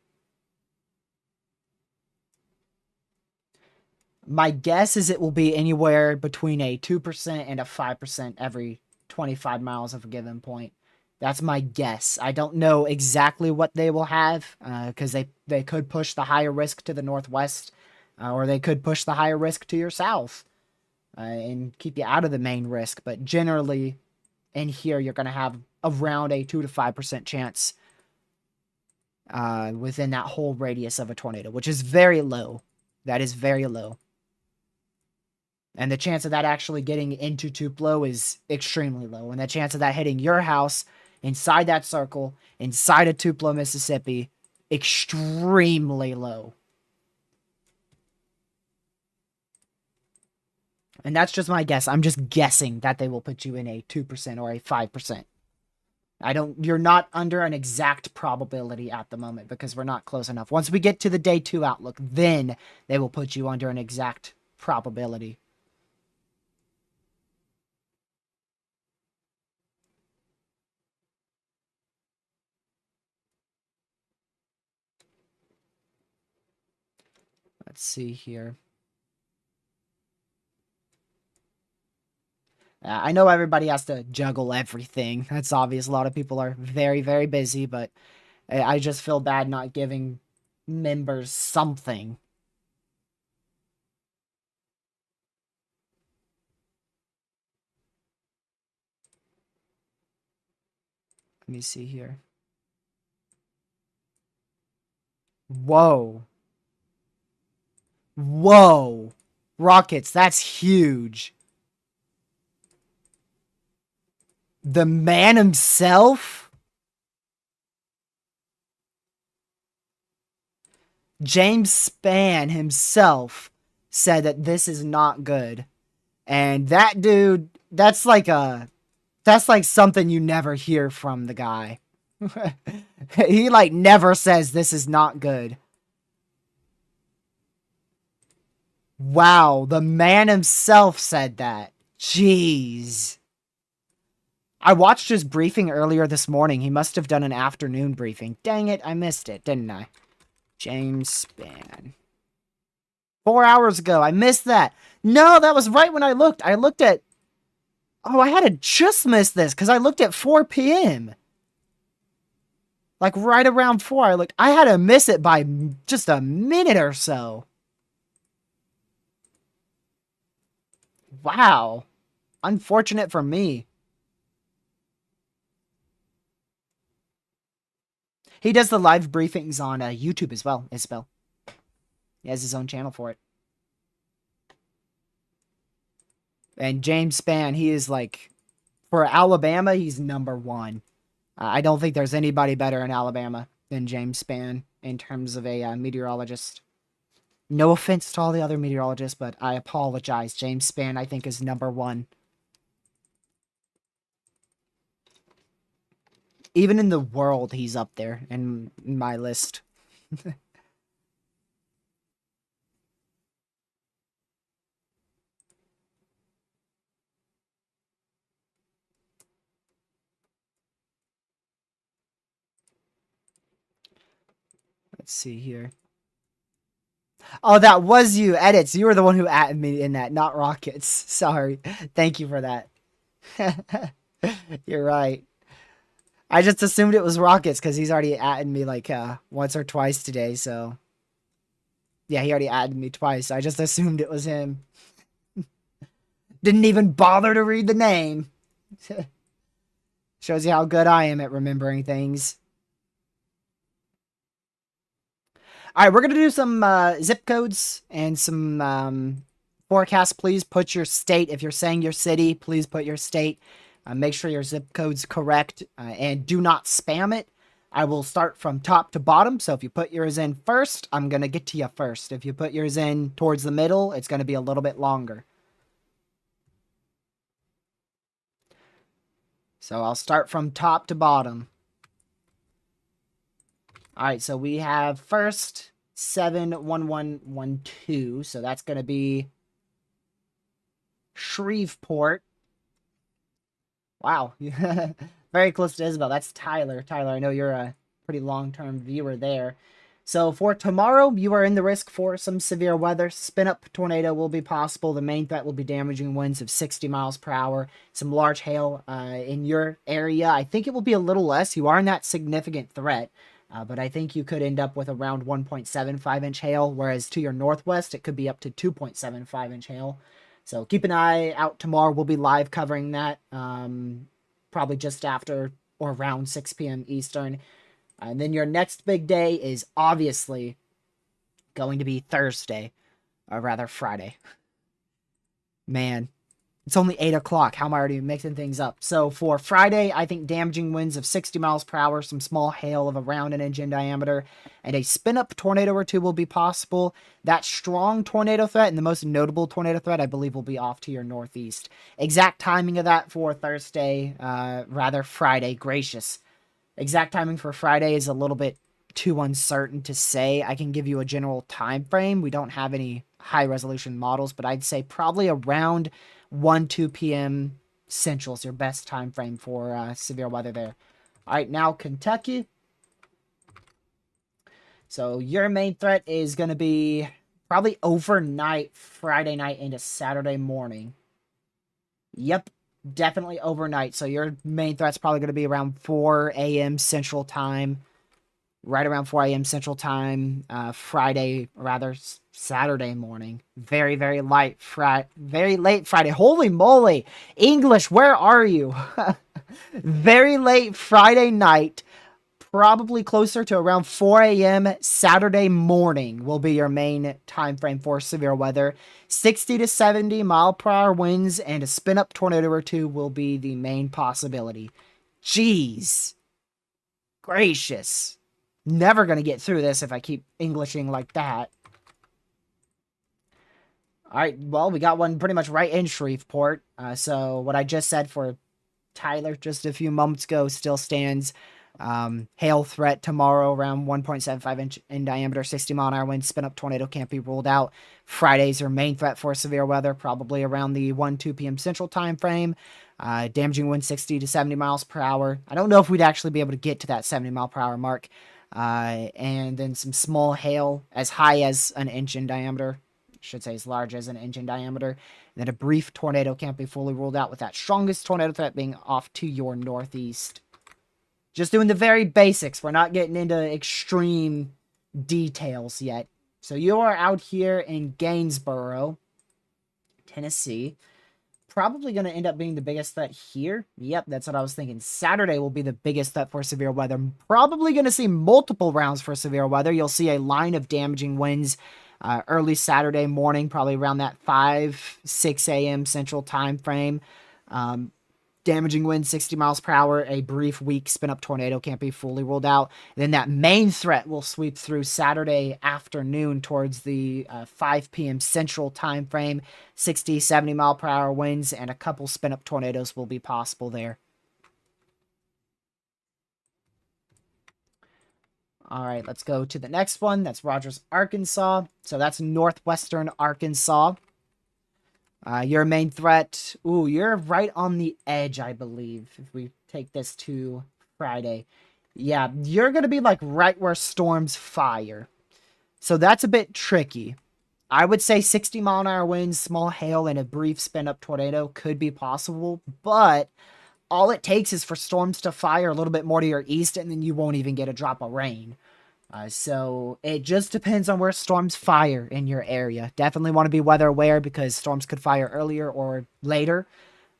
My guess is it will be anywhere between a 2% and a 5% every 25 miles of a given point. That's my guess. I don't know exactly what they will have because they could push the higher risk to the northwest, or they could push the higher risk to your south and keep you out of the main risk. But generally, in here, you're going to have around a 2 to 5% chance within that whole radius of a tornado, which is very low. That is very low. And the chance of that actually getting into Tupelo is extremely low. And the chance of that hitting your house inside that circle, inside of Tupelo, Mississippi, extremely low. And that's just my guess. I'm just guessing that they will put you in a 2% or a 5%. You're not under an exact probability at the moment because we're not close enough. Once we get to the day 2 outlook, then they will put you under an exact probability. Let's see here. I know everybody has to juggle everything. That's obvious. A lot of people are very, very busy, but I just feel bad not giving members something. Let me see here. Whoa. Whoa. Rockets, that's huge. The man himself? James Spann himself said that this is not good. And that dude, that's like something you never hear from the guy. He like never says this is not good. Wow, the man himself said that. Jeez. I watched his briefing earlier this morning. He must have done an afternoon briefing. Dang it, I missed it, didn't I? James Spann. 4 hours ago, I missed that. No, that was right when I looked. I looked at... Oh, I had to just miss this because I looked at 4 p.m. Like right around 4, I looked. I had to miss it by just a minute or so. Wow. Unfortunate for me. He does the live briefings on YouTube as well, Isabel. He has his own channel for it. And James Spann, he is like, for Alabama, he's #1. I don't think there's anybody better in Alabama than James Spann in terms of a meteorologist. No offense to all the other meteorologists, but I apologize. James Spann, I think, is #1. Even in the world, he's up there in my list. Let's see here. Oh, that was you, Edits. You were the one who added me in that, not Rockets. Sorry. Thank you for that. You're right. I just assumed it was Rockets because he's already added me like once or twice today, so... Yeah, he already added me twice. I just assumed it was him. Didn't even bother to read the name. Shows you how good I am at remembering things. All right, we're going to do some zip codes and some forecasts. Please put your state. If you're saying your city, please put your state. Make sure your zip code's correct and do not spam it. I will start from top to bottom. So if you put yours in first, I'm going to get to you first. If you put yours in towards the middle, it's going to be a little bit longer. So I'll start from top to bottom. All right, so we have first 71112. So that's going to be Shreveport. Wow. Very close to Isabel. That's Tyler. Tyler, I know you're a pretty long-term viewer there. So for tomorrow, you are in the risk for some severe weather. Spin-up tornado will be possible. The main threat will be damaging winds of 60 miles per hour. Some large hail in your area. I think it will be a little less. You are in that significant threat. But I think you could end up with around 1.75-inch hail, whereas to your northwest, it could be up to 2.75-inch hail. So keep an eye out tomorrow. We'll be live covering that probably just after or around 6 p.m. Eastern. And then your next big day is obviously going to be Thursday, or rather Friday. Man, it's only 8 o'clock. How am I already mixing things up? So for Friday, I think damaging winds of 60 miles per hour, some small hail of around an inch in diameter, and a spin-up tornado or two will be possible. That strong tornado threat and the most notable tornado threat, I believe, will be off to your northeast. Exact timing of that for Thursday, rather Friday, gracious. Exact timing for Friday is a little bit too uncertain to say. I can give you a general time frame. We don't have any high-resolution models, but I'd say probably around 2 p.m. Central is your best time frame for severe weather there. All right, now Kentucky. So your main threat is going to be probably overnight, Friday night into Saturday morning. Yep, definitely overnight. So your main threat's probably going to be around 4 a.m. Central Time. Right around 4 a.m. Central Time, Friday, rather Saturday morning. Very, very very late Friday. Holy moly! English, where are you? Very late Friday night, probably closer to around 4 a.m. Saturday morning will be your main time frame for severe weather. 60 to 70 mile per hour winds and a spin-up tornado or two will be the main possibility. Jeez. Gracious. Never going to get through this if I keep Englishing like that. Alright, well, we got one pretty much right in Shreveport. So what I just said for Tyler just a few moments ago still stands. Hail threat tomorrow around 1.75 inch in diameter, 60 mile an hour wind, spin up tornado can't be ruled out. Friday's your main threat for severe weather, probably around the 2 p.m. Central time frame. Damaging wind 60 to 70 miles per hour. I don't know if we'd actually be able to get to that 70 mile per hour mark. And then some small hail as high as an inch in diameter. I should say as large as an inch in diameter. And then a brief tornado can't be fully ruled out, with that strongest tornado threat being off to your northeast. Just doing the very basics. We're not getting into extreme details yet. So you are out here in Gainesboro, Tennessee. Probably going to end up being the biggest threat here. Yep, that's what I was thinking. Saturday will be the biggest threat for severe weather. Probably going to see multiple rounds for severe weather. You'll see a line of damaging winds early Saturday morning, probably around that 6 a.m. Central time frame. Damaging wind 60 miles per hour, a brief weak spin-up tornado can't be fully ruled out. And then that main threat will sweep through Saturday afternoon towards the 5 p.m. Central time frame. 60, 70 mile per hour winds and a couple spin-up tornadoes will be possible there. All right, let's go to the next one. That's Rogers, Arkansas. So that's northwestern Arkansas. Your main threat, ooh, you're right on the edge, I believe, if we take this to Friday. Yeah, you're going to be like right where storms fire. So that's a bit tricky. I would say 60 mile an hour winds, small hail, and a brief spin-up tornado could be possible, but all it takes is for storms to fire a little bit more to your east, and then you won't even get a drop of rain. So it just depends on where storms fire in your area. Definitely want to be weather aware because storms could fire earlier or later.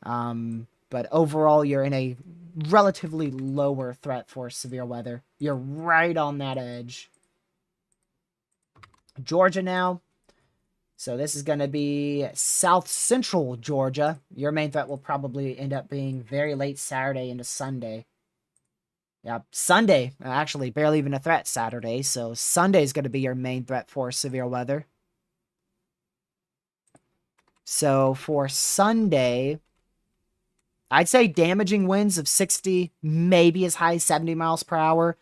But overall, you're in a relatively lower threat for severe weather. You're right on that edge. Georgia now. So this is going to be south central Georgia. Your main threat will probably end up being very late Saturday into Sunday. Yeah, Sunday, actually barely even a threat Saturday, so Sunday is going to be your main threat for severe weather. So for Sunday, I'd say damaging winds of 60, maybe as high as 70 miles per hour.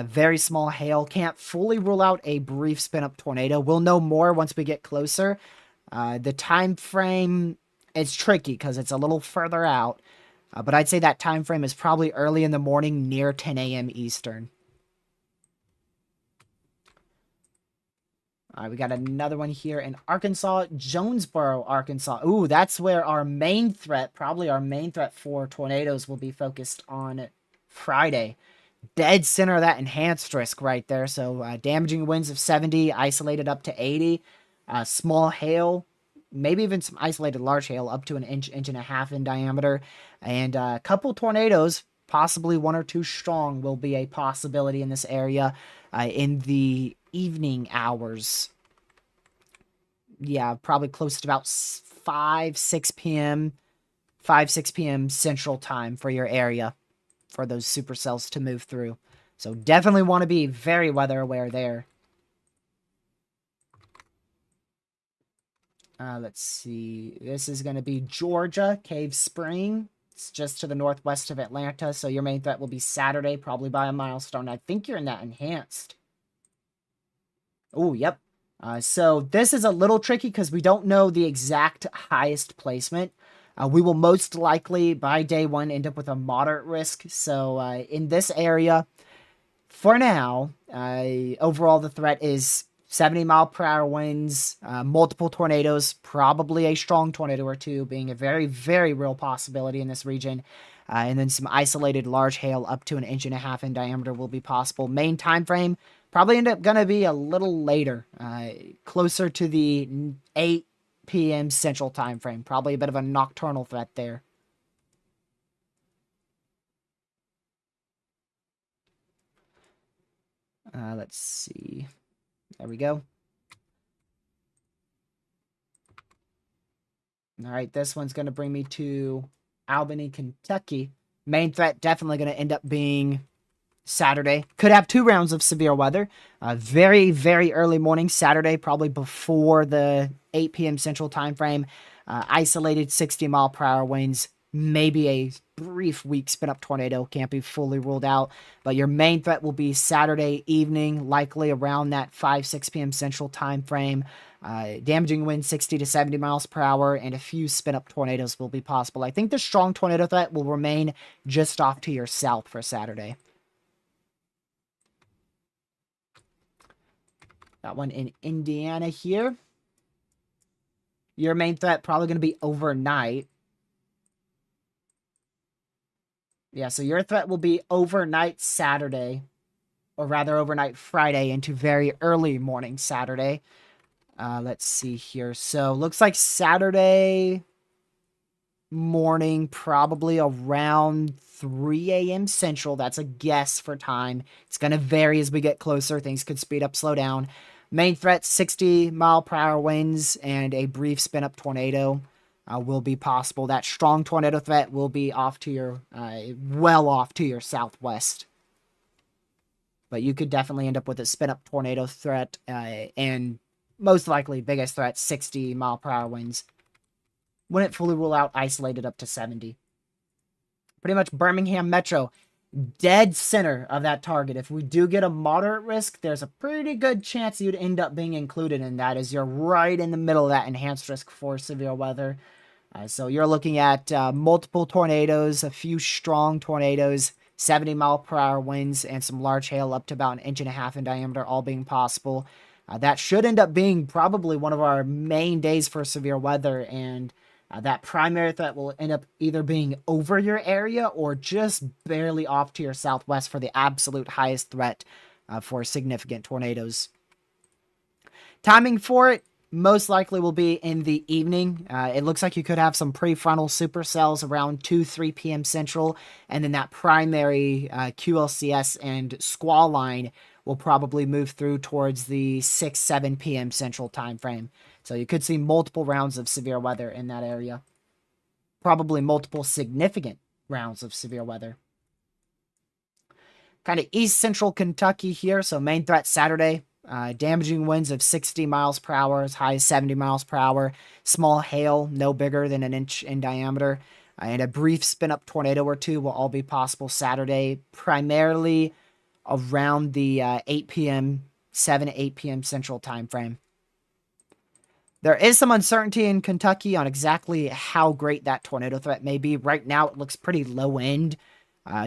Very small hail. Can't fully rule out a brief spin-up tornado. We'll know more once we get closer. The time frame is tricky because it's a little further out. But I'd say that time frame is probably early in the morning near 10 a.m. Eastern. We got another one here in Arkansas, Jonesboro, Arkansas. Ooh, that's where our main threat, probably our main threat for tornadoes, will be focused on Friday. Dead center of that enhanced risk right there. So damaging winds of 70, isolated up to 80. Small hail, maybe even some isolated large hail up to an inch, inch and a half in diameter. And a couple tornadoes, possibly one or two strong, will be a possibility in this area in the evening hours. Yeah, probably close to about 6 p.m. 6 p.m. Central Time for your area for those supercells to move through. So definitely want to be very weather aware there. Let's see. This is going to be Georgia, Cave Spring. It's just to the northwest of Atlanta. So your main threat will be Saturday, probably by a milestone. I think you're in that enhanced. Oh, yep. So this is a little tricky because we don't know the exact highest placement. We will most likely, by day one, end up with a moderate risk. So in this area, for now, overall the threat is 70-mile-per-hour winds, multiple tornadoes, probably a strong tornado or two being a very, very real possibility in this region. And then some isolated large hail up to an inch and a half in diameter will be possible. Main time frame probably end up going to be a little later, closer to the 8 p.m. Central Time frame. Probably a bit of a nocturnal threat there. Let's see. There we go. All right, this one's going to bring me to Albany, Kentucky. Main threat definitely going to end up being Saturday. Could have 2 rounds of severe weather. Very, very early morning Saturday, probably before the 8 p.m. Central Time frame. Isolated 60-mile-per-hour winds. Maybe a brief weak spin-up tornado. Can't be fully ruled out. But your main threat will be Saturday evening, likely around that 6 p.m. Central Time frame. Damaging winds 60 to 70 miles per hour, and a few spin-up tornadoes will be possible. I think the strong tornado threat will remain just off to your south for Saturday. Got one in Indiana here. Your main threat probably going to be overnight. Yeah, so your threat will be overnight Saturday, or rather overnight Friday into very early morning Saturday. Let's see here. So looks like Saturday morning, probably around 3 a.m. Central. That's a guess for time. It's going to vary as we get closer. Things could speed up, slow down. Main threat, 60-mile-per-hour winds and a brief spin-up tornado will be possible. That strong tornado threat will be off to your, well off to your southwest. But you could definitely end up with a spin-up tornado threat and most likely biggest threat, 60-mile-per-hour winds. Wouldn't fully rule out isolated up to 70. Pretty much Birmingham Metro, dead center of that target. If we do get a moderate risk, there's a pretty good chance you'd end up being included in that, as you're right in the middle of that enhanced risk for severe weather. So you're looking at multiple tornadoes, a few strong tornadoes, 70-mile-per-hour winds, and some large hail up to about an inch and a half in diameter, all being possible. That should end up being probably one of our main days for severe weather, and that primary threat will end up either being over your area or just barely off to your southwest for the absolute highest threat for significant tornadoes. Timing for it most likely will be in the evening. It looks like you could have some prefrontal supercells around 2-3 p.m. Central, and then that primary QLCS and squall line will probably move through towards the 6-7 p.m. Central time frame. So you could see multiple rounds of severe weather in that area. Probably multiple significant rounds of severe weather. Kind of east central Kentucky here. So main threat Saturday. Damaging winds of 60 miles per hour, as high as 70 miles per hour. Small hail, no bigger than an inch in diameter. And a brief spin-up tornado or two will all be possible Saturday. Primarily around the 8 p.m., 7 to 8 p.m. Central time frame. There is some uncertainty in Kentucky on exactly how great that tornado threat may be. Right now, it looks pretty low end.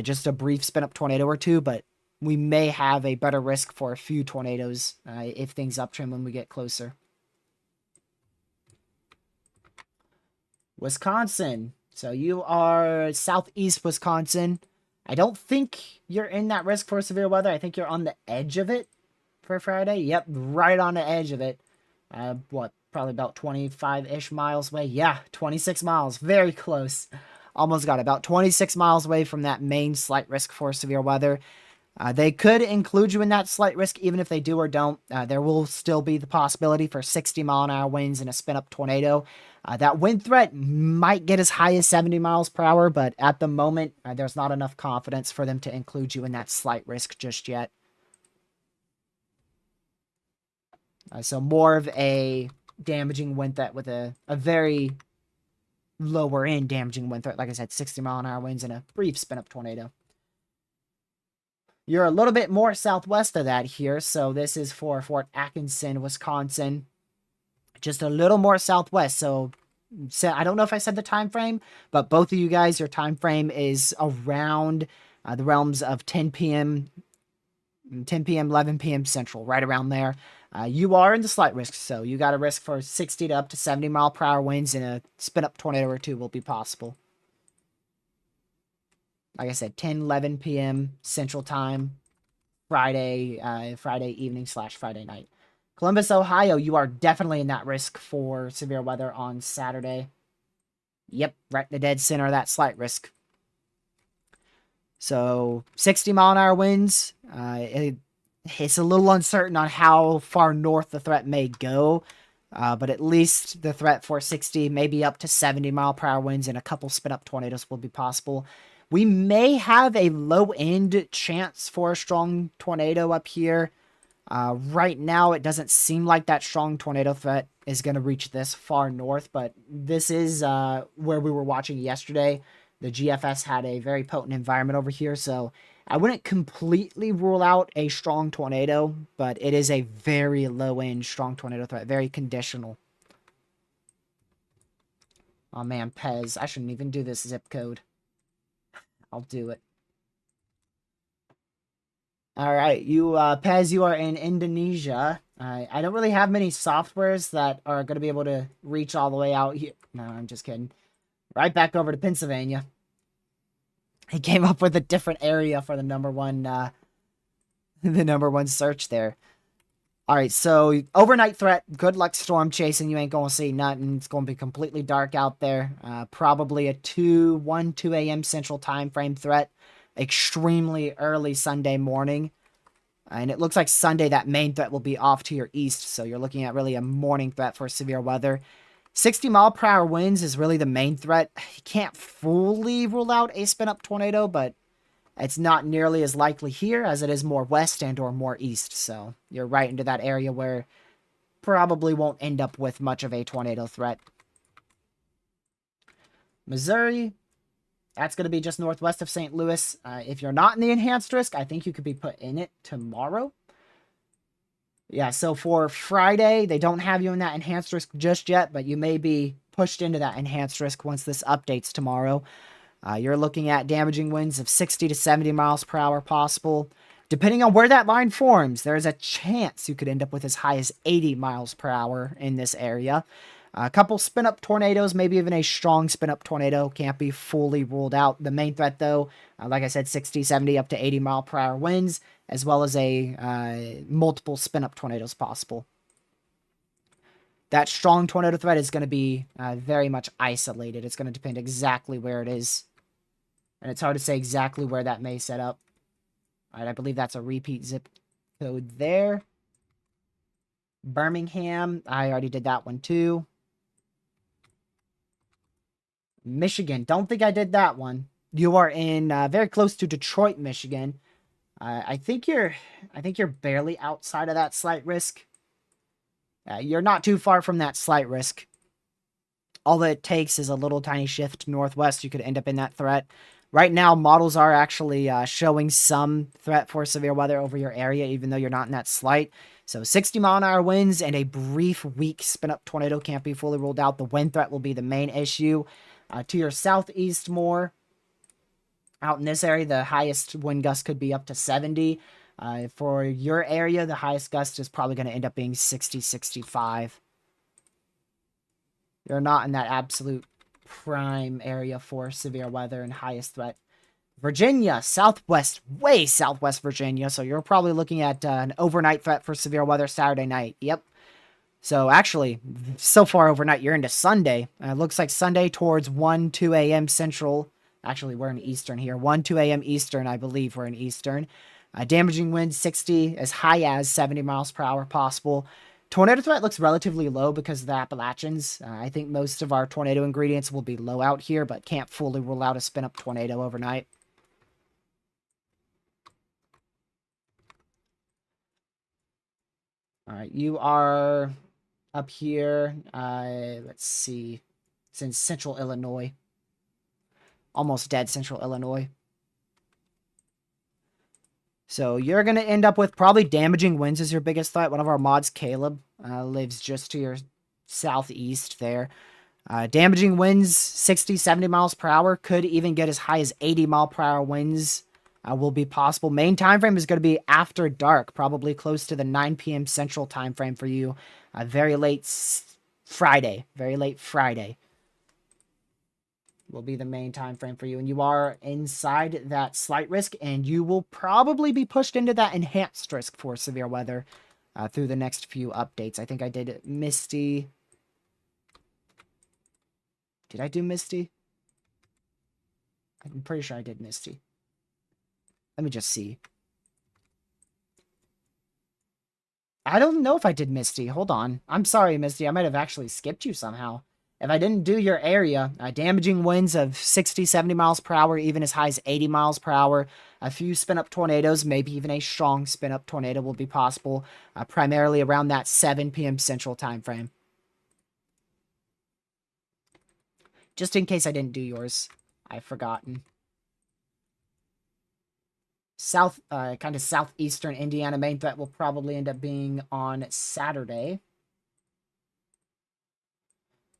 Just a brief spin-up tornado or two, but we may have a better risk for a few tornadoes if things uptrend when we get closer. Wisconsin. So you are southeast Wisconsin. I don't think you're in that risk for severe weather. I think you're on the edge of it for Friday. Yep, right on the edge of it. What, probably about 25-ish miles away? Yeah, 26 miles. Very close. Almost got it. About 26 miles away from that main slight risk for severe weather. They could include you in that slight risk, even if they do or don't. There will still be the possibility for 60-mile-an-hour winds and a spin-up tornado. That wind threat might get as high as 70 miles per hour, but at the moment, there's not enough confidence for them to include you in that slight risk just yet. So more of a damaging wind threat with a very lower end damaging wind threat. Like I said, 60-mile-an-hour winds and a brief spin-up tornado. You're a little bit more southwest of that here, so this is for Fort Atkinson, Wisconsin. Just a little more southwest, so I don't know if I said the time frame, but both of you guys, your time frame is around the realms of 10 p.m., 11 p.m. Central, right around there. You are in the slight risk, so you got a risk for 60 to up to 70 mile per hour winds, and a spin-up tornado or two will be possible. Like I said, 10, 11 p.m. Central Time, Friday evening / Friday night. Columbus, Ohio, you are definitely in that risk for severe weather on Saturday. Yep, right in the dead center of that slight risk. So 60-mile-an-hour winds. It's a little uncertain on how far north the threat may go. But at least the threat for 60, maybe up to 70-mile-per-hour winds and a couple spin-up tornadoes will be possible. We may have a low-end chance for a strong tornado up here. Right now, it doesn't seem like that strong tornado threat is going to reach this far north, but this is where we were watching yesterday. The GFS had a very potent environment over here, so I wouldn't completely rule out a strong tornado, but it is a very low-end strong tornado threat, very conditional. Oh man, Pez, I shouldn't even do this zip code. I'll do it. All right, you, Pez, you are in Indonesia. I don't really have many softwares that are going to be able to reach all the way out here. No, I'm just kidding. Right back over to Pennsylvania. He came up with a different area for the number one, the number one search there. All right, so overnight threat. Good luck storm chasing. You ain't going to see nothing. It's going to be completely dark out there. Probably a 2 a.m. Central Time frame threat. Extremely early Sunday morning. And it looks like Sunday that main threat will be off to your east. So you're looking at really a morning threat for severe weather. 60-mile-per-hour winds is really the main threat. You can't fully rule out a spin-up tornado, but it's not nearly as likely here as it is more west and or more east. So you're right into that area where probably won't end up with much of a tornado threat. Missouri, that's going to be just northwest of St. Louis. If you're not in the enhanced risk, I think you could be put in it tomorrow. Yeah, so for Friday, they don't have you in that enhanced risk just yet, but you may be pushed into that enhanced risk once this updates tomorrow. You're looking at damaging winds of 60 to 70 miles per hour possible. Depending on where that line forms, there's a chance you could end up with as high as 80 miles per hour in this area. A couple spin-up tornadoes, maybe even a strong spin-up tornado, can't be fully ruled out. The main threat, though, like I said, 60, 70, up to 80 mile per hour winds, as well as a multiple spin-up tornadoes possible. That strong tornado threat is going to be very much isolated. It's going to depend exactly where it is. And it's hard to say exactly where that may set up. All right, I believe that's a repeat zip code there. Birmingham, I already did that one too. Michigan, don't think I did that one. You are in very close to Detroit, Michigan. I think you're barely outside of that slight risk. You're not too far from that slight risk. All that it takes is a little tiny shift northwest. You could end up in that threat. Right now, models are actually showing some threat for severe weather over your area, even though you're not in that slight. So 60-mile-an-hour winds and a brief, weak spin-up tornado can't be fully ruled out. The wind threat will be the main issue. To your southeast more, Out in this area, the highest wind gust could be up to 70. For your area, the highest gust is probably going to end up being 60, 65. You're not in that absolute prime area for severe weather and highest threat. Virginia, southwest, way southwest Virginia. So you're probably looking at an overnight threat for severe weather Saturday night. Yep. So actually, so far overnight, you're into Sunday. Looks like Sunday towards 1, 2 a.m. Central. Actually, we're in Eastern here. 1, 2 a.m. Eastern, I believe we're in Eastern. Damaging winds 60, as high as 70 miles per hour possible. Tornado threat looks relatively low because of the Appalachians. I think most of our tornado ingredients will be low out here, but can't fully rule out a spin-up tornado overnight. All right, you are up here. Let's see. It's in central Illinois. Almost dead central Illinois. So you're going to end up with probably damaging winds as your biggest threat. One of our mods, Caleb, lives just to your southeast there. Damaging winds, 60, 70 miles per hour. Could even get as high as 80 mile per hour winds will be possible. Main time frame is going to be after dark, probably close to the 9 p.m. Central time frame for you. Very late Friday. Very late Friday will be the main time frame for you, and you are inside that slight risk, and you will probably be pushed into that enhanced risk for severe weather through the next few updates. I think I did Misty. Did I do Misty? I'm pretty sure I did Misty. Let me just see. I don't know if I did Misty. Hold on. I'm sorry, Misty. I might have actually skipped you somehow. If I didn't do your area, damaging winds of 60, 70 miles per hour, even as high as 80 miles per hour. A few spin-up tornadoes, maybe even a strong spin-up tornado will be possible, primarily around that 7 p.m. Central time frame. Just in case I didn't do yours. I've forgotten. Kind of southeastern Indiana main threat will probably end up being on Saturday.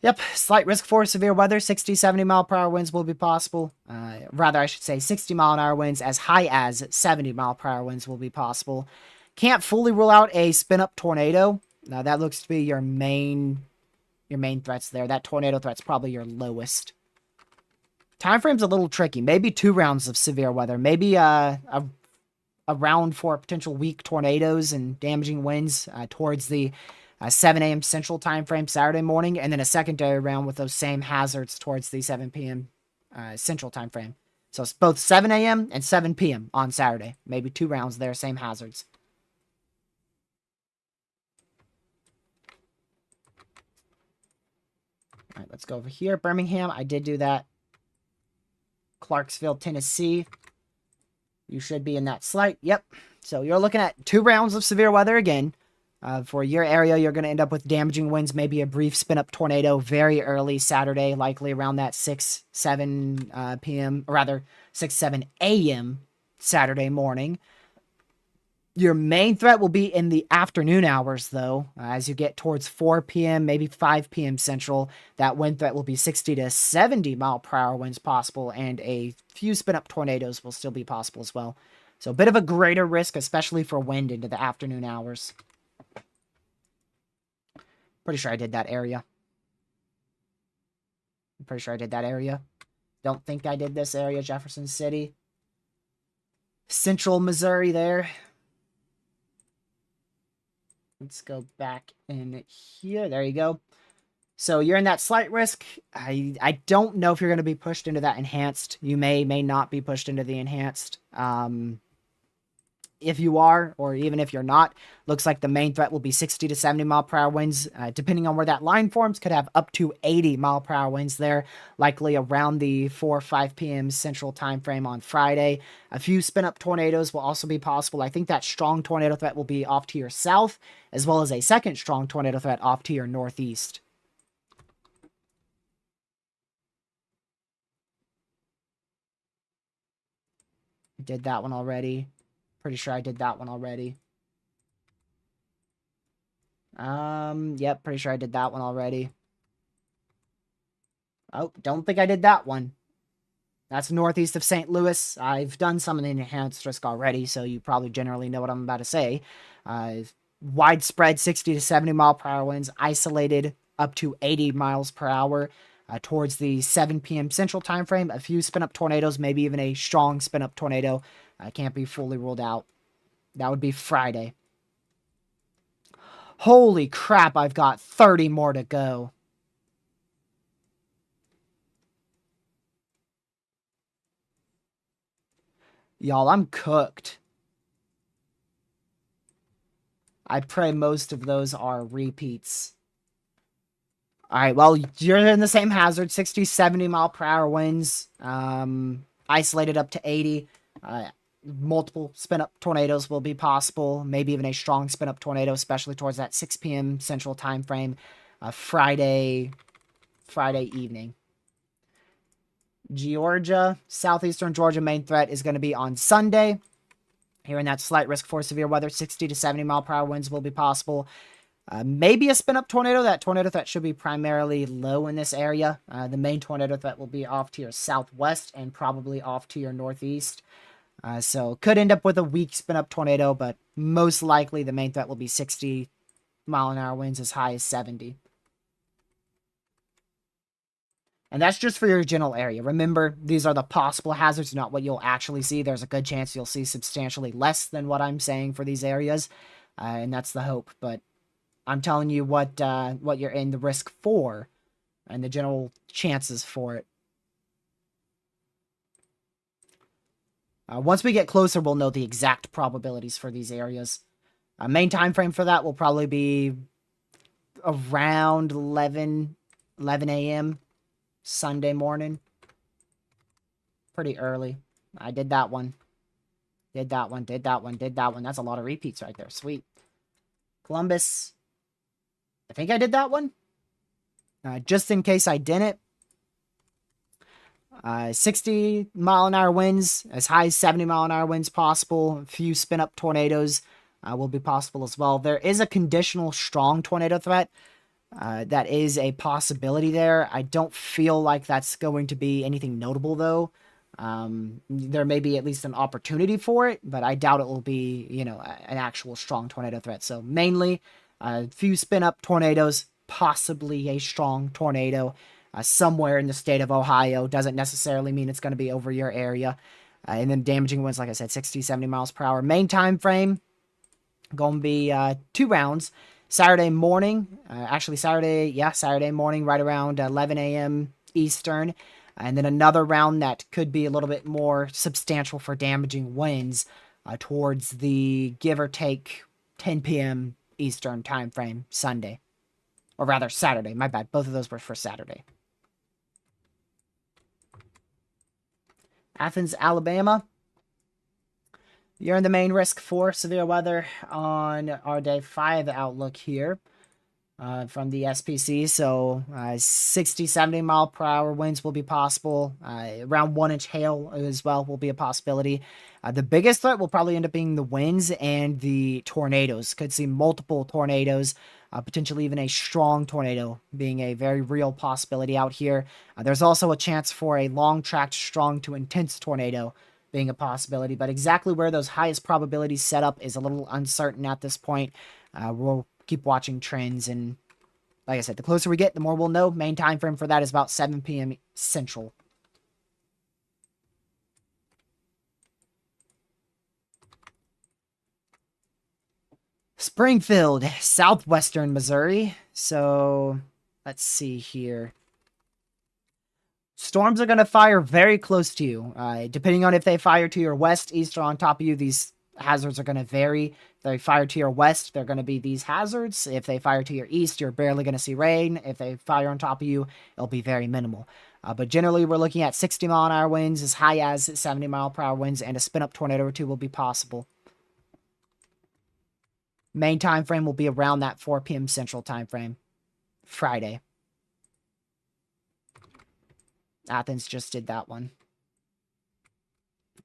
Yep, slight risk for severe weather. 60, 70 mile per hour winds will be possible. Rather, I should say 60 mile an hour winds as high as 70 mile per hour winds will be possible. Can't fully rule out a spin-up tornado. Now, that looks to be your main threats there. That tornado threat's probably your lowest. Time frame's a little tricky. Maybe 2 rounds of severe weather. Maybe a round for potential weak tornadoes and damaging winds towards the 7 a.m. Central time frame Saturday morning, and then a secondary round with those same hazards towards the 7 p.m. Central time frame. So it's both 7 a.m. and 7 p.m. on Saturday. Maybe 2 rounds there, same hazards. All right, let's go over here. Birmingham, I did do that. Clarksville, Tennessee. You should be in that slight. Yep. So you're looking at 2 rounds of severe weather again. For your area, you're going to end up with damaging winds, maybe a brief spin-up tornado very early Saturday, likely around that 6, 7 p.m., or rather 6, 7 a.m. Saturday morning. Your main threat will be in the afternoon hours, though. As you get towards 4 p.m., maybe 5 p.m. Central, that wind threat will be 60 to 70 mile per hour winds possible, and a few spin-up tornadoes will still be possible as well. So a bit of a greater risk, especially for wind into the afternoon hours. Pretty sure I did that area. I'm pretty sure I did that area. Don't think I did this area, Jefferson City. Central Missouri there. Let's go back in here. There you go. So you're in that slight risk. I don't know if you're going to be pushed into that enhanced. You may not be pushed into the enhanced. If you are, or even if you're not, looks like the main threat will be 60 to 70 mile per hour winds. Depending on where that line forms, could have up to 80 mile per hour winds there, likely around the 4 or 5 p.m. Central time frame on Friday. A few spin-up tornadoes will also be possible. I think that strong tornado threat will be off to your south, as well as a second strong tornado threat off to your northeast. Did that one already. Pretty sure I did that one already. Yep, pretty sure I did that one already. Oh, don't think I did that one. That's northeast of St. Louis. I've done some of the enhanced risk already, so you probably generally know what I'm about to say. Widespread 60 to 70 mile per hour winds, isolated up to 80 miles per hour towards the 7 p.m. Central time frame. A few spin-up tornadoes, maybe even a strong spin-up tornado. Can't be fully ruled out. That would be Friday. Holy crap, I've got 30 more to go. Y'all, I'm cooked. I pray most of those are repeats. Alright, well, you're in the same hazard. 60, 70 mile per hour winds. Isolated up to 80. Multiple spin-up tornadoes will be possible. Maybe even a strong spin-up tornado, especially towards that 6 p.m. Central time frame. Friday evening. Georgia, southeastern Georgia, main threat is going to be on Sunday. Here in that slight risk for severe weather, 60 to 70 mile per hour winds will be possible. Maybe a spin-up tornado. That tornado threat should be primarily low in this area. The main tornado threat will be off to your southwest and probably off to your northeast. So could end up with a weak spin-up tornado, but most likely the main threat will be 60 mile an hour winds as high as 70. And that's just for your general area. Remember, these are the possible hazards, not what you'll actually see. There's a good chance you'll see substantially less than what I'm saying for these areas. And that's the hope. But I'm telling you what you're in the risk for and the general chances for it. Once we get closer, we'll know the exact probabilities for these areas. Main time frame for that will probably be around 11 a.m. Sunday morning. Pretty early. I did that one. Did that one. That's a lot of repeats right there. Sweet. Columbus. I think I did that one. Just in case I didn't. 60 mile an hour winds, as high as 70 mile an hour winds possible. A few spin up tornadoes will be possible as well. There is a conditional strong tornado threat. That is a possibility there. I don't feel like that's going to be anything notable though. There may be at least an opportunity for it, but I doubt it will be, an actual strong tornado threat. So mainly a few spin up tornadoes, possibly a strong tornado. Somewhere in the state of Ohio. Doesn't necessarily mean it's going to be over your area. And then damaging winds, like I said, 60, 70 miles per hour. Main time frame, going to be 2 rounds. Saturday morning, Saturday morning, right around 11 a.m. Eastern. And then another round that could be a little bit more substantial for damaging winds towards the give or take 10 p.m. Eastern time frame, Sunday. Or rather, Saturday. My bad. Both of those were for Saturday. Athens, Alabama. You're in the main risk for severe weather on our day 5 outlook here from the SPC. So 60, 70 mile per hour winds will be possible. Around 1 inch hail as well will be a possibility. The biggest threat will probably end up being the winds and the tornadoes. Could see multiple tornadoes. Potentially even a strong tornado being a very real possibility out here. There's also a chance for a long-tracked strong to intense tornado being a possibility, but exactly where those highest probabilities set up is a little uncertain at this point. We'll keep watching trends, and like I said, the closer we get, the more we'll know. Main time frame for that is about 7 p.m. Central. Springfield, southwestern Missouri. So, let's see here. Storms are going to fire very close to you. Depending on if they fire to your west, east, or on top of you, these hazards are going to vary. If they fire to your west, they're going to be these hazards. If they fire to your east, you're barely going to see rain. If they fire on top of you, it'll be very minimal. But generally, we're looking at 60 mile an hour winds, as high as 70 mile per hour winds, and a spin-up tornado or two will be possible. Main time frame will be around that 4 p.m. Central time frame. Friday. Athens just did that one.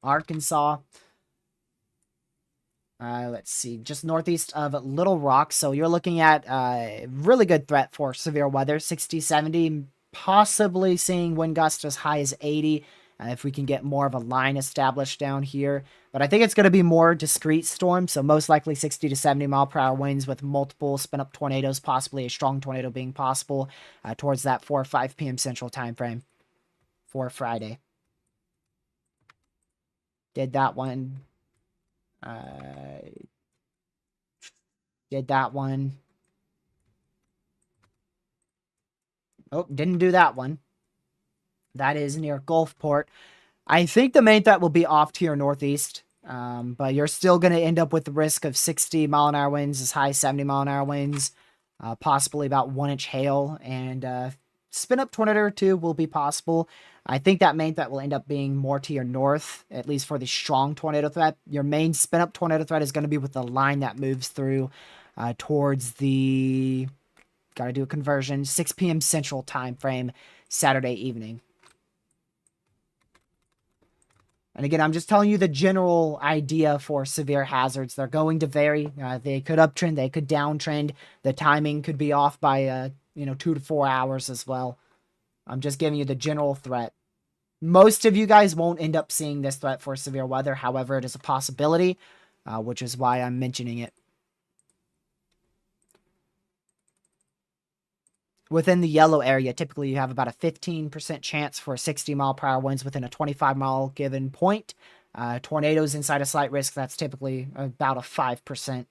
Arkansas. Let's see. Just northeast of Little Rock. So you're looking at a really good threat for severe weather. 60, 70. Possibly seeing wind gusts as high as 80. if we can get more of a line established down here. But I think it's going to be more discrete storm, so most likely 60 to 70 mile per hour winds with multiple spin-up tornadoes, possibly a strong tornado being possible towards that 4 or 5 p.m. Central time frame for Friday. Did that one. Did that one. Oh, didn't do that one. That is near Gulfport. I think the main threat will be off to your northeast, but you're still going to end up with the risk of 60 mile an hour winds, as high as 70 mile an hour winds, possibly about 1-inch hail, and spin up tornado or two will be possible. I think that main threat will end up being more to your north, at least for the strong tornado threat. Your main spin up tornado threat is going to be with the line that moves through towards the, got to do a conversion, 6 p.m. Central time frame, Saturday evening. And again, I'm just telling you the general idea for severe hazards. They're going to vary. They could uptrend, they could downtrend. The timing could be off by 2 to 4 hours as well. I'm just giving you the general threat. Most of you guys won't end up seeing this threat for severe weather. However, it is a possibility, which is why I'm mentioning it. Within the yellow area, typically you have about a 15% chance for 60 mile per hour winds within a 25 mile given point. Tornadoes inside a slight risk, that's typically about a 5%.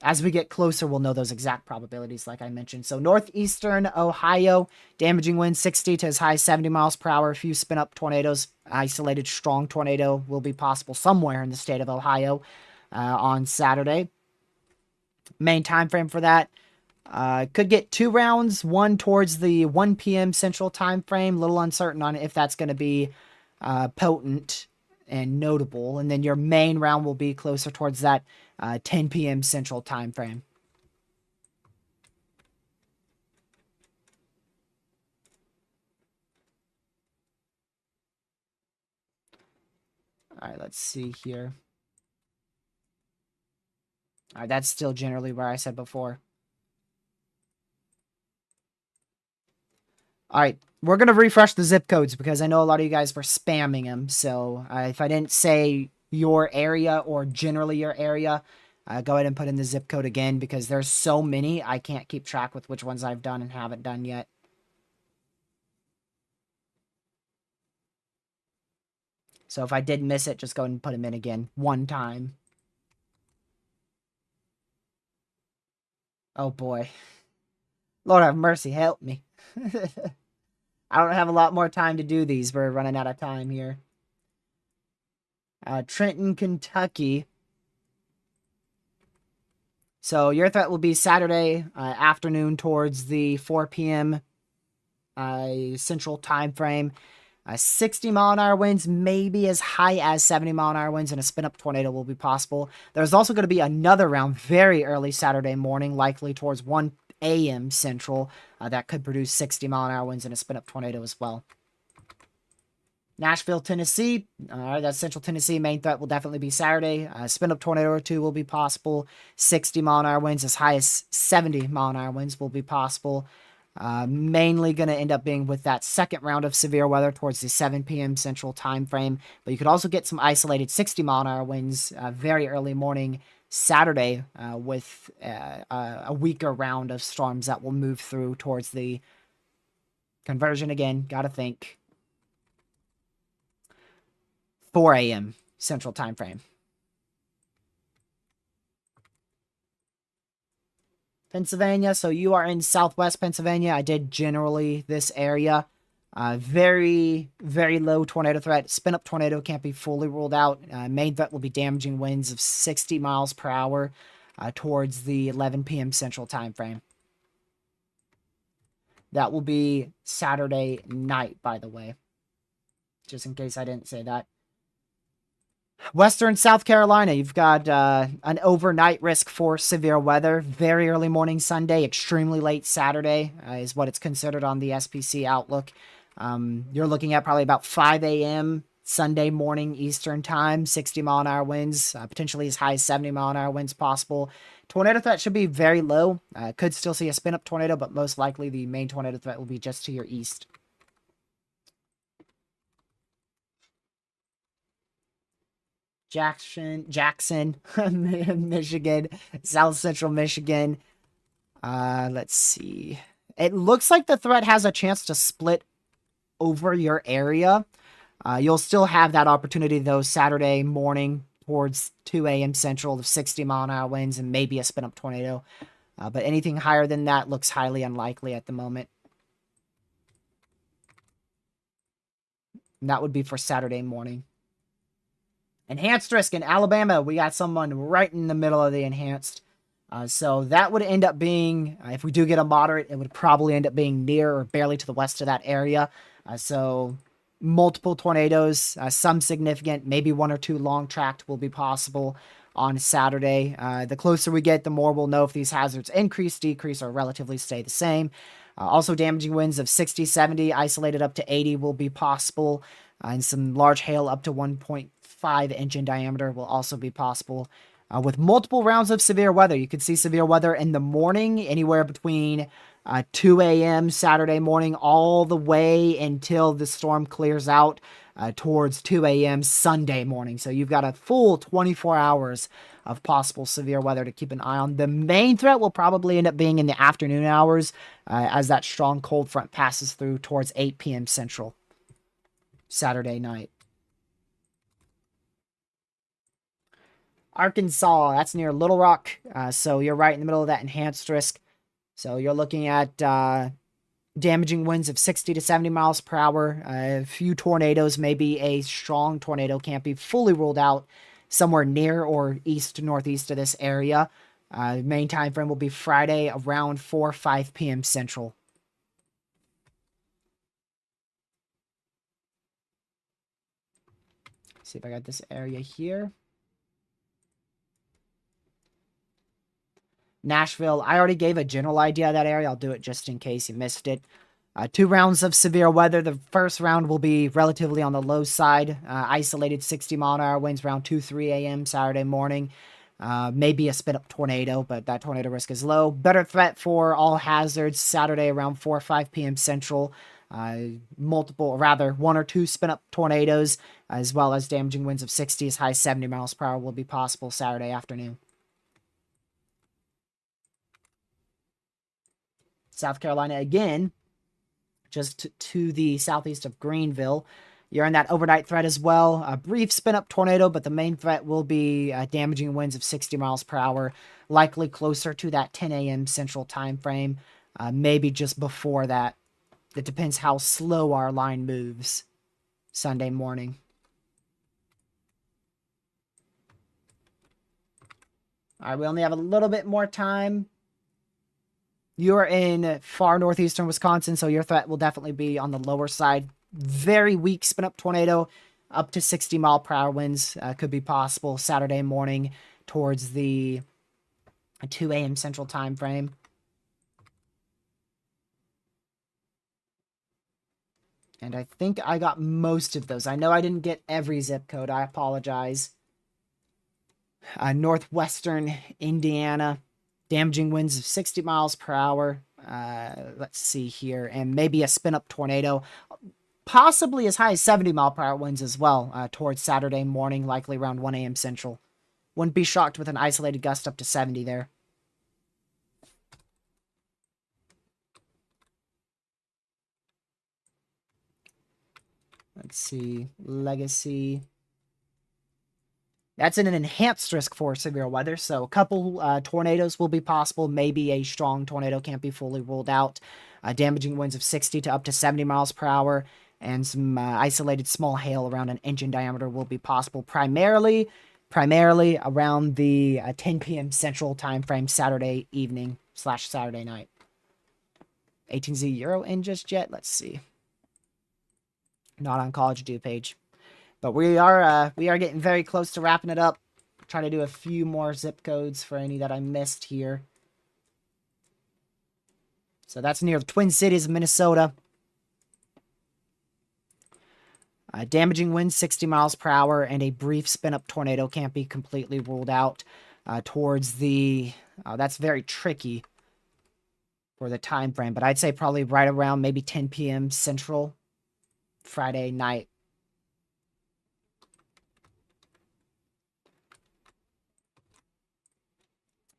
As we get closer, we'll know those exact probabilities, like I mentioned. So northeastern Ohio, damaging winds 60 to as high as 70 miles per hour. A few spin-up tornadoes, isolated strong tornado will be possible somewhere in the state of Ohio on Saturday. Main time frame for that, could get 2 rounds, one towards the 1 p.m. Central time frame. A little uncertain on if that's going to be potent and notable. And then your main round will be closer towards that 10 p.m. Central time frame. All right, let's see here. All right, that's still generally where I said before. All right, we're going to refresh the zip codes because I know a lot of you guys were spamming them. So if I didn't say your area or generally your area, go ahead and put in the zip code again because there's so many, I can't keep track with which ones I've done and haven't done yet. So if I did miss it, just go ahead and put them in again one time. Oh boy. Lord have mercy, help me. I don't have a lot more time to do these. We're running out of time here. Trenton, Kentucky. So your threat will be Saturday afternoon towards the 4 p.m. Central time frame. 60 mile an hour winds, maybe as high as 70 mile an hour winds, and a spin-up tornado will be possible. There's also going to be another round very early Saturday morning, likely towards 1 a.m. Central, that could produce 60 mile an hour winds and a spin-up tornado as well. Nashville, Tennessee. All right, that's Central Tennessee. Main threat will definitely be Saturday. Spin-up tornado or two will be possible. 60 mile an hour winds, as high as 70 mile an hour winds will be possible. Mainly going to end up being with that second round of severe weather towards the 7 p.m. Central time frame. But you could also get some isolated 60 mile an hour winds very early morning Saturday with a weaker round of storms that will move through towards the conversion again. Got to think 4 a.m. Central time frame. Pennsylvania. So you are in southwest Pennsylvania. I did generally this area. Very, very low tornado threat. Spin-up tornado can't be fully ruled out. Main threat will be damaging winds of 60 miles per hour towards the 11 p.m. Central time frame. That will be Saturday night, by the way. Just in case I didn't say that. Western South Carolina, you've got an overnight risk for severe weather. Very early morning Sunday, extremely late Saturday is what it's considered on the SPC Outlook. You're looking at probably about 5 a.m. Sunday morning Eastern time, 60 mile an hour winds, potentially as high as 70 mile an hour winds possible. Tornado threat should be very low. Could still see a spin-up tornado, but most likely the main tornado threat will be just to your east. Jackson, Michigan, South Central Michigan. Let's see. It looks like the threat has a chance to split over your area. You'll still have that opportunity, though, Saturday morning towards 2 a.m. Central of 60-mile-an-hour winds and maybe a spin-up tornado. But anything higher than that looks highly unlikely at the moment. And that would be for Saturday morning. Enhanced risk in Alabama. We got someone right in the middle of the enhanced. So that would end up being, if we do get a moderate, it would probably end up being near or barely to the west of that area. So multiple tornadoes, some significant, maybe one or two long tracked will be possible on Saturday. The closer we get, the more we'll know if these hazards increase, decrease, or relatively stay the same. Also, damaging winds of 60, 70, isolated up to 80 will be possible. And some large hail up to 1.5 inch in diameter will also be possible. With multiple rounds of severe weather, you could see severe weather in the morning, anywhere between 2 a.m. Saturday morning all the way until the storm clears out towards 2 a.m. Sunday morning. So you've got a full 24 hours of possible severe weather to keep an eye on. The main threat will probably end up being in the afternoon hours as that strong cold front passes through towards 8 p.m. Central Saturday night. Arkansas, that's near Little Rock. So you're right in the middle of that enhanced risk. So you're looking at damaging winds of 60 to 70 miles per hour. A few tornadoes, maybe a strong tornado can't be fully ruled out somewhere near or east to northeast of this area. Main time frame will be Friday around 4 or 5 p.m. Central. See if I got this area here. Nashville, I already gave a general idea of that area. I'll do it just in case you missed it. 2 rounds of severe weather. The first round will be relatively on the low side. Isolated 60-mile-an-hour winds around 2, 3 a.m. Saturday morning. Maybe a spit-up tornado, but that tornado risk is low. Better threat for all hazards Saturday around 4 or 5 p.m. Central. Multiple, rather, 1 or 2 spin-up tornadoes, as well as damaging winds of 60 as high as 70 miles per hour will be possible Saturday afternoon. South Carolina again, just to the southeast of Greenville. You're in that overnight threat as well. A brief spin-up tornado, but the main threat will be damaging winds of 60 miles per hour, likely closer to that 10 a.m. Central time frame, maybe just before that. It depends how slow our line moves Sunday morning. All right, we only have a little bit more time. You're in far northeastern Wisconsin, so your threat will definitely be on the lower side. Very weak spin-up tornado, up to 60-mile-per-hour winds could be possible Saturday morning towards the 2 a.m. Central time frame. And I think I got most of those. I know I didn't get every zip code. I apologize. Northwestern Indiana. Damaging winds of 60 miles per hour. Let's see here. And maybe a spin-up tornado. Possibly as high as 70 mile per hour winds as well towards Saturday morning, likely around 1 a.m. Central. Wouldn't be shocked with an isolated gust up to 70 there. Let's see. Legacy. That's an enhanced risk for severe weather, so a couple tornadoes will be possible. Maybe a strong tornado can't be fully ruled out. Damaging winds of 60 to up to 70 miles per hour, and some isolated small hail around an inch in diameter will be possible, primarily around the 10 p.m. Central time frame Saturday evening / Saturday night. 18Z Euro in just yet? Let's see. Not on College Due page. But we are getting very close to wrapping it up. Try to do a few more zip codes for any that I missed here. So that's near the Twin Cities, Minnesota. Damaging winds 60 miles per hour and a brief spin-up tornado can't be completely ruled out towards the... that's very tricky for the time frame, but I'd say probably right around maybe 10 p.m. Central Friday night.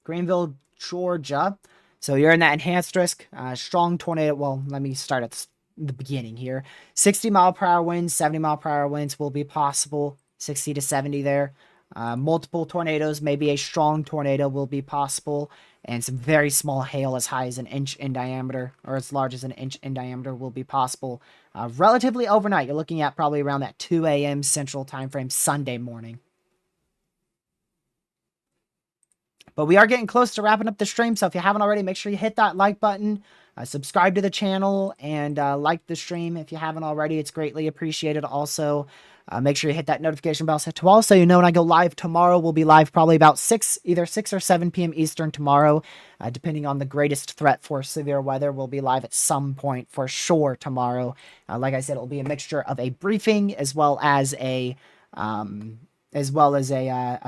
Greenville, Georgia. So you're in that enhanced risk. Strong tornado. Well, let me start at the beginning here. 60-mile-per-hour winds, 70-mile-per-hour winds will be possible. 60 to 70 there. Multiple tornadoes, maybe a strong tornado will be possible. And some very small hail as high as an inch in diameter, or as large as an inch in diameter, will be possible. Relatively overnight. You're looking at probably around that 2 a.m. Central Time frame Sunday morning. But we are getting close to wrapping up the stream, so if you haven't already, make sure you hit that like button, subscribe to the channel, and like the stream if you haven't already. It's greatly appreciated. Also, make sure you hit that notification bell to also you know when I go live tomorrow. We'll be live probably about either 6 or 7 p.m. Eastern tomorrow, depending on the greatest threat for severe weather. We'll be live at some point for sure tomorrow. Like I said, it'll be a mixture of a briefing as well as a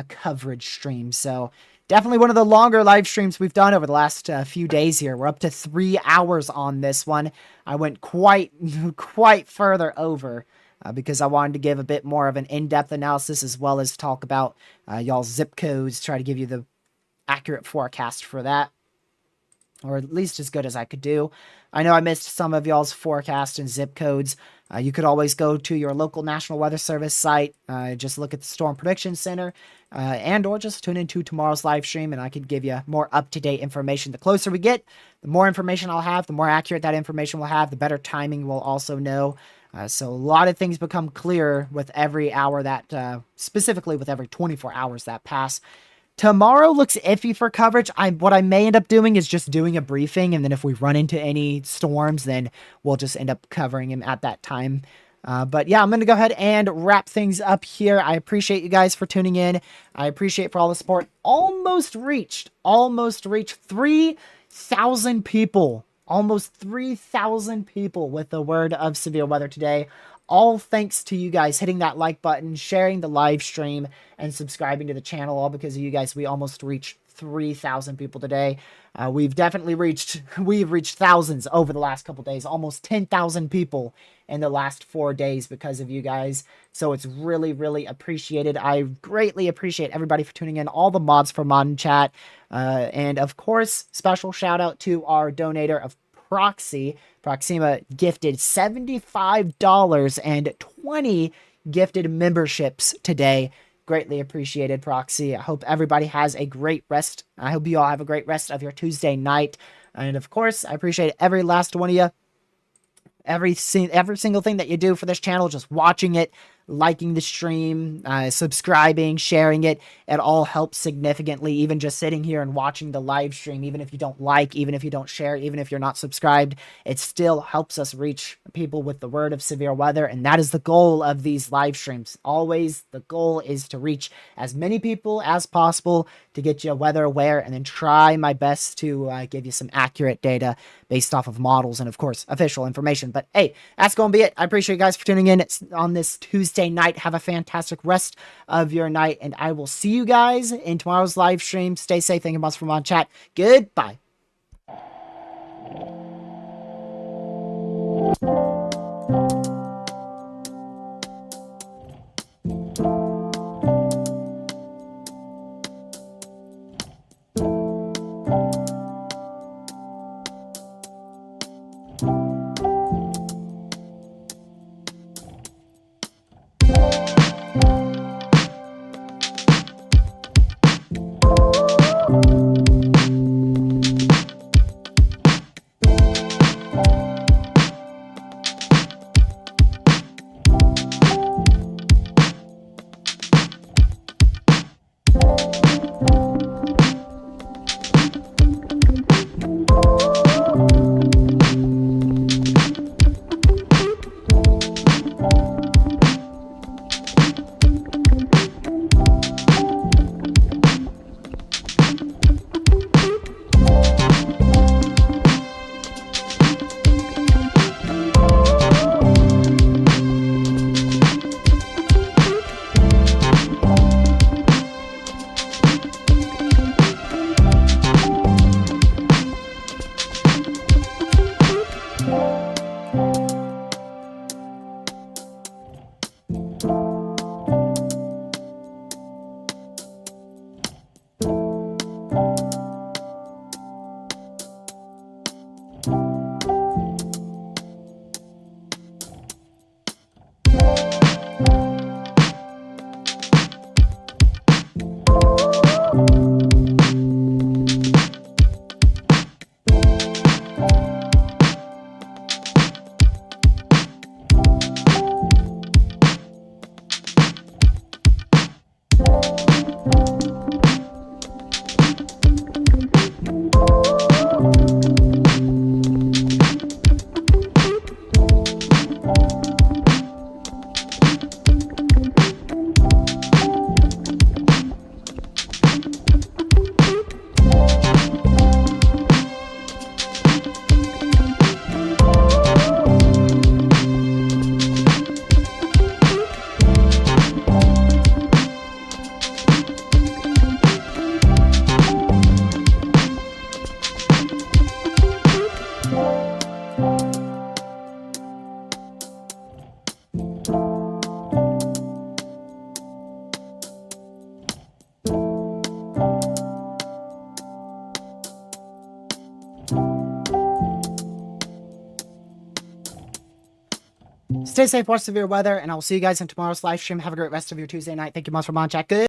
coverage stream. So definitely one of the longer live streams we've done over the last few days here. We're up to 3 hours on this one. I went quite further over because I wanted to give a bit more of an in-depth analysis as well as talk about y'all's zip codes, try to give you the accurate forecast for that, or at least as good as I could do. I know I missed some of y'all's forecast and zip codes. You could always go to your local National Weather Service site, just look at the Storm Prediction Center, and or just tune into tomorrow's live stream, and I could give you more up-to-date information. The closer we get, the more information I'll have, the more accurate that information will have, the better timing we'll also know. So a lot of things become clearer with every hour that, specifically with every 24 hours that pass. Tomorrow looks iffy for coverage. What I may end up doing is just doing a briefing, and then if we run into any storms, then we'll just end up covering him at that time. But yeah, I'm going to go ahead and wrap things up here. I appreciate you guys for tuning in. I appreciate for all the support. Almost reached 3,000 people. Almost 3,000 people with the word of severe weather today. All thanks to you guys hitting that like button, sharing the live stream, and subscribing to the channel. All because of you guys, we almost reached 3,000 people today. We've reached thousands over the last couple days, almost 10,000 people in the last 4 days because of you guys. So it's really, really appreciated. I greatly appreciate everybody for tuning in, all the mods for Mod and Chat. And of course, special shout out to our donator of Proxy. Proxima gifted $75 and 20 gifted memberships today. Greatly appreciated, Proxy. I hope everybody has a great rest. I hope you all have a great rest of your Tuesday night. And of course, I appreciate every last one of you. Every single thing that you do for this channel, just watching it, liking the stream, subscribing, sharing it. It all helps significantly. Even just sitting here and watching the live stream, even if you don't like, even if you don't share, even if you're not subscribed, it still helps us reach people with the word of severe weather. And that is the goal of these live streams. Always the goal is to reach as many people as possible to get you weather aware, and then try my best to give you some accurate data based off of models and, of course, official information. But hey, that's going to be it. I appreciate you guys for tuning in. It's on this Tuesday night. Have a fantastic rest of your night, and I will see you guys in tomorrow's live stream. Stay safe. Thank you much for Mod Chat. Goodbye. Stay safe, watch severe weather, and I'll see you guys in tomorrow's live stream. Have a great rest of your Tuesday night. Thank you much for watching. Good.